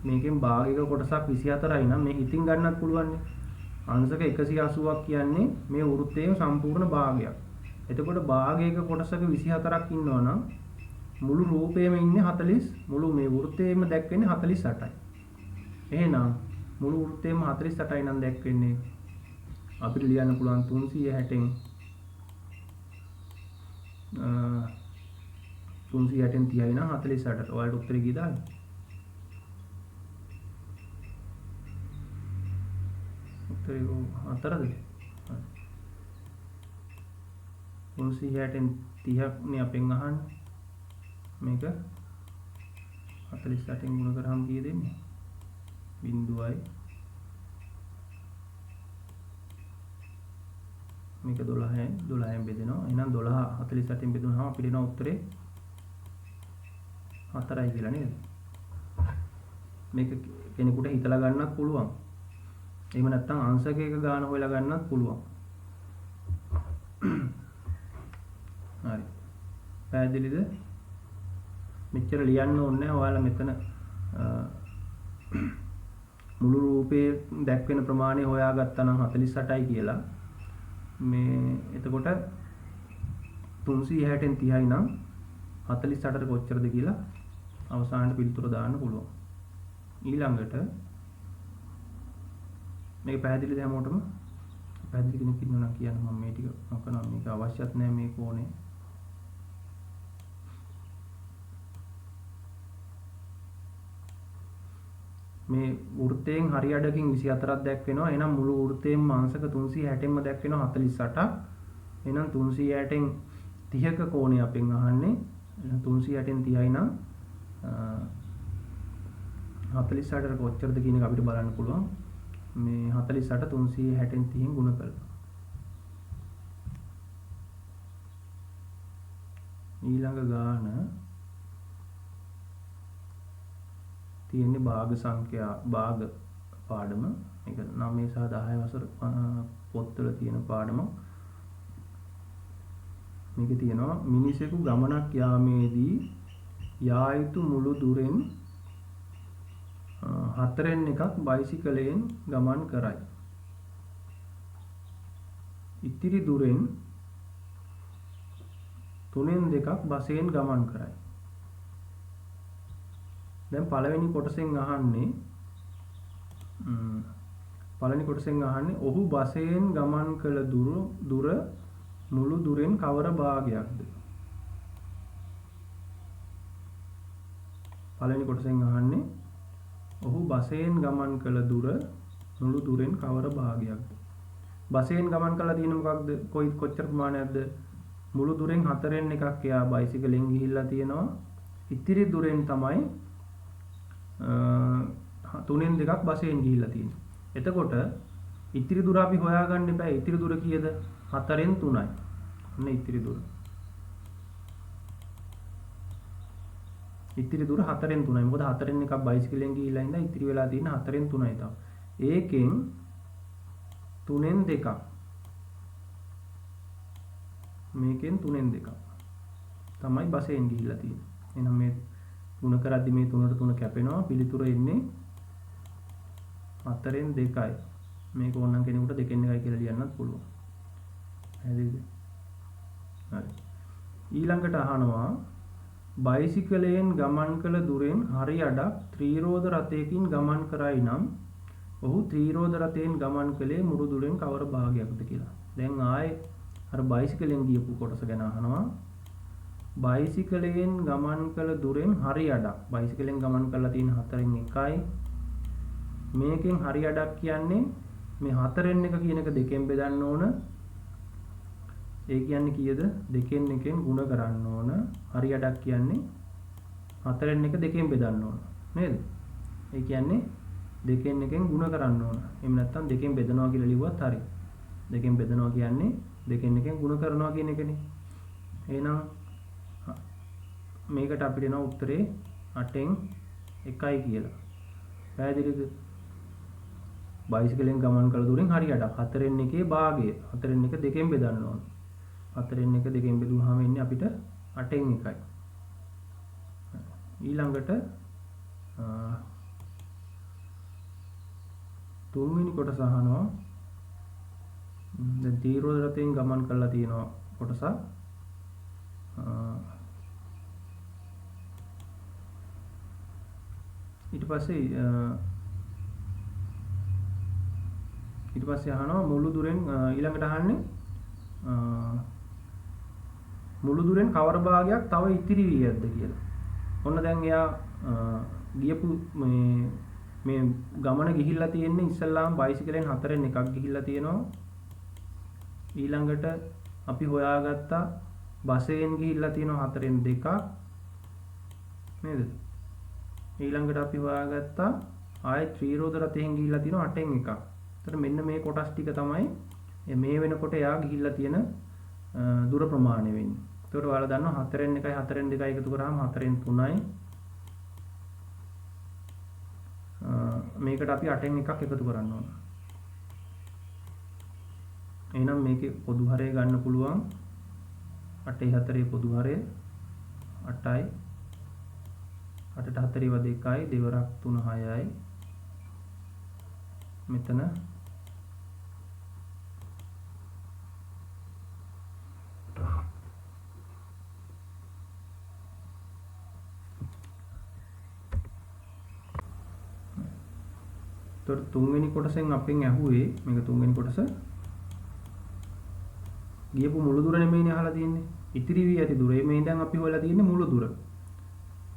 මේකෙන් භාගයක කොටසක් 24යි නම් මේ හිතින් ගන්නත් පුළුවන් නේ. අංශක 180ක් කියන්නේ මේ වෘත්තයේ සම්පූර්ණ භාගයක්. එතකොට භාගයක කොටසක 24ක් ඉන්නවා නම් මුළු රූපයේම ඉන්නේ 40 මුළු මේ වෘත්තයේම දැක්වෙන්නේ 48යි. එහෙනම් මුළු වෘත්තයේම 48යි නම් දැක්වෙන්නේ අපිට ලියන්න පුළුවන් 360න් 30යි නම් 48ට. ඔයාලට උත්තරේ කීයද? උත්තරේ 4ද? 360න් 30ක් නේ අපෙන් අහන්නේ. මේක 48න් ගුණ කරාම කීයද එන්නේ? බිංදුවයි. මේක 12න් බෙදෙනවා. එහෙනම් 12 48න් බෙදුනහම අපිට එන උත්තරේ 4යි කියලා නේද? මේක කෙනෙකුට හිතලා ගන්නත් පුළුවන්. එහෙම නැත්නම් අංශකයක ගාන හොයලා ගන්නත් පුළුවන්. හරි. පැහැදිලිද? මෙච්චර ලියන්න ඕනේ නැහැ. ඔයාලා මෙතන මුළු රූපේ දැක්වෙන ප්‍රමාණය හොයාගත්තා නම් 48යි කියලා. මේ එතකොට 360න් 30යි නම් 48ට කොච්චරද කියලා අවසානයේ පිළිතුර දාන්න පුළුවන්. ඊළඟට මේක පැහැදිලිද හැමෝටම? පැහැදිලි කෙනෙක් ඉන්නවා නම් කියන්න මම මේ ටික මොකනම් මේක අවශ්‍යත් නැහැ මේ කෝණේ. මේ වෘත්තයෙන් හරි අඩකින් 24ක් දැක්වෙනවා. එහෙනම් මුළු වෘත්තයෙන්ම අංශක 360න්ම දැක්වෙනවා 48ක්. එහෙනම් 360න් 30ක කෝණය අපෙන් අහන්නේ. එහෙනම් 360න් 30යි නම් 48ට කොච්චරද කියන එක අපිට බලන්න පුළුවන්. මේ 48 360න් 30න් ගුණ කරලා. ඊළඟ ගාන තියෙන්නේ භාග සංඛ්‍යා භාග පාඩම. මේක 9 සහ 10 වසර පොත්වල තියෙන පාඩම. මේකේ තියෙනවා මිනිසෙකු ගමනක් යාමේදී යා යුතු මුළු දුරෙන් 4න් එකක් බයිසිකලයෙන් ගමන් කරයි. ඉතිරි දුරෙන් 3න් දෙකක් බසයෙන් ගමන් කරයි. දැන් පළවෙනි කොටසෙන් අහන්නේ ඔහු බසයෙන් ගමන් කළ දුර මුළු දුරෙන් කවර භාගයක්ද? පළවෙනි කොටසෙන් අහන්නේ ඔහු බසයෙන් ගමන් කළ දුර මුළු දුරෙන් කවර භාගයක්ද? බසයෙන් ගමන් කළා තියෙන මොකක්ද? කොච්චර ප්‍රමාණයක්ද? මුළු දුරෙන් 4න් එකක් එයා බයිසිකලෙන් ගිහිල්ලා තියෙනවා. ඉතිරි දුරෙන් තමයි 3න් දෙකක් බසයෙන් ගිහිල්ලා තියෙනවා. එතකොට ඉතිරි දුර අපි හොයාගන්න බෑ. ඉතිරි දුර කීයද? 4න් 3යි. අන්න ඉතිරි දුර. ඉතිරි දුර 4න් 3යි. මොකද 4න් එකක් බයිසිකලෙන් ගිහිල්ලා ඉඳලා ඉතිරි වෙලා තියෙන 4න් 3යි තමයි. ඒකෙන් 3න් දෙකක්. මේකෙන් 3න් දෙකක් තමයි බසයෙන් ගිහිල්ලා තියෙන්නේ. එහෙනම් මේ ගුණ කරද්දි මේ 3ට 3 කැපෙනවා. පිළිතුර එන්නේ 4න් 2යි. මේක ඕනනම් කෙනෙකුට 2න් 1යි කියලා ලියන්නත් පුළුවන්. හරිද? හරි. ඊළඟට අහනවා බයිසිකලයෙන් ගමන් කළ දුරෙන් හරි අඩක් ත්‍රිරෝද රථයකින් ගමන් කරයි නම් ඔහු ත්‍රිරෝද රථයෙන් ගමන් කළේ මුළු දුරෙන් කවර භාගයක්ද කියලා. දැන් ආයේ අර බයිසිකලෙන් ගියපු කොටස ගැන අහනවා. බයිසිකලයෙන් ගමන් කළ දුරෙන් හරි අඩක්. බයිසිකලෙන් ගමන් කරලා තියෙන 4න් 1යි. මේකෙන් හරි අඩක් කියන්නේ මේ 4න් 1 කියන එක 2ෙන් බෙදන්න ඕන. ඒ කියන්නේ කීයද? 2න් 1ෙන් ගුණ කරන්න ඕන. හරි අඩක් කියන්නේ 4න් 1 2ෙන් බෙදන්න ඕන. නේද? ඒ කියන්නේ 2න් 1ෙන් ගුණ කරන්න ඕන. එහෙම නැත්නම් 2ෙන් බෙදනවා කියලා ලිව්වත් හරි. 2ෙන් බෙදනවා කියන්නේ 2න් 1ෙන් ගුණ කරනවා කියන එකනේ. එහෙනම් මේකට අපිට එන උත්තරේ 8න් 1යි කියලා. පැහැදිලිද? බයිසිකලෙන් ගමන් කළ දුරින් හරි අඩක් 4න් 1ේ භාගය. 4න් 1 2ෙන් බෙදන්න ඕන. 4න් 1 2ෙන් බෙදුවාම එන්නේ අපිට 8න් 1යි. ඊළඟට තුන්වෙනි කොටස අහනවා. දැන් තීරෝධ රථයෙන් ගමන් කරලා තියෙනවා කොටසක්. ඊට පස්සේ අහනවා මුළු දුරෙන් ඊළඟට අහන්නේ මුළු දුරෙන් කවර භාගයක් තව ඉතිරි වී ඇද්ද කියලා. ඔන්න දැන් එයා ගියපු මේ ගමන ගිහිල්ලා තියෙන්නේ ඉස්සල්ලාම බයිසිකලෙන් 4න් 1ක් ගිහිල්ලා තියෙනවා. ඊළඟට අපි හොයාගත්තා බසයෙන් ගිහිල්ලා තියෙනවා 4න් 2ක්. නේද? ඊළඟට අපි හොයාගත්තා ආයෙත් ත්‍රිරෝධ රථයෙන් ගිහිල්ලා තියෙනවා 8න් 1ක්. එතකොට මෙන්න මේ කොටස් ටික තමයි මේ වෙනකොට එයා ගිහිල්ලා තියෙන දුර ප්‍රමාණය වෙන්නේ. එතකොට ඔයාලා දන්නවා 4න් 1යි 4න් 2යි එකතු කරාම 4න් 3යි. මේකට අපි 8න් 1ක් එකතු කරන්න ඕන. එහෙනම් මේකේ පොදු හරය ගන්න පුළුවන් 8යි 4යි පොදු හරය 8යි 8ට 4 වද 1යි දෙවරක් 3 6යි මෙතන තුන්වෙනි කොටසෙන් අපෙන් ඇහුවේ මේක තුන්වෙනි කොටස ගියපු මුළු දුර නෙමෙයිනේ අහලා තියෙන්නේ. ඉතිරි වී ඇති දුර. මේ ඉඳන් අපි හොයලා තියෙන්නේ මුළු දුර.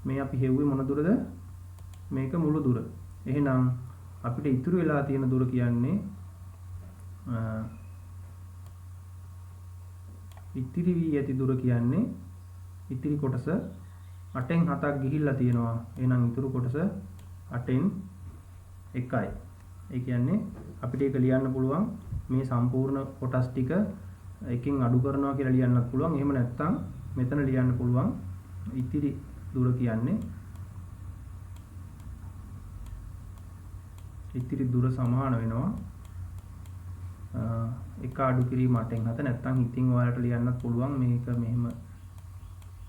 මේ අපි හෙව්වේ මොන දුරද? මේක මුළු දුර. එහෙනම් අපිට ඉතුරු වෙලා තියෙන දුර කියන්නේ ඉතිරි වී ඇති දුර කියන්නේ ඉතිරි කොටස 8න් 7ක් ගිහිල්ලා තියෙනවා. එහෙනම් ඉතුරු කොටස 8න් 1යි. ඒ කියන්නේ අපිට ඒක ලියන්න පුළුවන් මේ සම්පූර්ණ කොටස් ටික එකකින් අඩු කරනවා කියලා ලියන්නත් පුළුවන්. එහෙම නැත්නම් මෙතන ලියන්න පුළුවන් ඉතිරි දුර කියන්නේ ඉතිරි දුර සමාන වෙනවා 1 අඩු කිරීම 8න් 7. නැත්නම් ඉතින් ඔයාලට ලියන්නත් පුළුවන් මේක මෙහෙම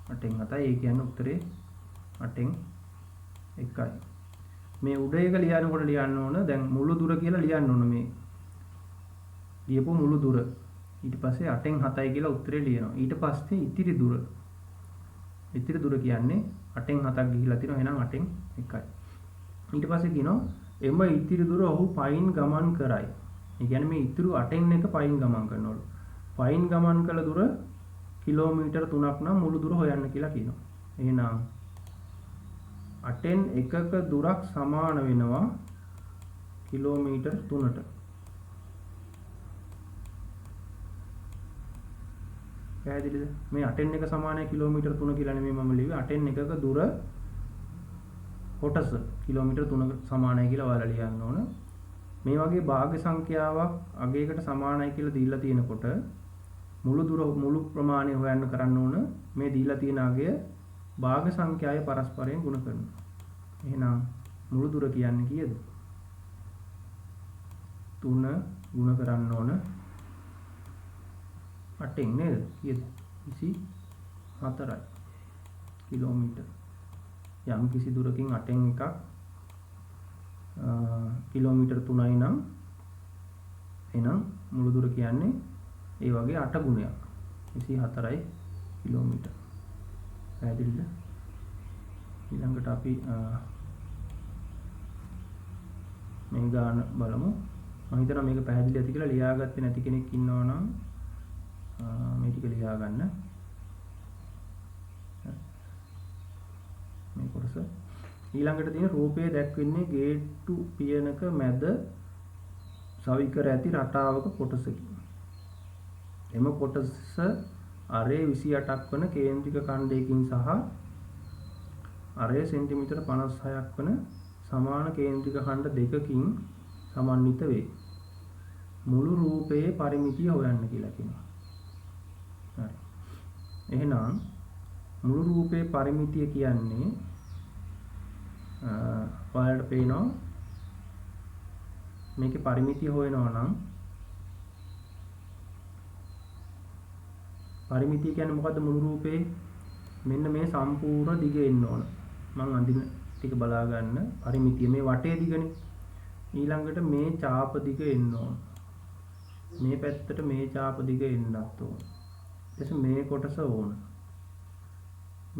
8න් 7යි. ඒ කියන්නේ උත්තරේ 8න් 1යි. මේ උඩ එක ලියනකොට ලියන්න ඕන දැන් මුළු දුර කියලා ලියන්න ඕන මේ ලියපු මුළු දුර. ඊට පස්සේ 8න් 7යි කියලා උත්තරේ ලියනවා. ඊට පස්සේ ඉතිරි දුර. ඉතිරි දුර කියන්නේ 8න් 7ක් ගිහිලා තිනවා. එහෙනම් 8න් 1යි. ඊට පස්සේ කියනවා එම ඉතිරි දුර ඔහු පයින් ගමන් කරයි. ඒ කියන්නේ මේ ඉතුරු 8න් 1 පයින් ගමන් කරනවලු. පයින් ගමන් කළ දුර කිලෝමීටර් 3ක් නම් මුළු දුර හොයන්න කියලා කියනවා. එහෙනම් 8න් 1ක දුරක් සමාන වෙනවා කිලෝමීටර් 3ට. පැහැදිලිද? මේ 8න් 1 සමානයි කිලෝමීටර් 3 කියලා නෙමෙයි මම ලිව්වේ. 8න් 1ක දුර කොටස කිලෝමීටර් 3කට සමානයි කියලා ඔයාලා ලියන්න ඕන. මේ වගේ භාග්‍ය සංඛ්‍යාවක් අගයකට සමානයි කියලා දීලා තියෙනකොට මුළු ප්‍රමාණය හොයන්න කරන්න ඕන මේ දීලා තියෙන අගය භාග සංඛ්‍යාය පරස්පරයෙන් ගුණ කරනවා. එහෙනම් මුළු දුර කියන්නේ කීයද? 3 ගුණ කරන්න ඕන 8න් නේද? කීයද? 24යි කිලෝමීටර්. යම් කිසි දුරකින් 8න් 1ක් කිලෝමීටර් 3යි නම් එහෙනම් මුළු දුර කියන්නේ ඒ වගේ 8 ගුණයක් 24යි කිලෝමීටර්. පැහැදිලිද? ඊළඟට අපි මේ ගාන බලමු. මම හිතනවා මේක පැහැදිලි ඇති කියලා. ලියාගත්තේ නැති කෙනෙක් ඉන්නවා නම් මේ ටික ලියා ගන්න. මේ කොටස ඊළඟට තියෙන රූපය දැක්වෙන්නේ ගේට්ටු පියනක මැද සවිකර ඇති රටාවක කොටසකි. එම කොටස අරේ 28ක් වන කේන්ද්‍රික ඛණ්ඩයකින් සහ අරේ සෙන්ටිමීටර 56ක් වන සමාන කේන්ද්‍රික ඛණ්ඩ දෙකකින් සමන්විත වේ. මුළු රූපයේ පරිමිතිය හොයන්න කියලා කියනවා. හරි. එහෙනම් මුළු රූපයේ පරිමිතිය කියන්නේ ඔයාලට පේනවා මේකේ පරිමිතිය හොයනවා නම් පරිමිතිය කියන්නේ මොකද්ද මුළු රූපේ මෙන්න මේ සම්පූර්ණ දිග එන්න ඕන. මම අඳින ටික බලා ගන්න. පරිමිතිය මේ වටේ දිගනේ. ඊළඟට මේ චාප දිග එන්න ඕන. මේ පැත්තට මේ චාප දිග එන්නත් ඕන. ඊට මේ කොටස ඕන.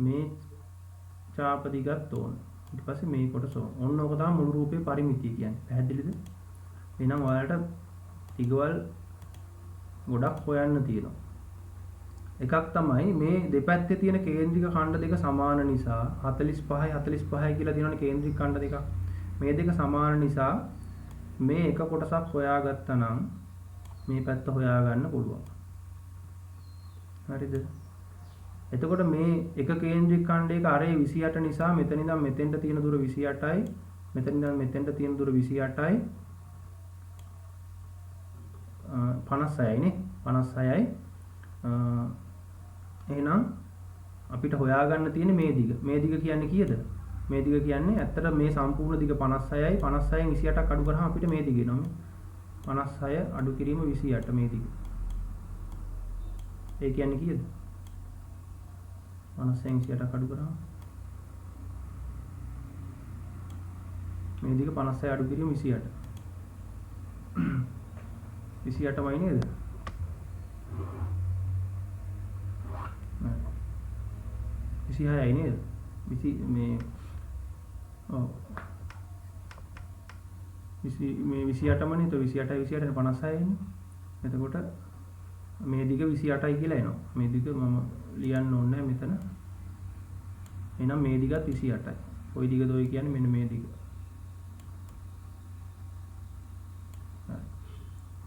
මේ චාප දිගත් ඕන. ඊට පස්සේ මේ කොටස ඕන. ඔන්න ඔක තමයි මුළු රූපේ පරිමිතිය කියන්නේ. පැහැදිලිද? එහෙනම් ඔයාලට දිගවල් ගොඩක් හොයන්න තියෙනවා. එකක් තමයි මේ දෙපැත්තේ තියෙන කේන්ද්‍රික ඛණ්ඩ දෙක සමාන නිසා 45යි 45යි කියලා තියෙනවනේ කේන්ද්‍රික ඛණ්ඩ දෙකක්. මේ දෙක සමාන නිසා මේ එක කොටසක් හොයාගත්තා නම් මේ පැත්ත හොයාගන්න පුළුවන්. හරිද? එතකොට මේ එක කේන්ද්‍රික ඛණ්ඩයක අරේ 28 නිසා මෙතන ඉඳන් මෙතෙන්ට තියෙන දුර 28යි. මෙතන ඉඳන් මෙතෙන්ට තියෙන දුර 28යි. 56යි නේ. 56යි. එහෙනම් අපිට හොයාගන්න තියෙන්නේ මේ දිග. මේ දිග කියන්නේ කීයද? මේ දිග කියන්නේ ඇත්තට මේ සම්පූර්ණ දිග 56යි. 56න් 28ක් අඩු කරාම අපිට මේ දිග එනවා. 56 අඩු කිරීම 28 මේ දිග. ඒ කියන්නේ කීයද? 56න් 28ක් අඩු කරාම මේ දිග 56 අඩු කිරීම 28. 28මයි නේද? 26යි නේද? 20 මේ ඔව් 20 මේ 28ම නේ. 28යි 28ට 56යි නේ. එතකොට මේ දිග 28යි කියලා එනවා. මේ දිග මම ලියන්න ඕනේ නැහැ මෙතන. එහෙනම් මේ දිගත් 28යි. ওই දිගද ඔය කියන්නේ මෙන්න මේ දිග.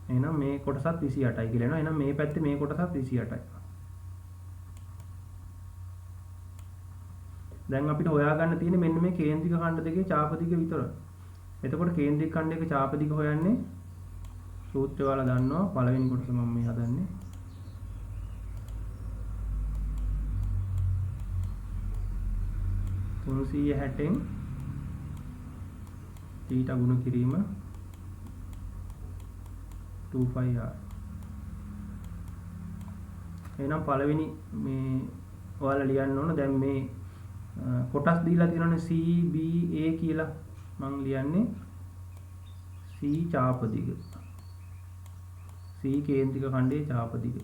එහෙනම් මේ කොටසත් 28යි කියලා එනවා. එහෙනම් මේ පැත්තේ මේ කොටසත් 28යි. දැන් අපිට හොයාගන්න තියෙන්නේ මෙන්න මේ කේන්ද්‍රික ඛණ්ඩ දෙකේ චාප දිග විතරයි. එතකොට කේන්ද්‍රික ඛණ්ඩයක චාප දිග හොයන්නේ සූත්‍රය වල දන්නවා. පළවෙනි කොටස මම මේ හදන්නේ. තුන්සිය 60න් θ ගුණ කිරීම 2πr. එහෙනම් පළවෙනි මේ ඔයාලා ලියන්න ඕන. දැන් මේ කොටස් දීලා තියෙනවනේ C B A කියලා. මම ලියන්නේ C චාප දිග. C කේන්ද්‍රික ඛණ්ඩයේ චාප දිග.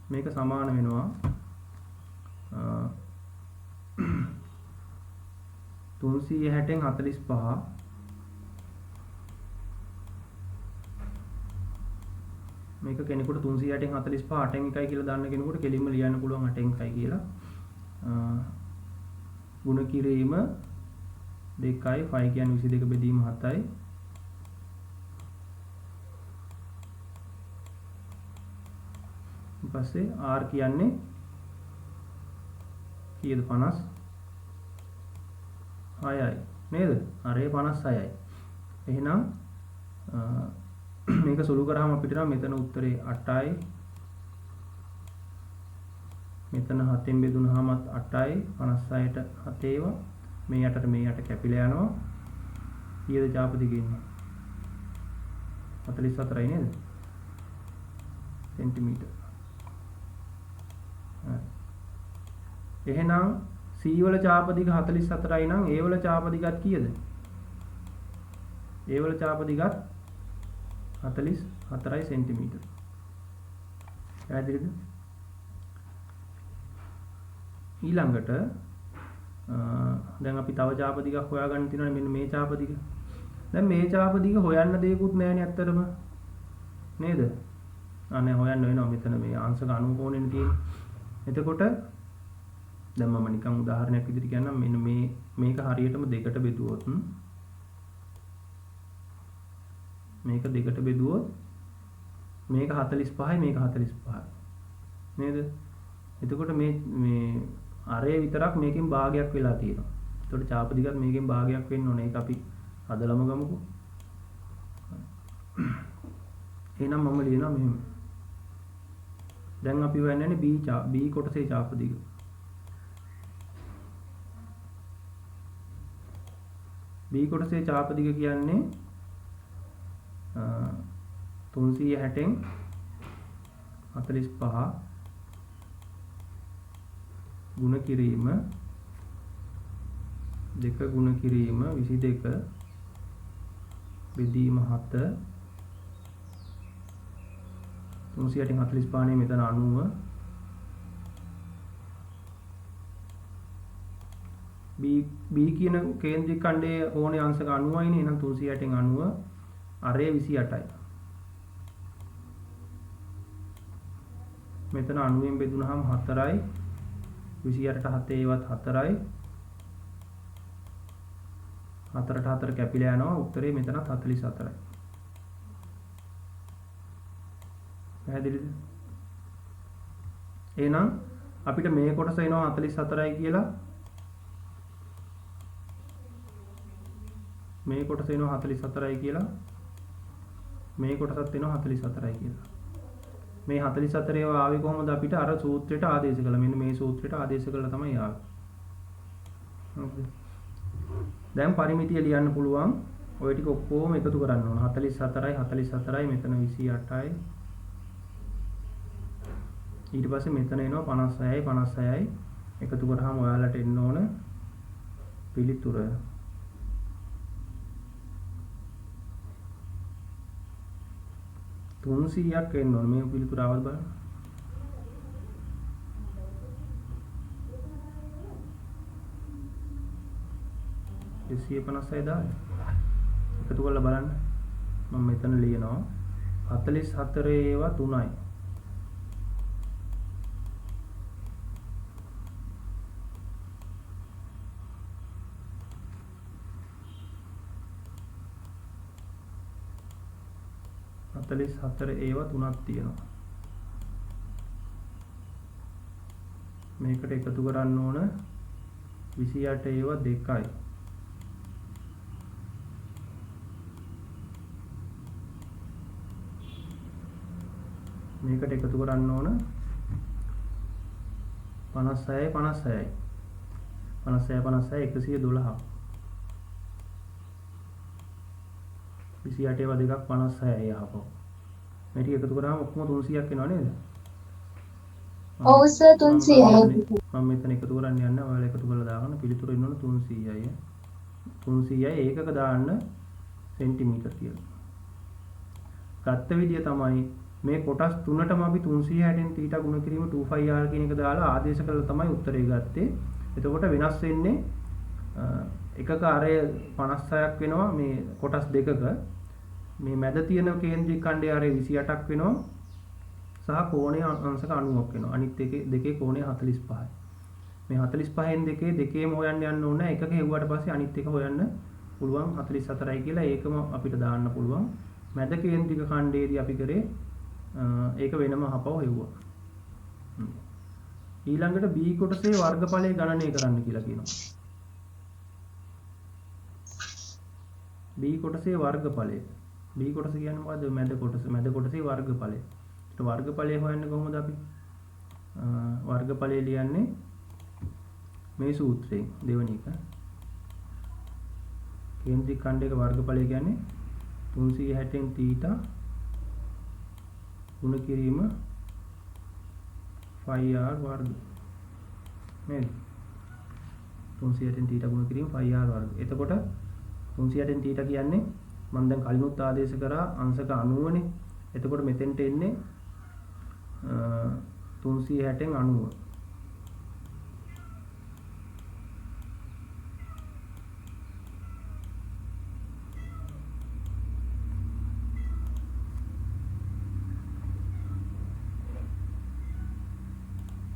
මේක සමාන වෙනවා 360න් 45 මේක කෙනෙකුට 360න් 45 8න් 1යි කියලා දාන්න කෙනෙකුට කෙලින්ම ලියන්න පුළුවන් 8න් 1යි කියලා. ගුණ කිරීම 2යි 5 කියන්නේ 22 බෙදීම 7යි. ඊට පස්සේ R කියන්නේ කීයද 56යි නේද? අරේ 56යි. එහෙනම් මේක සුළු කරාම අපිට නම් මෙතන උත්තරේ 8යි. මෙතන 7න් බෙදුනහමත් 8යි. 56ට 7 ඒවා. මේ 8ට මේ 8 කැපිලා යනවා. කීයද චාප දිග ඉන්නේ? 44යි නේද? සෙන්ටිමීටර්. එහෙනම් C වල චාප දිග 44යි නම් A වල චාප දිගත් කීයද? A වල චාප දිගත් 44යි සෙන්ටිමීටර්. පැහැදිලිද? ඊළඟට දැන් අපි තව චාප දිගක් හොයාගන්න තියෙනවානේ මෙන්න මේ චාප දිග. දැන් මේ චාප දිග හොයන්න දෙයක්වත් නැහැනේ ඇත්තටම. නේද? අනේ හොයන්න වෙනවා මෙතන මේ අංශක 90 කෝණෙන් තියෙන්නේ. එතකොට දැන් මම නිකන් උදාහරණයක් විදිහට කියන්නම්. මෙන්න මේක හරියටම දෙකට බෙදුවොත් මේක දෙකට බෙදුවොත් මේක 45යි මේක 45යි නේද? එතකොට මේ අරය විතරක් මේකෙන් භාගයක් වෙලා තියෙනවා. එතකොට චාප දිගත් මේකෙන් භාගයක් වෙන්න ඕනේ. ඒක අපි හදලම ගමුකෝ. එහෙනම් මම ලියනවා මෙහෙම. දැන් අපි හොයන්නේ B කොටසේ චාප දිග. B කොටසේ චාප දිග කියන්නේ 360න් 45 ගුණ කිරීම 2 ගුණ කිරීම 22 බෙදීම 7 360න් 45 නේ මෙතන 90 B කියන කේන්ද්‍රික ඛණ්ඩයේ ඕනේ අංශක 90යි නේ. එහෙනම් 360න් 90 අරය 28යි. මෙතන 90න් බෙදුනහම 4යි 28ට 7 ඒවත් 4යි 4ට 4 කැපිලා යනවා. උත්තරේ මෙතනත් 44යි. පැහැදිලිද? එහෙනම් අපිට මේ කොටස එනවා 44යි කියලා. මේ කොටස එනවා 44යි කියලා. මේ කොටසත් එනවා 44යි කියලා. මේ 44 ඒවා ආවේ කොහොමද? අපිට අර සූත්‍රයට ආදේශ කළා. මෙන්න මේ සූත්‍රයට ආදේශ කළා තමයි ආවේ. හරිද? දැන් පරිමිතිය ලියන්න පුළුවන්. ඔය ටික ඔක්කොම එකතු කරන්න ඕන. 44යි 44යි මෙතන 28යි. ඊට පස්සේ මෙතන එනවා 56යි 56යි. එකතු කරාම ඔයාලට එන්න ඕන පිළිතුර 300ක් එන්න ඕන. මේ පිළිතුර ආවද බලන්න. 256 දාන්න. එකතු කරලා බලන්න. මම මෙතන ලියනවා 44 ඒවා 3යි. හතර ඒවා 3ක් තියෙනවා. මේකට එකතු කරන්න ඕන 28 ඒවා 2යි. මේකට එකතු කරන්න ඕන 56යි 56යි. 56 112ක්. 28 ඒවා 2ක් 56යි යහපො. මේ ටික එකතු කරාම ඔක්කොම 300ක් එනවා නේද?
ඔව් සර් 300යි.
මම මෙතන එකතු කරන්න යන්නේ. ඔයාලා එකතු කරලා දාගන්න. පිළිතුර එන්න ඕන 300යි. 300යි ඒකක දාන්න සෙන්ටිමීටර් කියලා. ගත්ත විදිය තමයි මේ කොටස් තුනටම අපි 360න් θ ගුණ කිරීම 2πr කියන එක දාලා ආදේශ කරලා තමයි උත්තරේ ගත්තේ. එතකොට වෙනස් වෙන්නේ එකක අරය 56ක් වෙනවා මේ කොටස් දෙකක. මේ මැද තියෙන කේන්ද්‍රික ඛණ්ඩයේ අරය 28ක් වෙනවා සහ කෝණයේ අංශක 90ක් වෙනවා. අනිත් දෙකේ කෝණය 45යි. මේ 45න් දෙකේම හොයන්න යන්න ඕනේ. එකක හෙව්වට පස්සේ අනිත් එක හොයන්න පුළුවන් 44යි කියලා. ඒකම අපිට දාන්න පුළුවන්. මැද කේන්ද්‍රික ඛණ්ඩයේදී අපි කරේ ඒක වෙනම හපව හෙව්වා. ඊළඟට B කොටසේ වර්ගඵලය ගණනය කරන්න කියලා කියනවා. B කොටසේ වර්ගඵලය. B කොටස කියන්නේ මොකද්ද? මැද කොටස. මැද කොටසේ වර්ගඵලය. ඒත් වර්ගඵලය හොයන්නේ කොහොමද අපි? වර්ගඵලය ලියන්නේ මේ සූත්‍රයෙන් දෙවෙනි එක. කේන්ද්‍රික ඛණ්ඩයක වර්ගඵලය කියන්නේ 360න් θ ගුණ කිරීම 5r වර්ග. නේද? 360න් θ ගුණ කිරීම 5r වර්ග. එතකොට 360න් θ කියන්නේ මම දැන් කලිනුත් ආදේශ කරා අංශක 90නේ. එතකොට මෙතෙන්ට එන්නේ 360න් 90.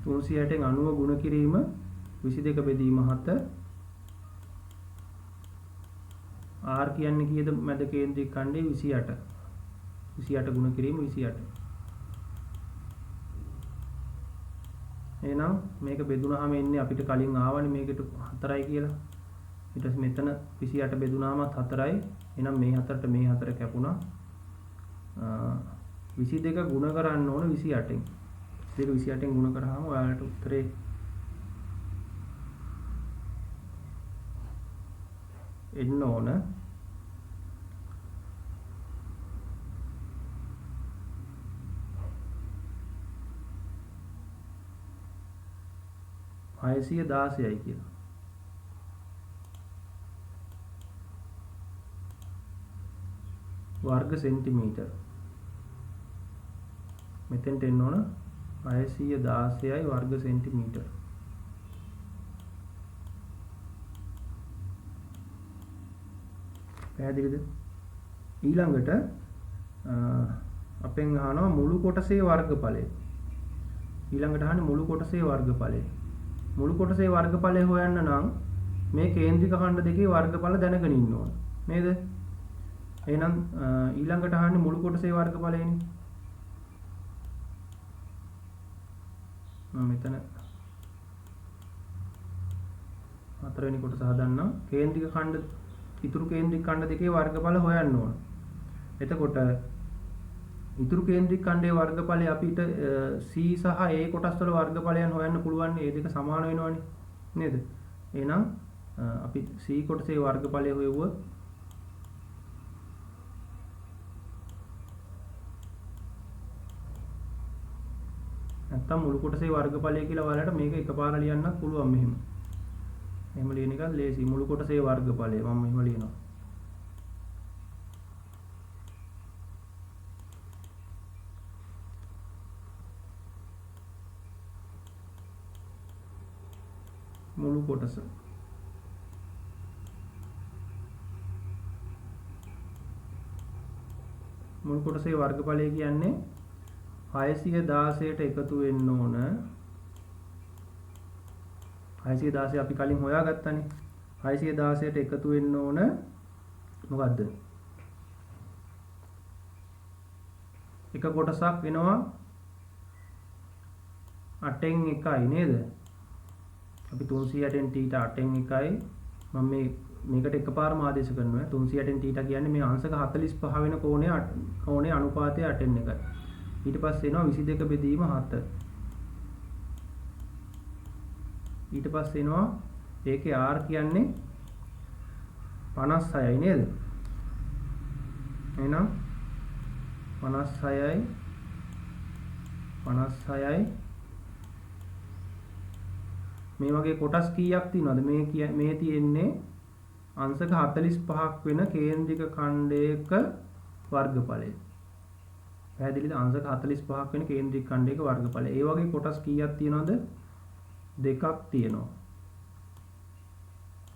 තුන්සියටෙන් 90 ගුණ කිරීම 22 බෙදීම 7 r කියන්නේ කීයද මැද කේන්ද්‍රික ඛණ්ඩයේ 28 28 ගුණ කිරීම 28 එහෙනම් මේක බෙදුනහම එන්නේ අපිට කලින් ආවනේ මේකට 4යි කියලා ඊට පස්සේ මෙතන 28 බෙදුනහම 4යි එහෙනම් මේ 4ට මේ 4 කැපුණා 22 ගුණ කරන්න ඕන 28න් ඒක 28න් ගුණ කරාම ඔයාලට උත්තරේ එන්න ඕන 616යි කියලා. वर्ग सेंटीमीटर මෙතෙන්ට එන්න ඕන 616යි वर्ग सेंटीमीटर. පැහැදිලිද? ඊළඟට අපෙන් අහනවා මුළු කොටසේ වර්ගඵලය. ඊළඟට අහන්නේ මුළු කොටසේ වර්ගඵලය. මුළු කොටසේ වර්ගඵලය හොයන්න නම් මේ කේන්ද්‍රික ඛණ්ඩ දෙකේ වර්ගඵල දැනගෙන ඉන්න ඕන. නේද? එහෙනම් ඊළඟට අහන්නේ මුළු කොටසේ වර්ගඵලයනේ. මම මෙතන හතරවෙනි කොටස හදන්නම්. කේන්ද්‍රික ඛණ්ඩ ඉතුරු කේන්ද්‍රික ඛණ්ඩ දෙකේ වර්ගඵල හොයන්න ඕන. එතකොට ඉතුරු කේන්ද්‍රික ඛණ්ඩයේ වර්ගඵලය අපිට C සහ A කොටස් වල වර්ගඵලයන් හොයන්න පුළුවන්. මේ දෙක සමාන වෙනවනේ. නේද? එහෙනම් අපි C කොටසේ වර්ගඵලය හොයුවොත් නැත්තම් මුළු කොටසේ වර්ගඵලය කියලා ඔයාලට මේක එකපාර ලියන්නත් පුළුවන් මෙහෙම. එහෙම ලියන එක ලේසි. මුළු කොටසේ වර්ගඵලය මම මෙහෙම ලියනවා. මුළු කොටස මුළු කොටසේ වර්ගඵලය කියන්නේ 616ට එකතු වෙන්න ඕන 616 අපි කලින් හොයාගත්තානේ 616ට එකතු වෙන්න ඕන මොකද්ද එක කොටසක් වෙනවා 8න් 1යි නේද අපි 360න් θ 8න් 1යි මම මේකට එකපාරම ආදේශ කරනවා 360න් θ කියන්නේ මේ අංශක 45 වෙන කෝණයේ අනුපාතය 8න් 1යි ඊට පස්සේ එනවා 22 බෙදීම 7 ඊට පස්සේ එනවා ඒකේ r කියන්නේ 56යි නේද එහෙනම් 56යි මේ වගේ කොටස් කීයක් තියෙනවද මේ තියෙන්නේ අංශක 45ක් වෙන කේන්ද්‍රික ඛණ්ඩයක වර්ගඵලය පැහැදිලිද අංශක 45ක් වෙන කේන්ද්‍රික ඛණ්ඩයක වර්ගඵලය ඒ වගේ කොටස් කීයක් තියෙනවද දෙකක් තියෙනවා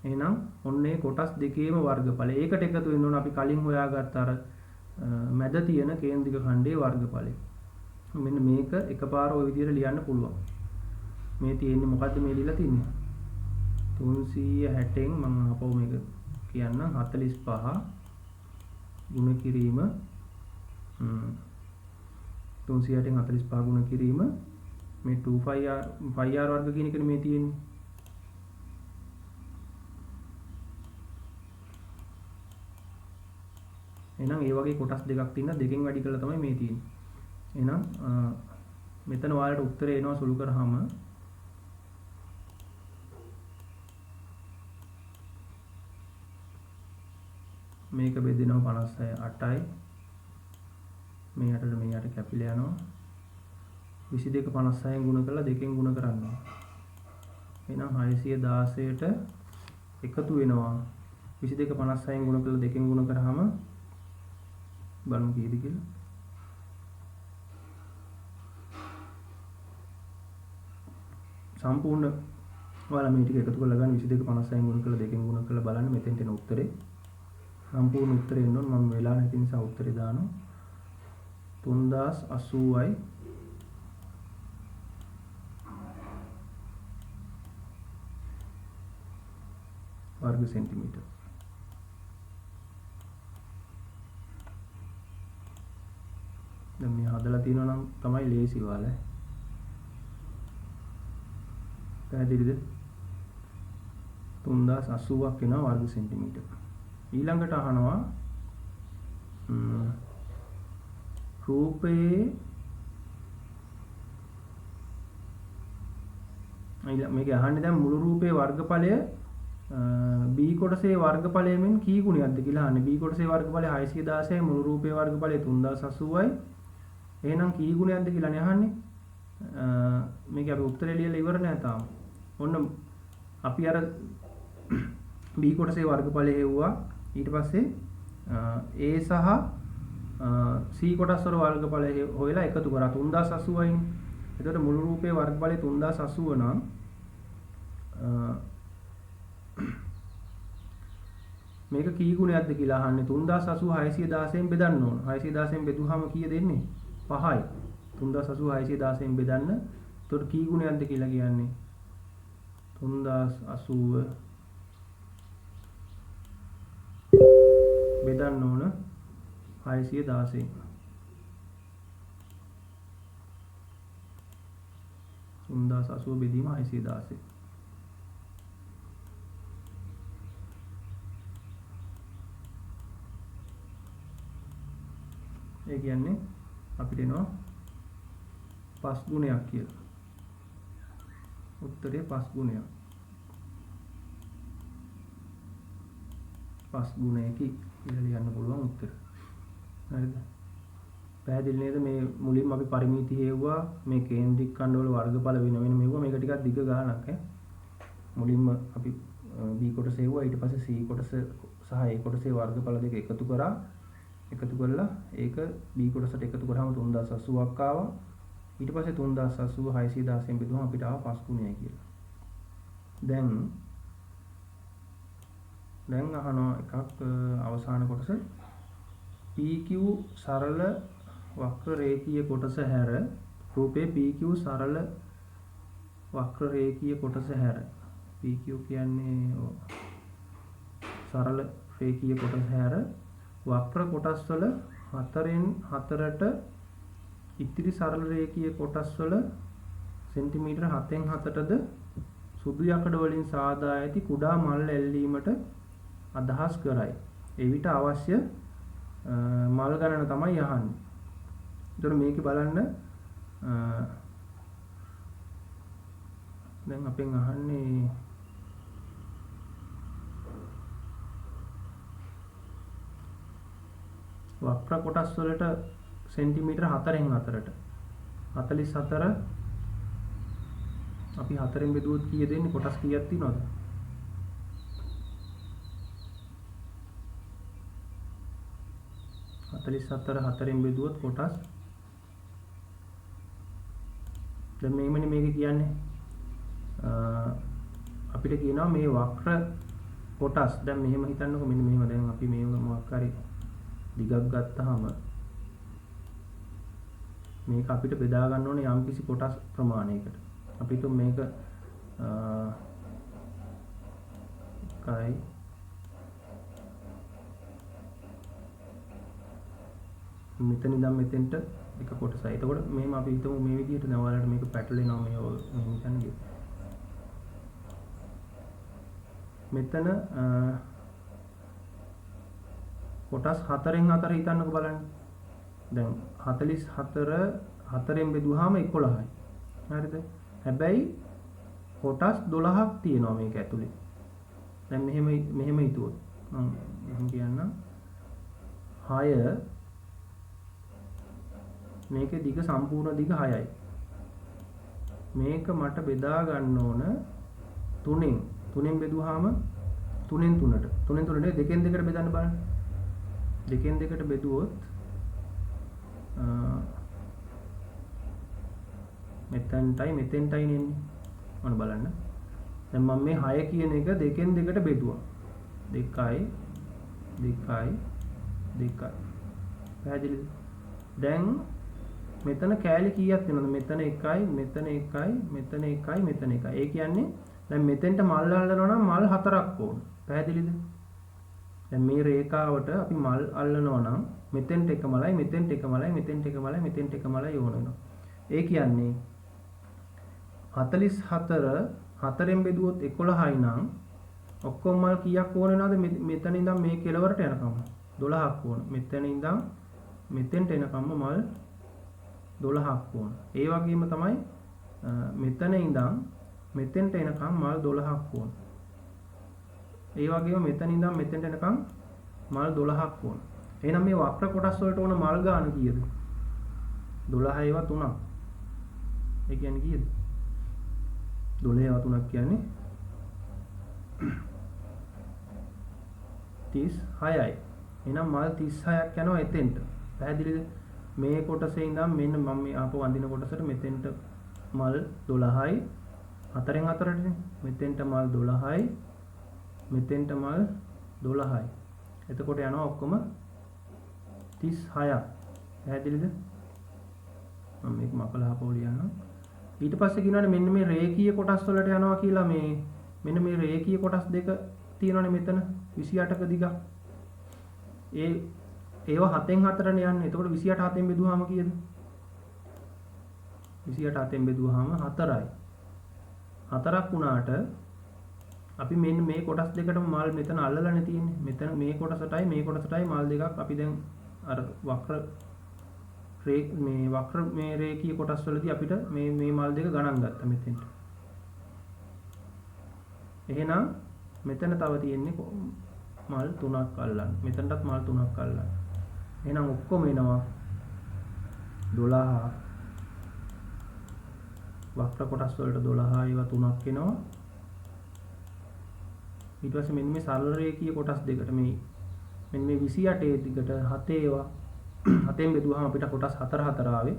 එහෙනම් ඔන්නේ කොටස් දෙකේම වර්ගඵලය ඒකට එකතු වෙන්න ඕන අපි කලින් හොයාගත්ත අර මැද තියෙන කේන්ද්‍රික ඛණ්ඩයේ වර්ගඵලය මෙන්න මේක එකපාර ওই විදිහට ලියන්න පුළුවන් මේ තියෙන්නේ මොකද්ද මේ ලියලා තින්නේ 360න් මම අපව මේක කියන්නම් 45 ගුණ කිරීම 360න් 45 ගුණ කිරීම මේ 2πr වර්ග කියන එකනේ මේ තියෙන්නේ එහෙනම් ඒ වගේ කොටස් දෙකක් තියෙනවා දෙකෙන් වැඩි කරලා තමයි මේ තියෙන්නේ එහෙනම් මෙතන ඔයාලට උත්තරේ එනවා සුළු කරාම මේක බෙදෙනවා 56 8යි මේ 8ට මේ 8 කැපිලා යනවා 22 56න් ගුණ කරලා දෙකෙන් ගුණ කරනවා එහෙනම් 616ට එකතු වෙනවා 22 56න් ගුණ කරලා දෙකෙන් ගුණ කරාම බලමු කීයද කියලා සම්පූර්ණ ඔයාලා මේ ටික එකතු කරලා ගන්න 22 56න් ගුණ කරලා දෙකෙන් ගුණ කරලා බලන්න මෙතෙන්ට එන උත්තරේ සම්පූර්ණ උත්තරේ එන්න ඕන මම වෙලා නැති නිසා උත්තරේ දානවා 3080යි වර්ග සෙන්ටිමීටර්. දැන් මේ හදලා තියෙනවා නම් තමයි ලේසි වාලේ. පැහැදිලිද? 3080ක් වෙනවා වර්ග සෙන්ටිමීටර්. ඊළඟට අහනවා රූපයේ මේක අහන්නේ දැන් මුළු රූපයේ වර්ගඵලය b කොටසේ වර්ගඵලයෙන් කී ගුණයක්ද කියලා අහන්නේ. b කොටසේ වර්ගඵලය 616යි මුළු රූපයේ වර්ගඵලය 3080යි. එහෙනම් කී ගුණයක්ද කියලා නේ අහන්නේ. මේක අපි උත්තරේ ලියලා ඉවර නෑ තාම. ඔන්න අපි අර b කොටසේ වර්ගඵලය හෙව්වා. ඊට පස්සේ a සහ c කොටස් වල වර්ගඵලය හොයලා එකතු කරා 3080යි. එතකොට මුළු රූපයේ වර්ගඵලය 3080 නම් මේක කී ගුණයක්ද කියලා අහන්නේ. 3080 616න් බෙදන්න ඕන. 616න් බෙදුවාම කීයද එන්නේ? 5යි. 3080 616න් බෙදන්න. එතකොට කී ගුණයක්ද කියලා කියන්නේ 3080 බෙදන්න ඕන 616න්. 3080 බෙදීම 616. ඒ කියන්නේ අපිට එනවා 5 ගුණයක් කියලා. උත්තරේ 5 ගුණයක්. 5 ගුණයකි කියලා ලියන්න පුළුවන් උත්තර. හරිද? පැහැදිලි නේද? මේ මුලින්ම අපි පරිමිති හේවුවා මේ කේන්ද්‍රික ඛණ්ඩවල වර්ගඵල වෙන මෙවුවා. මේක ටිකක් දිග ගානක් ඈ. මුලින්ම අපි b කොටස හේවුවා. ඊට පස්සේ c කොටස සහ a කොටසේ වර්ගඵල දෙක එකතු කරා. එකතු කරලා ඒක b කොටසට එකතු කරාම 3080ක් ආවා. ඊට පස්සේ 3080 616න් බෙදුවම අපිට ආවා 5 ගුණයයි කියලා. දැන් අහනවා එකක් අවසාන කොටස PQ සරල වක්‍ර රේඛීය කොටස හැර රූපේ PQ සරල වක්‍ර රේඛීය කොටස හැර PQ කියන්නේ සරල රේඛීය කොටස හැර වක්‍ර කොටස් වල 4න් 4ට ඉතිරි සරල රේඛීය කොටස් වල සෙන්ටිමීටර 7න් 7ටද සුදු යකඩ වලින් සාදා ඇති කුඩා මල් ඇල්ලීමට අදහස් කරයි. එවිට අවශ්‍ය මල් ගණන තමයි අහන්නේ. එතකොට මේකේ බලන්න දැන් අපෙන් අහන්නේ වක්‍ර කොටස් වලට සෙන්ටිමීටර 4න් 4ට 44 අපි 4න් බෙදුවොත් කීයද එන්නේ? කොටස් කීයක් තියෙනවද? 44 4න් බෙදුවොත් කොටස් දැන් මේකමනේ මේක කියන්නේ අපිට කියනවා මේ වක්‍ර කොටස් දැන් මෙහෙම හිතන්නකො මෙන්න මෙහෙම දැන් අපි මේක මොකක් හරි දිගක් ගත්තාම මේක අපිට බෙදා ගන්න ඕනේ යම්කිසි කොටස් ප්‍රමාණයකට අපි හිතමු මේක එකයි මෙතන ඉඳන් මෙතෙන්ට එක කොටසයි. එතකොට මේම අපි හිතමු මේ විදිහට දැන් ඔයාලට මේක පැටලෙනවා මේ කියන්නේ. මෙතන කොටස් 4න් 4 හිතන්නකෝ බලන්න. දැන් 44 4න් බෙදුවාම 11යි. හරිද? හැබැයි කොටස් 12ක් තියෙනවා මේක ඇතුලේ. දැන් මෙහෙම හිතුවොත් මම එහෙම කියන්නම් 6 මේකේ දිග සම්පූර්ණ දිග 6යි. මේක මට බෙදා ගන්න ඕන 3න්. 3න් බෙදුවාම 3න් 3ට. 3න් 3ට නේ 2න් 2ට බෙදන්න බලන්න. 2න් 2ට බෙදුවොත් මෙතෙන්ටයි මෙතෙන්ටයි එන්නේ. මොන බලන්න. දැන් මම මේ 6 කියන එක 2න් 2ට බෙදුවා. 2යි 2යි 2යි. පැහැදිලිද? දැන් මෙතන කෑලි කීයක් වෙනවද? මෙතන 1යි, මෙතන 1යි, මෙතන 1යි, මෙතන 1යි. ඒ කියන්නේ දැන් මෙතෙන්ට මල් අල්ලනවා නම් මල් 4ක් ඕන. පැහැදිලිද? දැන් මේ රේඛාවට අපි මල් අල්ලනවා නම් මෙතෙන්ට එක මලයි මෙතෙන්ට එක මලයි මෙතෙන්ට එක මලයි මෙතෙන්ට එක මලයි ඕන වෙනවා. ඒ කියන්නේ 44 4ෙන් බෙදුවොත් 11යි නම් ඔක්කොම මල් කීයක් ඕන වෙනවද? මෙතන ඉඳන් මේ කෙළවරට යනකම් 12ක් ඕන. මෙතන ඉඳන් මෙතෙන්ට එනකම්ම මල් 12ක් ඕන. ඒ වගේම තමයි මෙතන ඉඳන් මෙතෙන්ට එනකම් මල් 12ක් ඕන. ඒ වගේම මෙතන ඉඳන් මෙතෙන්ට එනකම් මල් 12ක් ඕන. එහෙනම් මේ වක්‍ර කොටස් වලට ඕන මල් ගාන කීයද? 12 ඒවා 3ක්. ඒ කියන්නේ කීයද? 12 ඒවා 3ක් කියන්නේ 36යි. එහෙනම් මල් 36ක් යනවා එතෙන්ට. පැහැදිලිද? මේ කොටසේ ඉඳන් මෙන්න මම මේ ආපහු අඳින කොටසට මෙතෙන්ට මල් 12යි. 4ෙන් 4ටනේ. මෙතෙන්ට මල් 12යි. මෙතෙන්ට මල් 12යි. එතකොට යනවා ඔක්කොම 36ක්. පැහැදිලිද? මම මේක මකලා ආපහු ලියන්නම්. ඊට පස්සේ කියනවානේ මෙන්න මේ රේඛීය කොටස් වලට යනවා කියලා මෙන්න මේ රේඛීය කොටස් දෙක තියෙනවානේ මෙතන 28ක දිගක්. ඒවා 7ෙන් 4නේ යන්නේ. එතකොට 28 7ෙන් බෙදුවාම කීයද? 28 7ෙන් බෙදුවාම 4යි. 4ක් වුණාට අපි මෙන්න මේ කොටස් දෙකටම මල් මෙතන අල්ලලානේ තියෙන්නේ. මෙතන මේ කොටසටයි මේ කොටසටයි මල් දෙකක් අපි දැන් අර වක්‍ර මේ රේඛීය කොටස් වලදී අපිට මේ මල් දෙක ගණන් ගත්තා මෙතෙන්ට. එහෙනම් මෙතන තව තියෙන්නේ මල් 3ක් අල්ලන්න. මෙතනටත් මල් 3ක් අල්ලන්න. එහෙනම් ඔක්කොම එනවා 12. වක්‍ර කොටස් වලට 12 ඒවා 3ක් එනවා. ඊට පස්සේ මෙන්න මේ සරල රේඛීය කොටස් දෙකට මෙන්න මේ 28 දිගට 7 ඒවා 7ෙන් බෙදුවාම අපිට කොටස් 4 4 ආවේ.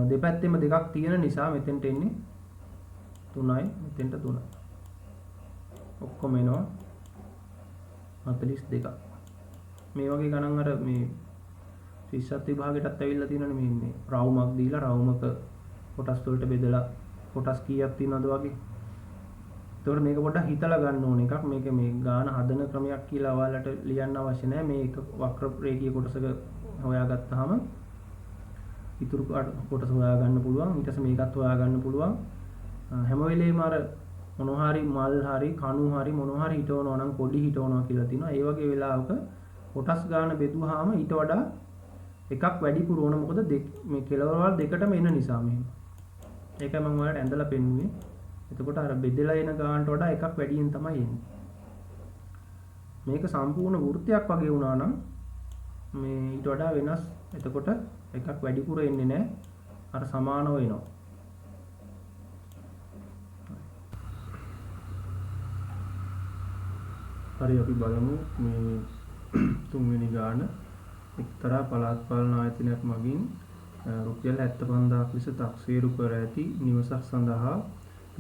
දෙපැත්තෙම දෙකක් තියෙන නිසා මෙතෙන්ට එන්නේ 3යි මෙතෙන්ට 3යි. ඔක්කොම එනවා 42ක්. මේ වගේ ගණන් අර මේ ශිෂ්‍යත් විභාගයටත් ඇවිල්ලා තියෙනනේ මේ රවුමක් දීලා රවුමක කොටස් වලට බෙදලා කොටස් කීයක් තියෙනවද වගේ. ඒතකොට මේක පොඩ්ඩක් හිතලා ගන්න ඕන එකක්. මේක මේ ගාන හදන ක්‍රමයක් කියලා ඔයාලට ලියන්න අවශ්‍ය නැහැ. මේ එක වක්‍ර රේඛීය කොටසක හොයාගත්තාම ඉතුරු කොටස හොයා ගන්න පුළුවන්. ඊට පස්සේ මේකත් හොයා ගන්න පුළුවන්. හැම වෙලේම අර මොනවා හරි මල් හරි කණු හරි මොනවා හරි හිටවනවා නම් පොඩි හිටවනවා කියලා තියෙනවා. ඒ වගේ වෙලාවක කොටස් ගාන බෙදුවාම ඊට වඩා එකක් වැඩිපුර ඕන. මොකද මේ කෙලවරවල් දෙකටම එන නිසා මෙහෙම. ඒකයි මම ඔයාලට ඇඳලා පෙන්නුවේ. එතකොට අර බෙදලා එන ගානට වඩා එකක් වැඩියෙන් තමයි එන්නේ. මේක සම්පූර්ණ වෘත්තයක් වගේ වුණා නම් මේ ඊට වඩා වෙනස්. එතකොට එකක් වැඩිපුර එන්නේ නැහැ. අර සමානව එනවා. හරි අපි බලමු මේ තුන්වෙනි ගාන. එක්තරා පළාත් පාලන ආයතනයක් මගින් රුපියල් 75000ක් ලෙස තක්සේරු කර ඇති නිවසක් සඳහා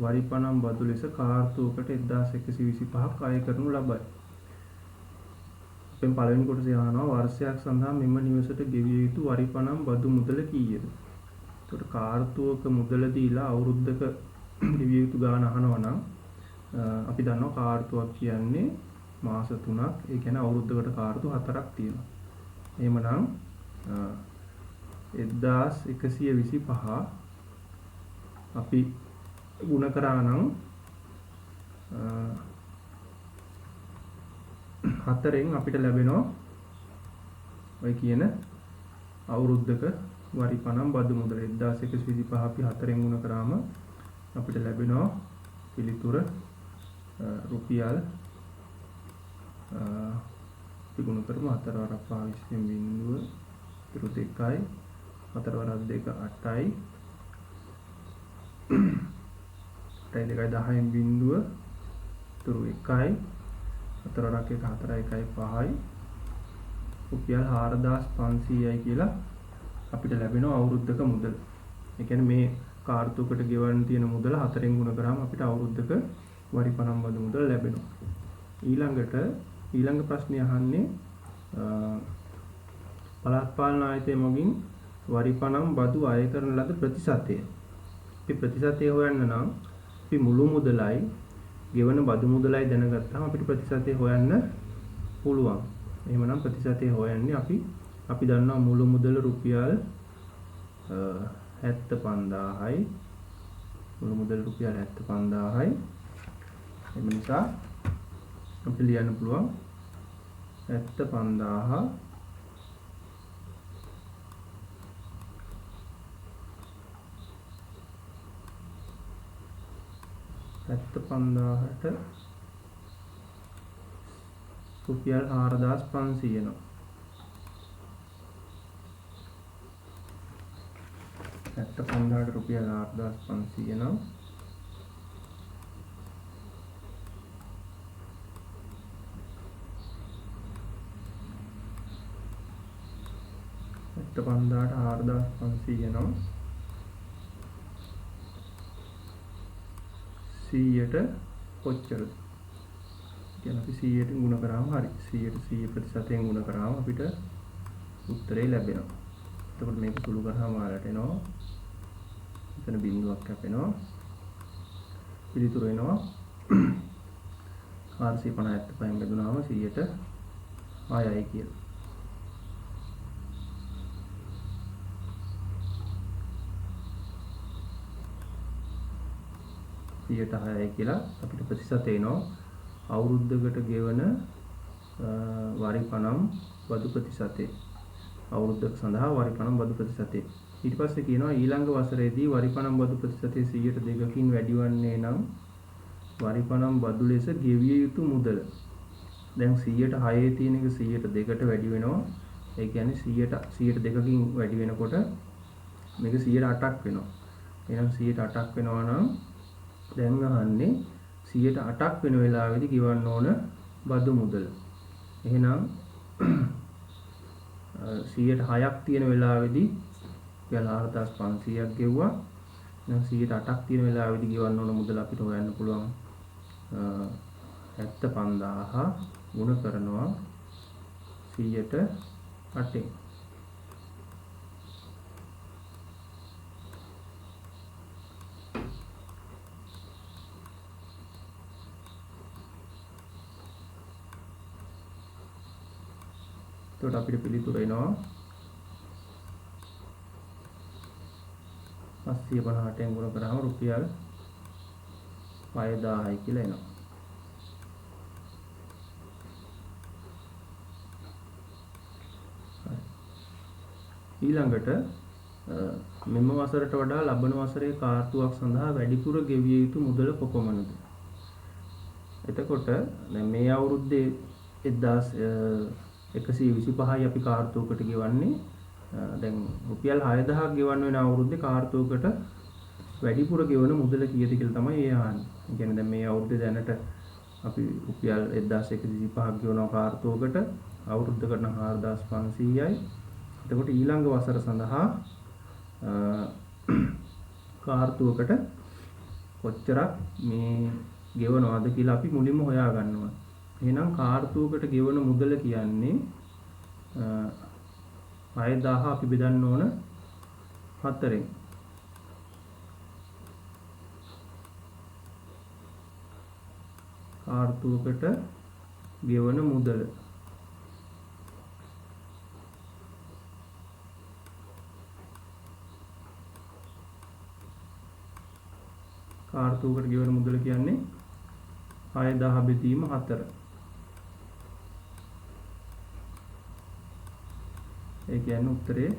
වරිපණම් බදු ලෙස කාර්තුවකට 1125ක් අය කරනු ලබයි. අපෙන් පළවෙනි කොටසේ අහනවා වර්ෂයක් සඳහා මෙම නිවසට ගෙවිය යුතු වරිපණම් බදු මුදල කීයද? එතකොට කාර්තුවක මුදල දීලා අවුරුද්දක ගෙවිය යුතු ගාණ අහනවා නම් අපි දන්නවා කාර්තුවක් කියන්නේ මාස 3ක්. ඒ කියන්නේ අවුරුද්දකට කාර්තු 4ක් තියෙනවා. එහෙමනම් 1125 අපි ගුණ කරා නම් 4ෙන් අපිට ලැබෙනවා ඔය කියන අවුරුද්දක වරිපණම් බදු මුදල 1125 අපි 4ෙන් ගුණ කරාම අපිට ලැබෙනවා පිළිතුර රුපියල් අපි ගුණ කරමු 4 වරක් 20 බිංදුව ඉතුරු 2යි 4 වරක් 2 8යි 8යි 2යි 10න් බිංදුව ඉතුරු 1යි 4 වරක් 1 4යි 1යි 5යි රුපියල් 4500යි කියලා අපිට ලැබෙනවා අවුරුද්දක මුදල. ඒ කියන්නේ මේ කාර්තුවකට ගෙවන්න තියෙන මුදල 4ෙන් ගුණ කරාම අපිට අවුරුද්දක වරිපණම් බදු මුදල ලැබෙනවා. ඊළඟ ප්‍රශ්නේ අහන්නේ පළාත් පාලන ආයතනය මගින් වරිපණම් බදු අය කරන ලද ප්‍රතිශතය. අපි ප්‍රතිශතය හොයන්න නම් අපි මුළු මුදලයි ගෙවන බදු මුදලයි දැනගත්තාම අපිට ප්‍රතිශතය හොයන්න පුළුවන්. එහෙමනම් ප්‍රතිශතය හොයන්නේ අපි දන්නවා මුළු මුදල රුපියල් 75000යි. මුළු මුදල රුපියල් 75000යි. ඒ නිසා අපිට ලියන්න පුළුවන් 75000 75000ට රුපියල් 4500 නවා. 75000ට රුපියල් 4500 නම් පන්දාට 4500 නම් 100ට කොච්චරද? කියන්නේ අපි 100ට ගුණ කරාම හරි 100ට 100 ප්‍රතිශතයෙන් ගුණ කරාම අපිට උත්තරේ ලැබෙනවා. එතකොට මේක සුළු කරාම ආලට එනවා. එතන බිංදුවක් කැපෙනවා. පිළිතුර එනවා 475න් බෙදුනාම 100ට 6යි කියලා. 6යි කියලා අපිට ප්‍රතිශත එනවා. අවුරුද්දකට ගෙවන වරිපණම් බදු ප්‍රතිශතය. අවුරුද්දක සඳහා වරිපණම් බදු ප්‍රතිශතය. ඊට පස්සේ කියනවා ඊළඟ වසරේදී වරිපණම් බදු ප්‍රතිශතය 102කින් වැඩි වන්නේ නම් වරිපණම් බදු ලෙස ගෙවිය යුතු මුදල. දැන් 106 තියෙන එක 102ට වැඩි වෙනවා. ඒ කියන්නේ 102කින් වැඩි වෙනකොට මේක 108ක් වෙනවා. එහෙනම් 108ක් වෙනවා නම් දැන් අහන්නේ 108ක් වෙන වෙලාවෙදී ගෙවන්න ඕන බදු මුදල. එහෙනම් 106ක් තියෙන වෙලාවෙදී රුපියල් 4500ක් ගෙවුවා. එහෙනම් 108ක් තියෙන වෙලාවෙදී ගෙවන්න ඕන මුදල අපිට හොයන්න පුළුවන් 75000 ගුණ කරනවා 108න්. එතකොට අපිට පිළිතුර එනවා 550න් ගුණ කරාම රුපියල් 6000යි කියලා එනවා. ඊළඟට මෙම වසරට වඩා ලබන වසරේ කාර්තුවක් සඳහා වැඩිපුර ගෙවිය යුතු මුදල කොපමණද? එතකොට දැන් මේ අවුරුද්දේ 125යි අපි කාර්තුවකට ගෙවන්නේ. දැන් රුපියල් 6000ක් ගෙවන්න වෙන අවුරුද්දේ කාර්තුවකට වැඩිපුර ගෙවන මුදල කීයද කියලා තමයි ඒ අහන්නේ. ඒ කියන්නේ දැන් මේ අවුරුද්දේ දැනට අපි රුපියල් 1125ක් ගෙවනවා කාර්තුවකට. අවුරුද්දකට නම් 4500යි. එතකොට ඊළඟ වසර සඳහා කාර්තුවකට කොච්චරක් මේ ගෙවනවද කියලා අපි මුලින්ම හොයා ගන්නවා. එහෙනම් කාර්තුවකට ගෙවන මුදල කියන්නේ 6000 අපි බෙදන්න ඕන 4ෙන්. කාර්තුවකට ගෙවන මුදල කාර්තුවකට ගෙවන මුදල කියන්නේ 6000 බෙදීම 4. ඒ කියන්නේ උත්තරේ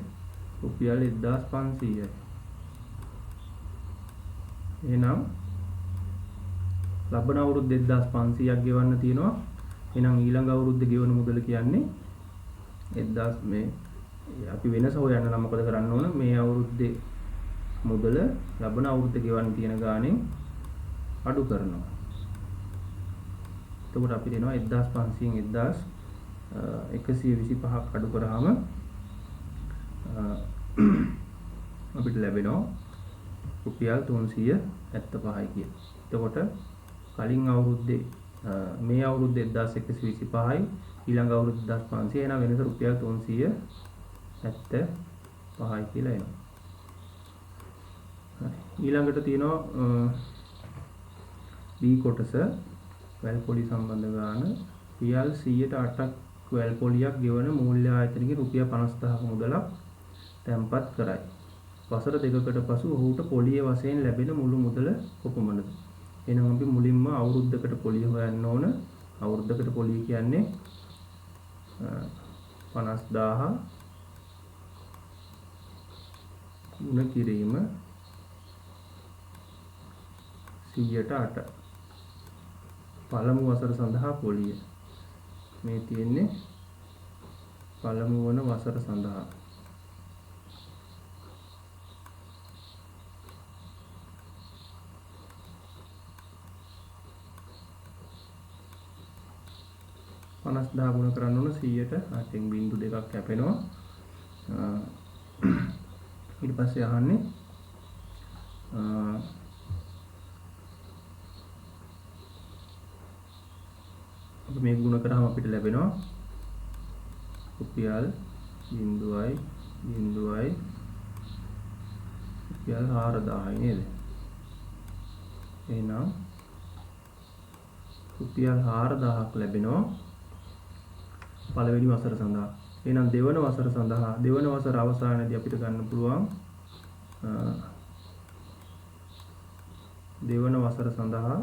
රුපියල් 1500යි. එහෙනම් ලබන අවුරුද්ද 1500ක් ගෙවන්න තියෙනවා. එහෙනම් ඊළඟ අවුරුද්ද ගෙවන මුදල කියන්නේ 1000 මේ අපි වෙනස හොයන්න නම් මොකද කරන්න ඕන? මේ අවුරුද්දේ මුදල ලබන අවුරුද්ද ගෙවන්න තියෙන ගාණෙන් අඩු කරනවා. එතකොට අපිට එනවා 1500න් 1125ක් අඩු කරාම අපිට ලැබෙනවා රුපියල් 375යි කියලා. එතකොට කලින් අවුරුද්දේ මේ අවුරුද්දේ 1125යි ඊළඟ අවුරුද්දේ 1500 එන වෙනස රුපියල් 375යි කියලා එනවා. ඊළඟට තියෙනවා B කොටස වැල් පොලි සම්බන්ධ ගාන රුපියල් 108ක් වැල් පොලියක් ගෙවන මූල්‍ය ආයතනයේ රුපියල් 50000ක මුදලක් තැන්පත් කරයි. වසර දෙකකට පසු ඔහුට පොලිය වශයෙන් ලැබෙන මුළු මුදල කොපමණද? එහෙනම් අපි මුලින්ම අවුරුද්දකට පොලිය හොයන්න ඕන. අවුරුද්දකට පොලිය කියන්නේ 50000 ගුණ කිරීම 108. පළමු වසර සඳහා පොලිය. මේ තියෙන්නේ පළමු වන වසර සඳහා. දා ගුණ කරන්න ඕන 100ට 8.2ක් කැපෙනවා. ඊට පස්සේ අහන්නේ අපි මේක ගුණ කරාම අපිට ලැබෙනවා රුපියල් 0.0 රුපියල් 4000යි නේද? එහෙනම් රුපියල් 4000ක් ලැබෙනවා පළවෙනි වසර සඳහා. එහෙනම් දෙවන වසර සඳහා දෙවන වසර අවසානයේදී අපිට ගන්න පුළුවන් දෙවන වසර සඳහා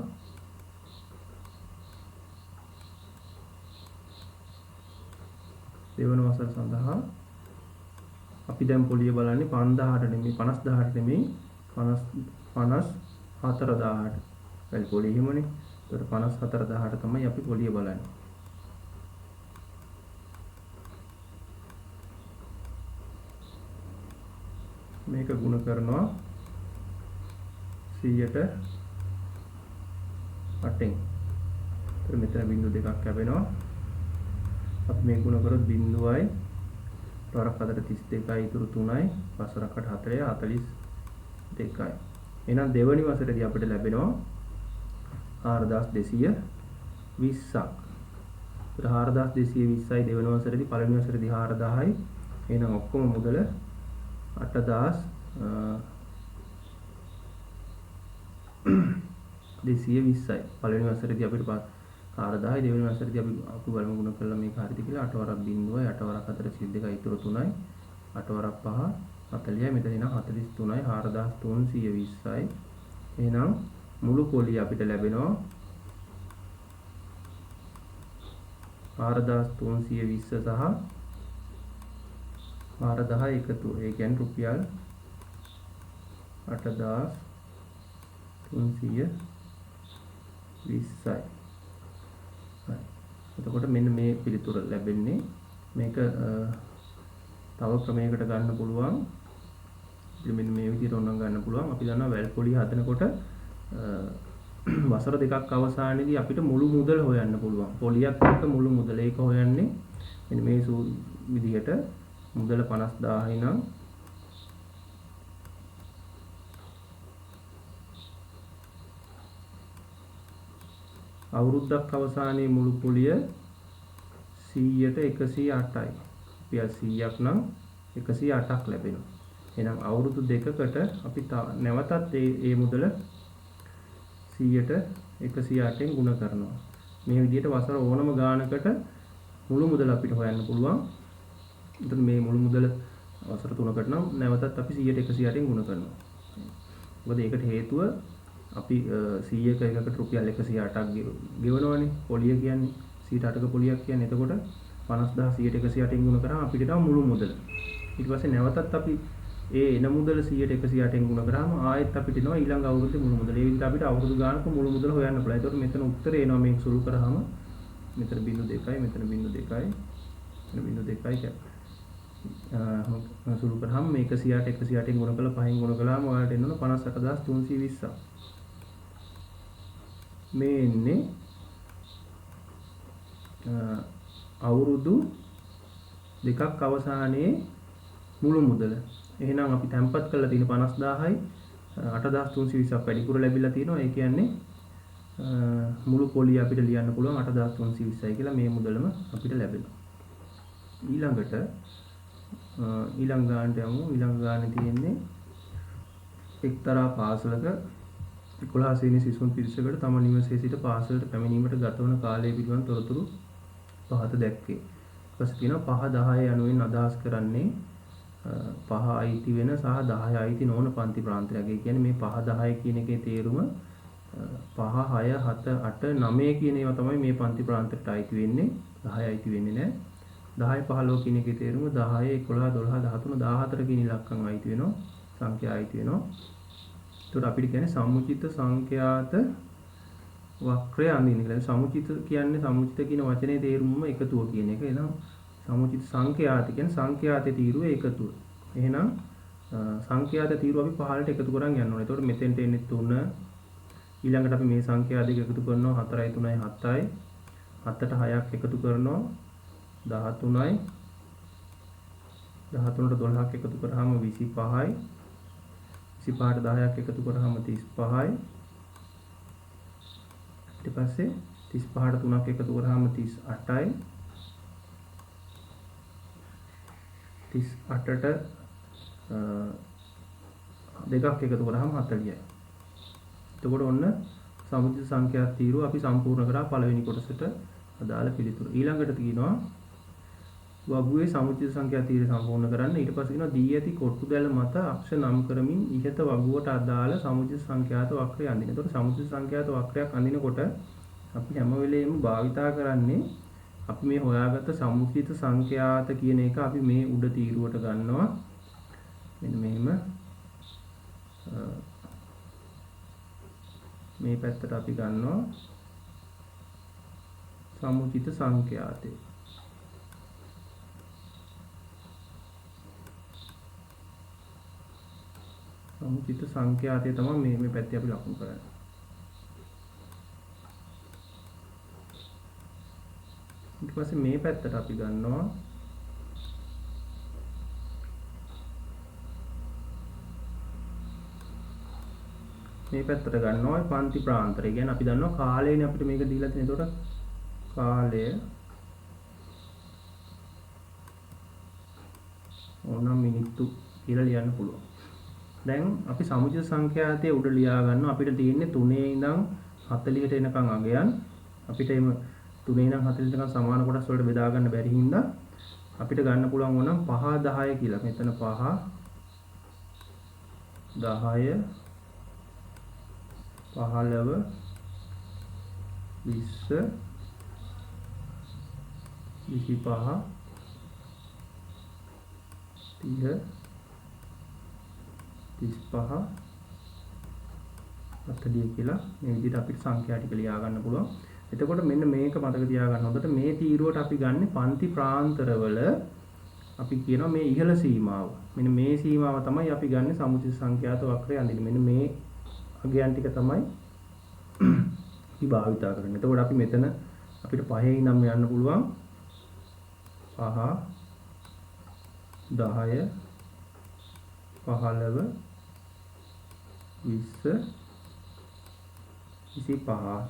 අපි දැන් පොලිය බලන්නේ 5000ට නෙමෙයි 50000ට නෙමෙයි 54000ට. වැල් පොලිය හිමනේ. ඒකට 54000ට තමයි අපි පොලිය බලන්නේ. මේක ගුණ කරනවා 100ට 8ෙන්. ඒතර මෙතන බිංදු දෙකක් ලැබෙනවා. අපි මේ ගුණ කරොත් 0යි වරක් 32යි ඉතුරු 3යි වසරකට 4යි 42යි. එහෙනම් දෙවනි වසරේදී අපිට ලැබෙනවා 4220ක්. ඒතර 4220යි දෙවන වසරේදී පළවෙනි වසරේදී 4000යි. එහෙනම් ඔක්කොම මුදල 8220යි. පළවෙනි වසරේදී අපිට 4000යි දෙවෙනි වසරේදී අපි බලමු ගුණ කළා මේක හරිද කියලා. 8 වරක් 0යි 8 වරක් 4 32යි ඉතුරු 3යි 8 වරක් 5 40යි. මෙතන එනවා 43යි 4320යි. එහෙනම් මුළු පොලිය අපිට ලැබෙනවා 4320 සහ 4000 එකතු. ඒ කියන්නේ රුපියල් 8320යි. එතකොට මෙන්න මේ පිළිතුර ලැබෙන්නේ. මේක තව ක්‍රමයකට ගන්න පුළුවන්. මෙන්න මේ විදිහට ඕනනම් ගන්න පුළුවන්. අපි දන්නවා වැල් පොලිය හදනකොට වසර දෙකක් අවසානයේදී අපිට මුළු මුදල හොයන්න පුළුවන්. පොලියක් එක්ක මුළු මුදල ඒක හොයන්නේ මෙන්න මේ විදිහට මුදල 50000යි නම් අවුරුද්දක් අවසානයේ මුළු පොලිය 100ට 108යි. රුපියල් 100ක් නම් 108ක් ලැබෙනවා. එහෙනම් අවුරුදු දෙකකට අපි නැවතත් මේ මුදල 100ට 108ෙන් ගුණ කරනවා. මේ විදිහට වසර ඕනම ගානකට මුළු මුදල අපිට හොයන්න පුළුවන්. එතකොට මේ මුළු මුදල වසර 3කට නම් නැවතත් අපි 100ට 108ෙන් ගුණ කරනවා. මොකද ඒකට හේතුව අපි 100ක එකකට රුපියල් 108ක් ගෙවනවනේ. පොලිය කියන්නේ 108ක පොලියක් කියන්නේ. එතකොට 50000 100ට 108ෙන් ගුණ කරාම අපිට තව මුළු මුදල. ඊට පස්සේ නැවතත් අපි ඒ එන මුදල 100ට 108ෙන් ගුණ කරාම ආයෙත් අපිට එනවා ඊළඟ අවුරුද්දේ මුළු මුදල. ඒ විදිහට අපිට අවුරුදු ගානක මුළු මුදල හොයන්න පුළුවන්. ඒතකොට මෙතන උත්තරේ එනවා මේක සුළු කරාම මෙතන 0.2යි මෙතන 0.2යි මෙතන 0.2යි සුළු කරාම මේක 108ට 108ෙන් ගුණ කළා 5න් ගුණ කළාම ඔයාලට එනවා 58320ක්. මේ එන්නේ අවුරුදු දෙකක් අවසානයේ මුළු මුදල. එහෙනම් අපි තැන්පත් කරලා තියෙන 50000යි 8320ක් වැඩිපුර ලැබිලා තියෙනවා. ඒ කියන්නේ මුළු පොලිය අපිට ලියන්න පුළුවන් 8320යි කියලා මේ මුදලම අපිට ලැබෙනවා. ඊළඟට ඊළඟ ගානට යමු. ඊළඟ ගානේ තියෙන්නේ එක්තරා පාසලක 11 වෙනි සිසුන් පිරිසකට තම නිවසේ සිට පාසලට පැමිණීමට ගතවන කාලය පිළිබඳ තොරතුරු පහත දැක්කේ. ඊපස්සේ තියෙනවා 5 10 යනුවෙන් අදහස් කරන්නේ 5 අයිති වෙන සහ 10 අයිති නොවන පන්ති ප්‍රාන්තරයක්. ඒ කියන්නේ මේ 5 10 කියන එකේ තේරුම 5 6 7 8 9 කියන ඒවා තමයි මේ පන්ති ප්‍රාන්තරයට අයිති වෙන්නේ. 10 අයිති වෙන්නේ නැහැ. 10 15 කියන එකේ තේරුම 10 11 12 13 14 කියන ඉලක්කම් අයිති වෙනවා. සංඛ්‍යා අයිති වෙනවා. ඒකට අපිට කියන්නේ සමුචිත සංඛ්‍යාත වක්‍රය අඳින්න කියලා. සමුචිත කියන්නේ සමුචිත කියන වචනේ තේරුමම එකතුව කියන එක. එහෙනම් සමුචිත සංඛ්‍යාත කියන්නේ සංඛ්‍යාතේ තීරුවේ එකතුව. එහෙනම් සංඛ්‍යාත තීරුව අපි 15ට එකතු කරන් යන්න ඕනේ. එතකොට මෙතෙන්ට එන්නේ 3. ඊළඟට අපි මේ සංඛ්‍යා දෙක එකතු කරනවා 4යි 3යි 7යි. 7ට 6ක් එකතු කරනවා 13යි. 13ට 12ක් එකතු කරාම 25යි. 25ට 10ක් එකතු කරාම 35යි. ඊට පස්සේ 35ට 3ක් එකතු කරාම 38යි. 38ට දෙකක් එකතු කරාම 40යි. එතකොට ඔන්න සමුචිත සංඛ්‍යා තීරුව අපි සම්පූර්ණ කරා පළවෙනි කොටසට අදාළ පිළිතුර. ඊළඟට තියෙනවා වගුවේ සමුචිත සංඛ්‍යා තීරය සම්පූර්ණ කරන්න. ඊට පස්සේ කියනවා දී ඇති කොටු දැල මත අක්ෂ නම් කරමින් ඉහත වගුවට අදාළ සමුචිත සංඛ්‍යාත වක්‍රය අඳින්න. එතකොට සමුචිත සංඛ්‍යාත වක්‍රයක් අඳිනකොට අපි හැම වෙලෙම භාවිතා කරන්නේ අපි මේ හොයාගත්ත සමුචිත සංඛ්‍යාත කියන එක අපි මේ උඩ තීරුවට ගන්නවා. මෙන්න මෙහෙම මේ පැත්තට අපි ගන්නවා සමුචිත සංඛ්‍යාතය. සමුචිත සංඛ්‍යාතය තමයි මේ පැත්තේ අපි ලකුණු කරන්නේ. ඊට පස්සේ මේ පැත්තට අපි ගන්නවා මේ පැත්තට ගන්නවා පන්ති ප්‍රාන්තරය. කියන්නේ අපි දන්නවා කාලයනේ අපිට මේක දීලා තියෙන. එතකොට කාලය ඕනම් මිනිත්තු කියලා ලියන්න පුළුවන්. දැන් අපි සමුචිත සංඛ්‍යාතයේ උඩ ලියා ගන්නවා. අපිට තියෙන්නේ 3 ඉඳන් 40ට එනකන් අගයන්. අපිට එimhe 3 ඉඳන් 40 වෙනකන් සමාන කොටස් වලට බෙදා ගන්න බැරි හින්දා අපිට ගන්න පුළුවන් වුණා 5 10 කියලා. මෙතන 5 10 15 20 25 30 35 40 කියලා මේ විදිහට අපිට සංඛ්‍යා ටික ලියා ගන්න පුළුවන්. එතකොට මෙන්න මේක මතක තියාගන්න. හොඳට මේ තීරුවට අපි ගන්න පන්ති ප්‍රාන්තරවල අපි කියනවා මේ ඉහළ සීමාව. මෙන්න මේ සීමාව තමයි අපි ගන්න සමුචිත සංඛ්‍යාත වක්‍රය අඳින්න. මෙන්න මේ අගයන් ටික තමයි අපි භාවිතා කරන්නේ. එතකොට අපි මෙතන අපිට 5 ඉඳන් යන්න පුළුවන් 5 10 15 20 25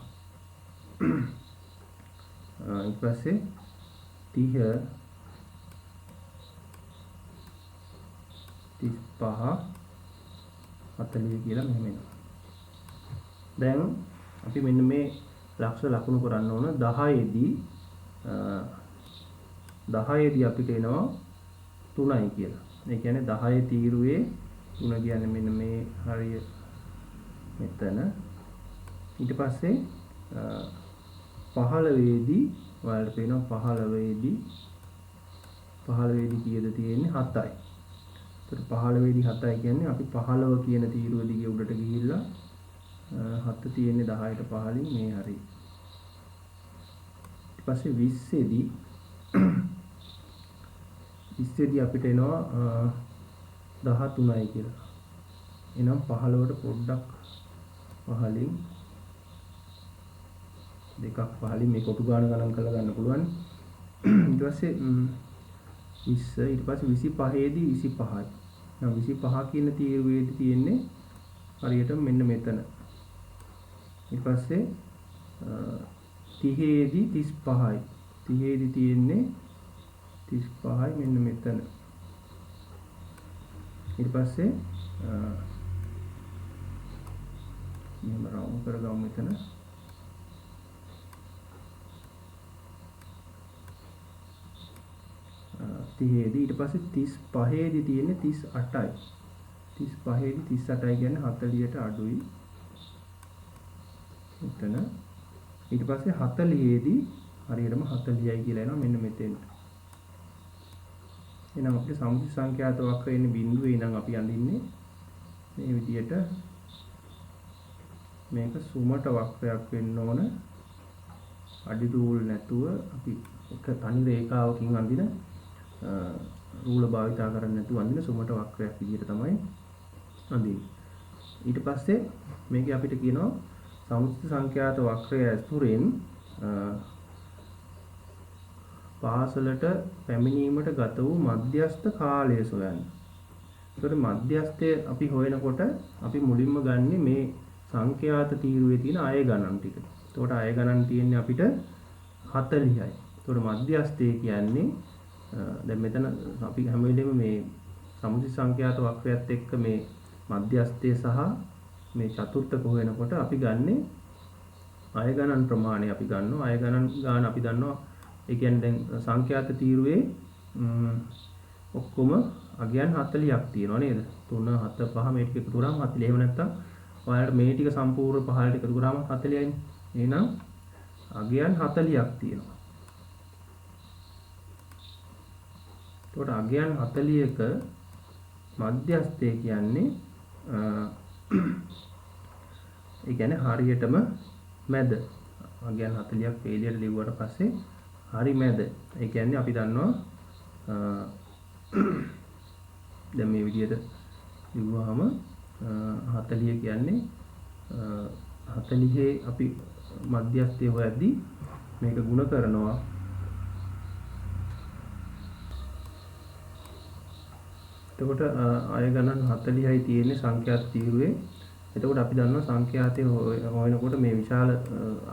ඊට පස්සේ 30 35 40 කියලා මෙහෙම එනවා. දැන් අපි මෙන්න මේ ලක්ෂ ලකුණු කරන්න ඕන 10ේදී 10ේදී අපිට එනවා 3යි කියලා. ඒ කියන්නේ 10 තීරුවේ 3 කියන්නේ මෙන්න මේ හරිය මෙතන. ඊට පස්සේ 15ේදී ඔයාලට පේනවා 15ේදී කීයද තියෙන්නේ 7යි. ඒතර 15ේදී 7යි කියන්නේ අපි 15 කියන තීරුව දිගේ උඩට ගිහිල්ලා 7 තියෙන්නේ 10ට 15න් මේ හරිය. ඊට පස්සේ 20ේදී අපිට එනවා 13යි කියලා. එනම් 15ට පොඩ්ඩක් 15න් දෙකක් 15න් මේ කොටු ගාන ගණන් කරලා ගන්න පුළුවන්. ඊට පස්සේ 20 ඊට පස්සේ 25ේදී 25යි. නම් 25 කියන තීරුවේදී තියෙන්නේ හරියට මෙන්න මෙතන. ඊට පස්සේ 30ේදී 35යි. 30ේදී තියෙන්නේ 35යි මෙන්න මෙතන. ඊට පස්සේ මෙහෙම රවුම් කරගමු මෙතන. 30 දී ඊට පස්සේ 35 දී තියෙන්නේ 38යි. 35 දී 38යි කියන්නේ 40ට අඩුයි. මෙතන ඊට පස්සේ 40 දී හරියටම 40යි කියලා එනවා මෙන්න මෙතෙන්ට. එහෙනම් අපේ සමුච්ච සංඛ්‍යාත වක්‍රය ඉන්නේ බිඳුවේ නම් අපි අඳින්නේ මේ විදියට මේක සුමට වක්‍රයක් වෙන්න ඕන. අඩි රූල් නැතුව අපි එක තනි රේඛාවකින් අඳින රූල භාවිතා කරන්නේ නැතුව අඳින සුමට වක්‍රයක් විදියට තමයි අඳින්නේ. ඊට පස්සේ මේකේ අපිට කියනවා සමුච්ච සංඛ්‍යාත වක්‍රය ඇසුරෙන් පාසලට පැමිණීමට ගත වූ මධ්‍යස්ථ කාලය සොයන්න. ඒකට මධ්‍යස්ථය අපි හොයනකොට අපි මුලින්ම ගන්නෙ මේ සංඛ්‍යාත තීරුවේ තියෙන අය ගණන් ටික. එතකොට අය ගණන් තියෙන්නේ අපිට 40යි. එතකොට මධ්‍යස්ථය කියන්නේ දැන් මෙතන අපි හැම වෙලෙම මේ සමුච්ච සංඛ්‍යාත වක්‍රයත් එක්ක මේ මධ්‍යස්ථය සහ මේ චතුර්ථක හොයනකොට අපි ගන්නෙ අය ගණන් ප්‍රමාණය අපි ගන්නවා. අය ගණන් ගාන අපි දන්නවා. ඒ කියන්නේ දැන් සංඛ්‍යාත තීරුවේ ඔක්කොම අගයන් 40ක් තියෙනවා නේද? 3 7 5 මේ ටික එකතු කරාම 40. එහෙම නැත්නම් ඔයාලට මේ ටික සම්පූර්ණ පහළට එකතු කරාම 40යිනේ. එහෙනම් අගයන් 40ක් තියෙනවා. එතකොට අගයන් 40ක මධ්‍යස්ථය කියන්නේ ඒ කියන්නේ හරියටම මැද. අගයන් 40ක් වේලියට ලිව්වට පස්සේ හරි මැද. ඒ කියන්නේ අපි දන්නවා දැන් මේ විදිහට ලිව්වහම 40 කියන්නේ 40 අපි මධ්‍යස්ථය හොයද්දී මේක ಗುಣ කරනවා එතකොට අය ගණන් 40යි තියෙන්නේ සංඛ්‍යාත තීරුවේ. එතකොට අපි දන්නවා සංඛ්‍යාතය හොයනකොට මේ විශාල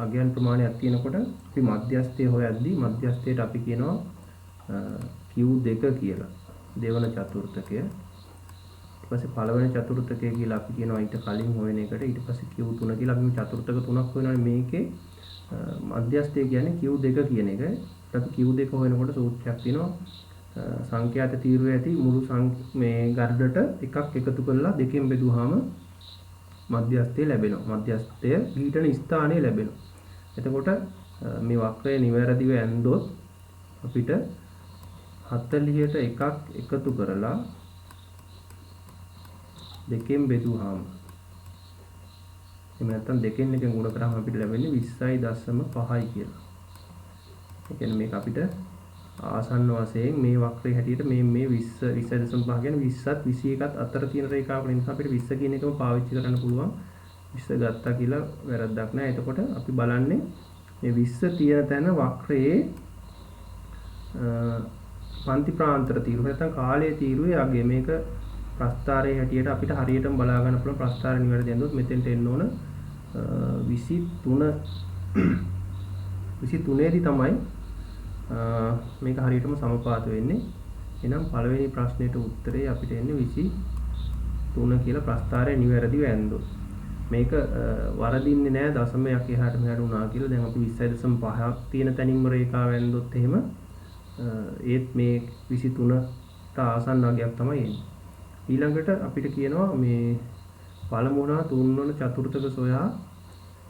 අගයන් ප්‍රමාණයක් තියෙනකොට අපි මධ්‍යස්ථය හොයද්දී මධ්‍යස්ථයට අපි කියනවා Q2 කියලා. දෙවන චතුර්ථකය. ඊට පස්සේ පළවෙනි චතුර්ථකය කියලා අපි කියනවා ඊට කලින් හොයන එකට. ඊට පස්සේ Q3 කියලා අපි චතුර්ථක තුනක් හොයනවානේ මේකේ මධ්‍යස්ථය කියන්නේ Q2 කියන එක. අපි Q2 හොයනකොට සූත්‍රයක් තියෙනවා. සංඛ්‍යාත තීරුවේ ඇති මුළු මේ ගණඩට එකක් එකතු කරලා දෙකෙන් බෙදුවාම මධ්‍යස්ථය ලැබෙනවා. මධ්‍යස්ථය ඊටන ස්ථානය ලැබෙනවා. එතකොට මේ වක්‍රය නිවැරදිව ඇන්දොත් අපිට 40ට එකක් එකතු කරලා දෙකෙන් බෙදුවාම එහෙම නැත්නම් දෙකෙන් එකෙන් ගුණ කරාම අපිට ලැබෙන්නේ 20.5යි කියලා. ඒ කියන්නේ මේක අපිට ආසන්න වශයෙන් මේ වක්‍රයේ හැටියට මේ 20.5 කියන්නේ 20ත් 21ත් අතර තියෙන රේඛාවක නිසා අපිට 20 කියන එකම පාවිච්චි කරන්න පුළුවන්. 20 ගත්තා කියලා වැරද්දක් නැහැ. එතකොට අපි බලන්නේ මේ 20 තියෙන තැන වක්‍රයේ පන්ති ප්‍රාන්තර තීරුව නැත්නම් කාලයේ තීරුවේ අගය මේක ප්‍රස්ථාරයේ හැටියට අපිට හරියටම බලා ගන්න පුළුවන්. ප්‍රස්ථාරය නිවැරදි ඇඳුවොත් මෙතෙන්ට එන්න ඕන 23 දී තමයි මේක හරියටම සමපාත වෙන්නේ. එහෙනම් පළවෙනි ප්‍රශ්නෙට උත්තරේ අපිට එන්නේ 23 කියලා ප්‍රස්ථාරය නිවැරදිව ඇඳුවොත්. මේක වරදින්නේ නැහැ දශමයක් එහාට මෙහාට වුණා කියලා. දැන් අපි 20.5ක් තියෙන තැනින්ම රේඛාව ඇඳුවොත් එහෙම ඒත් මේ 23ට ආසන්න අගයක් තමයි එන්නේ. ඊළඟට අපිට කියනවා මේ පළමුව හා තුන්වන චතුර්ථක සොයා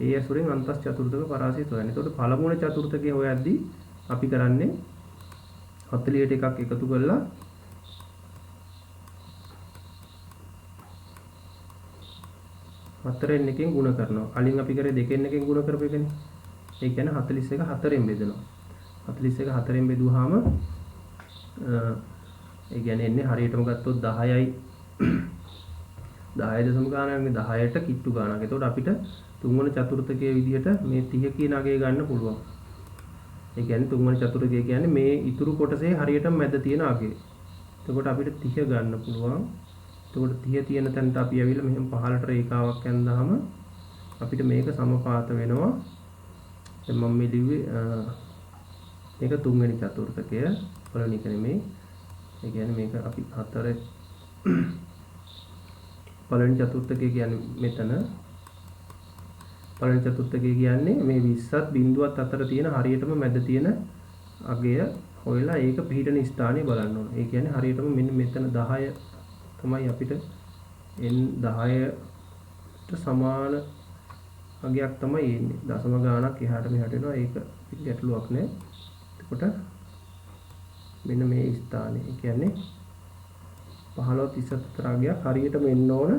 ඒ ඇසුරෙන් අන්තස් චතුර්ථක පරාසය සොයන්න. එතකොට පළමුවන චතුර්ථකයේ හොයද්දී අපි කරන්නේ 40ට එකක් එකතු කරලා හතරෙන් එකෙන් ගුණ කරනවා. කලින් අපි කරේ දෙකෙන් එකෙන් ගුණ කරපු එකනේ. ඒ කියන්නේ 41 හතරෙන් බෙදනවා. 41 හතරෙන් බෙදුවාම ඒ කියන්නේ එන්නේ හරියටම ගත්තොත් 10යි 10 දශම ගානක් 10ට කිට්ටු ගානක්. එතකොට අපිට තුන්වන චතුර්ථකයේ විදිහට මේ 30 කියන අගය ගන්න පුළුවන්. ඒ කියන්නේ තුන්වන චතුර්ථකය කියන්නේ මේ ඉතුරු කොටසේ හරියටම මැද තියෙන අගය. එතකොට අපිට 30 ගන්න පුළුවන්. එතකොට 30 තියෙන තැනට අපි ඇවිල්ලා මෙහෙම පහළට රේඛාවක් ඇඳාම අපිට මේක සමපාත වෙනවා. දැන් මම මේ ලිව්වේ මේක තුන්වෙනි චතුර්ථකය පළවෙනි එක නෙමෙයි. ඒ කියන්නේ මේක අපි හතර පළවෙනි චතුර්ථකය කියන්නේ මෙතන පළවෙනි චතුර්ථකය කියන්නේ මේ 20ත් බිඳුවත් අතර තියෙන හරියටම මැද තියෙන අගය හොයලා ඒක පිහිටන ස්ථානය බලන්න ඕන. ඒ කියන්නේ හරියටම මෙන්න මෙතන 10 තමයි අපිට n10ට සමාන අගයක් තමයි එන්නේ. දශම ගාණක් එහාට මෙහාට වෙනවා. ඒක ගැටලුවක් නෑ. එතකොට මෙන්න මේ ස්ථානේ. ඒ කියන්නේ 15 34 අගයක් හරියටම එන්න ඕන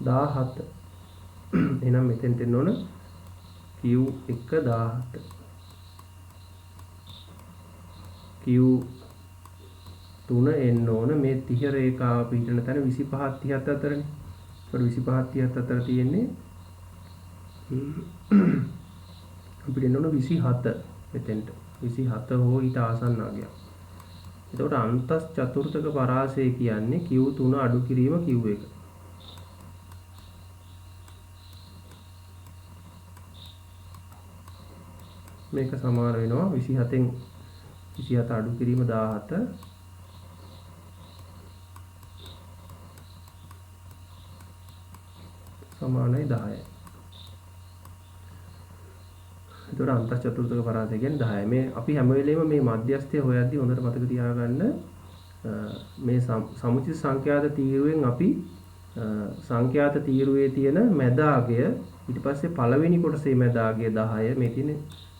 17. එහෙනම් මෙතෙන්ට එන්න ඕන Q1 17. Q3 එන්න ඕන මේ 30 රේඛාව පිටින තැන 25 37 අතරනේ. ඒකට 25 37 අතර තියෙන්නේ අපිට එන්න ඕන 27 මෙතෙන්ට. 27 හෝ ඊට ආසන්න අගයක්. එතකොට අන්තස් චතුර්ථක පරාසය කියන්නේ Q3 අඩු කිරීම Q1. මේක සමාන වෙනවා 27න් 27 අඩු කිරීම 17 සමානයි 10යි. එතකොට අන්තස් චතුර්ථක පරාසය කියන්නේ 10යි. මේ අපි හැම වෙලෙම මේ මධ්‍යස්ථය හොයද්දී හොඳට මතක තියාගන්න මේ සමුචිත සංඛ්‍යාත තීරුවෙන් අපි සංඛ්‍යාත තීරුවේ තියෙන මැදාගය ඊට පස්සේ පළවෙනි කොටසේ මැදාගය 10 මේ තියෙන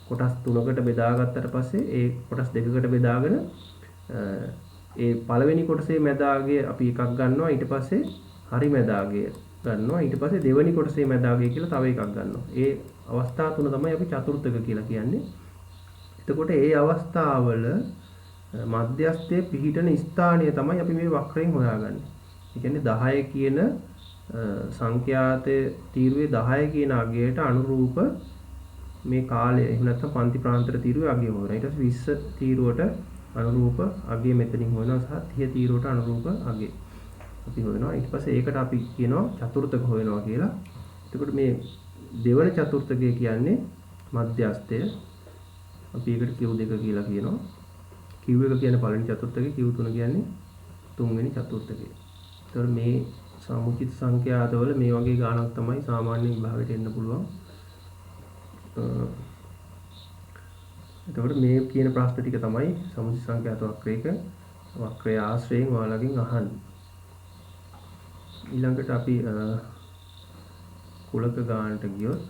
කොටස් තුනකට බෙදාගත්තට පස්සේ ඒ කොටස් දෙකකට බෙදාගෙන ඒ පළවෙනි කොටසේ මැදාගය අපි එකක් ගන්නවා ඊට පස්සේ හරි මැදාගය ගන්නවා ඊට පස්සේ දෙවෙනි කොටසේ මැදාගය කියලා තව එකක් ගන්නවා. ඒ අවස්ථා තුන තමයි අපි චතුර්ථක කියලා කියන්නේ. එතකොට ඒ අවස්ථාවල මධ්‍යස්ථයේ පිහිටන ස්ථානය තමයි අපි මේ වක්‍රයෙන් හොයාගන්නේ. ඒ කියන්නේ 10 කියන සංඛ්‍යාතයේ තීරුවේ 10 කියන අගයට අනුරූප මේ කාලය එහෙම නැත්නම් පන්ති ප්‍රාන්තර තීරුවේ අගය හොයනවා. ඊට පස්සේ 20 තීරුවට අනුරූප අගය මෙතනින් හොයනවා සහ 30 තීරුවට අනුරූප අගය අපි හොයනවා. ඊට පස්සේ ඒකට අපි කියනවා චතුර්ථක හොයනවා කියලා. එතකොට මේ දෙවන චතුර්ථකය කියන්නේ මධ්‍යස්ථය. අපි ඒකට Q2 කියලා කියනවා. Q1 කියන්නේ පළවෙනි චතුර්ථකය, Q3 කියන්නේ තුන්වෙනි චතුර්ථකය. එතකොට මේ සමුචිත සංඛ්‍යාතවල මේ වගේ ගාණක් තමයි සාමාන්‍ය විභාගයට එන්න පුළුවන්. එතකොට මේ කියන ප්‍රශ්න ටික තමයි සමුචිත සංඛ්‍යාත වක්‍රය ආශ්‍රයෙන් ඔයාලගෙන් අහන්නේ. ඊළඟට අපි කුලක ගානට ගියොත්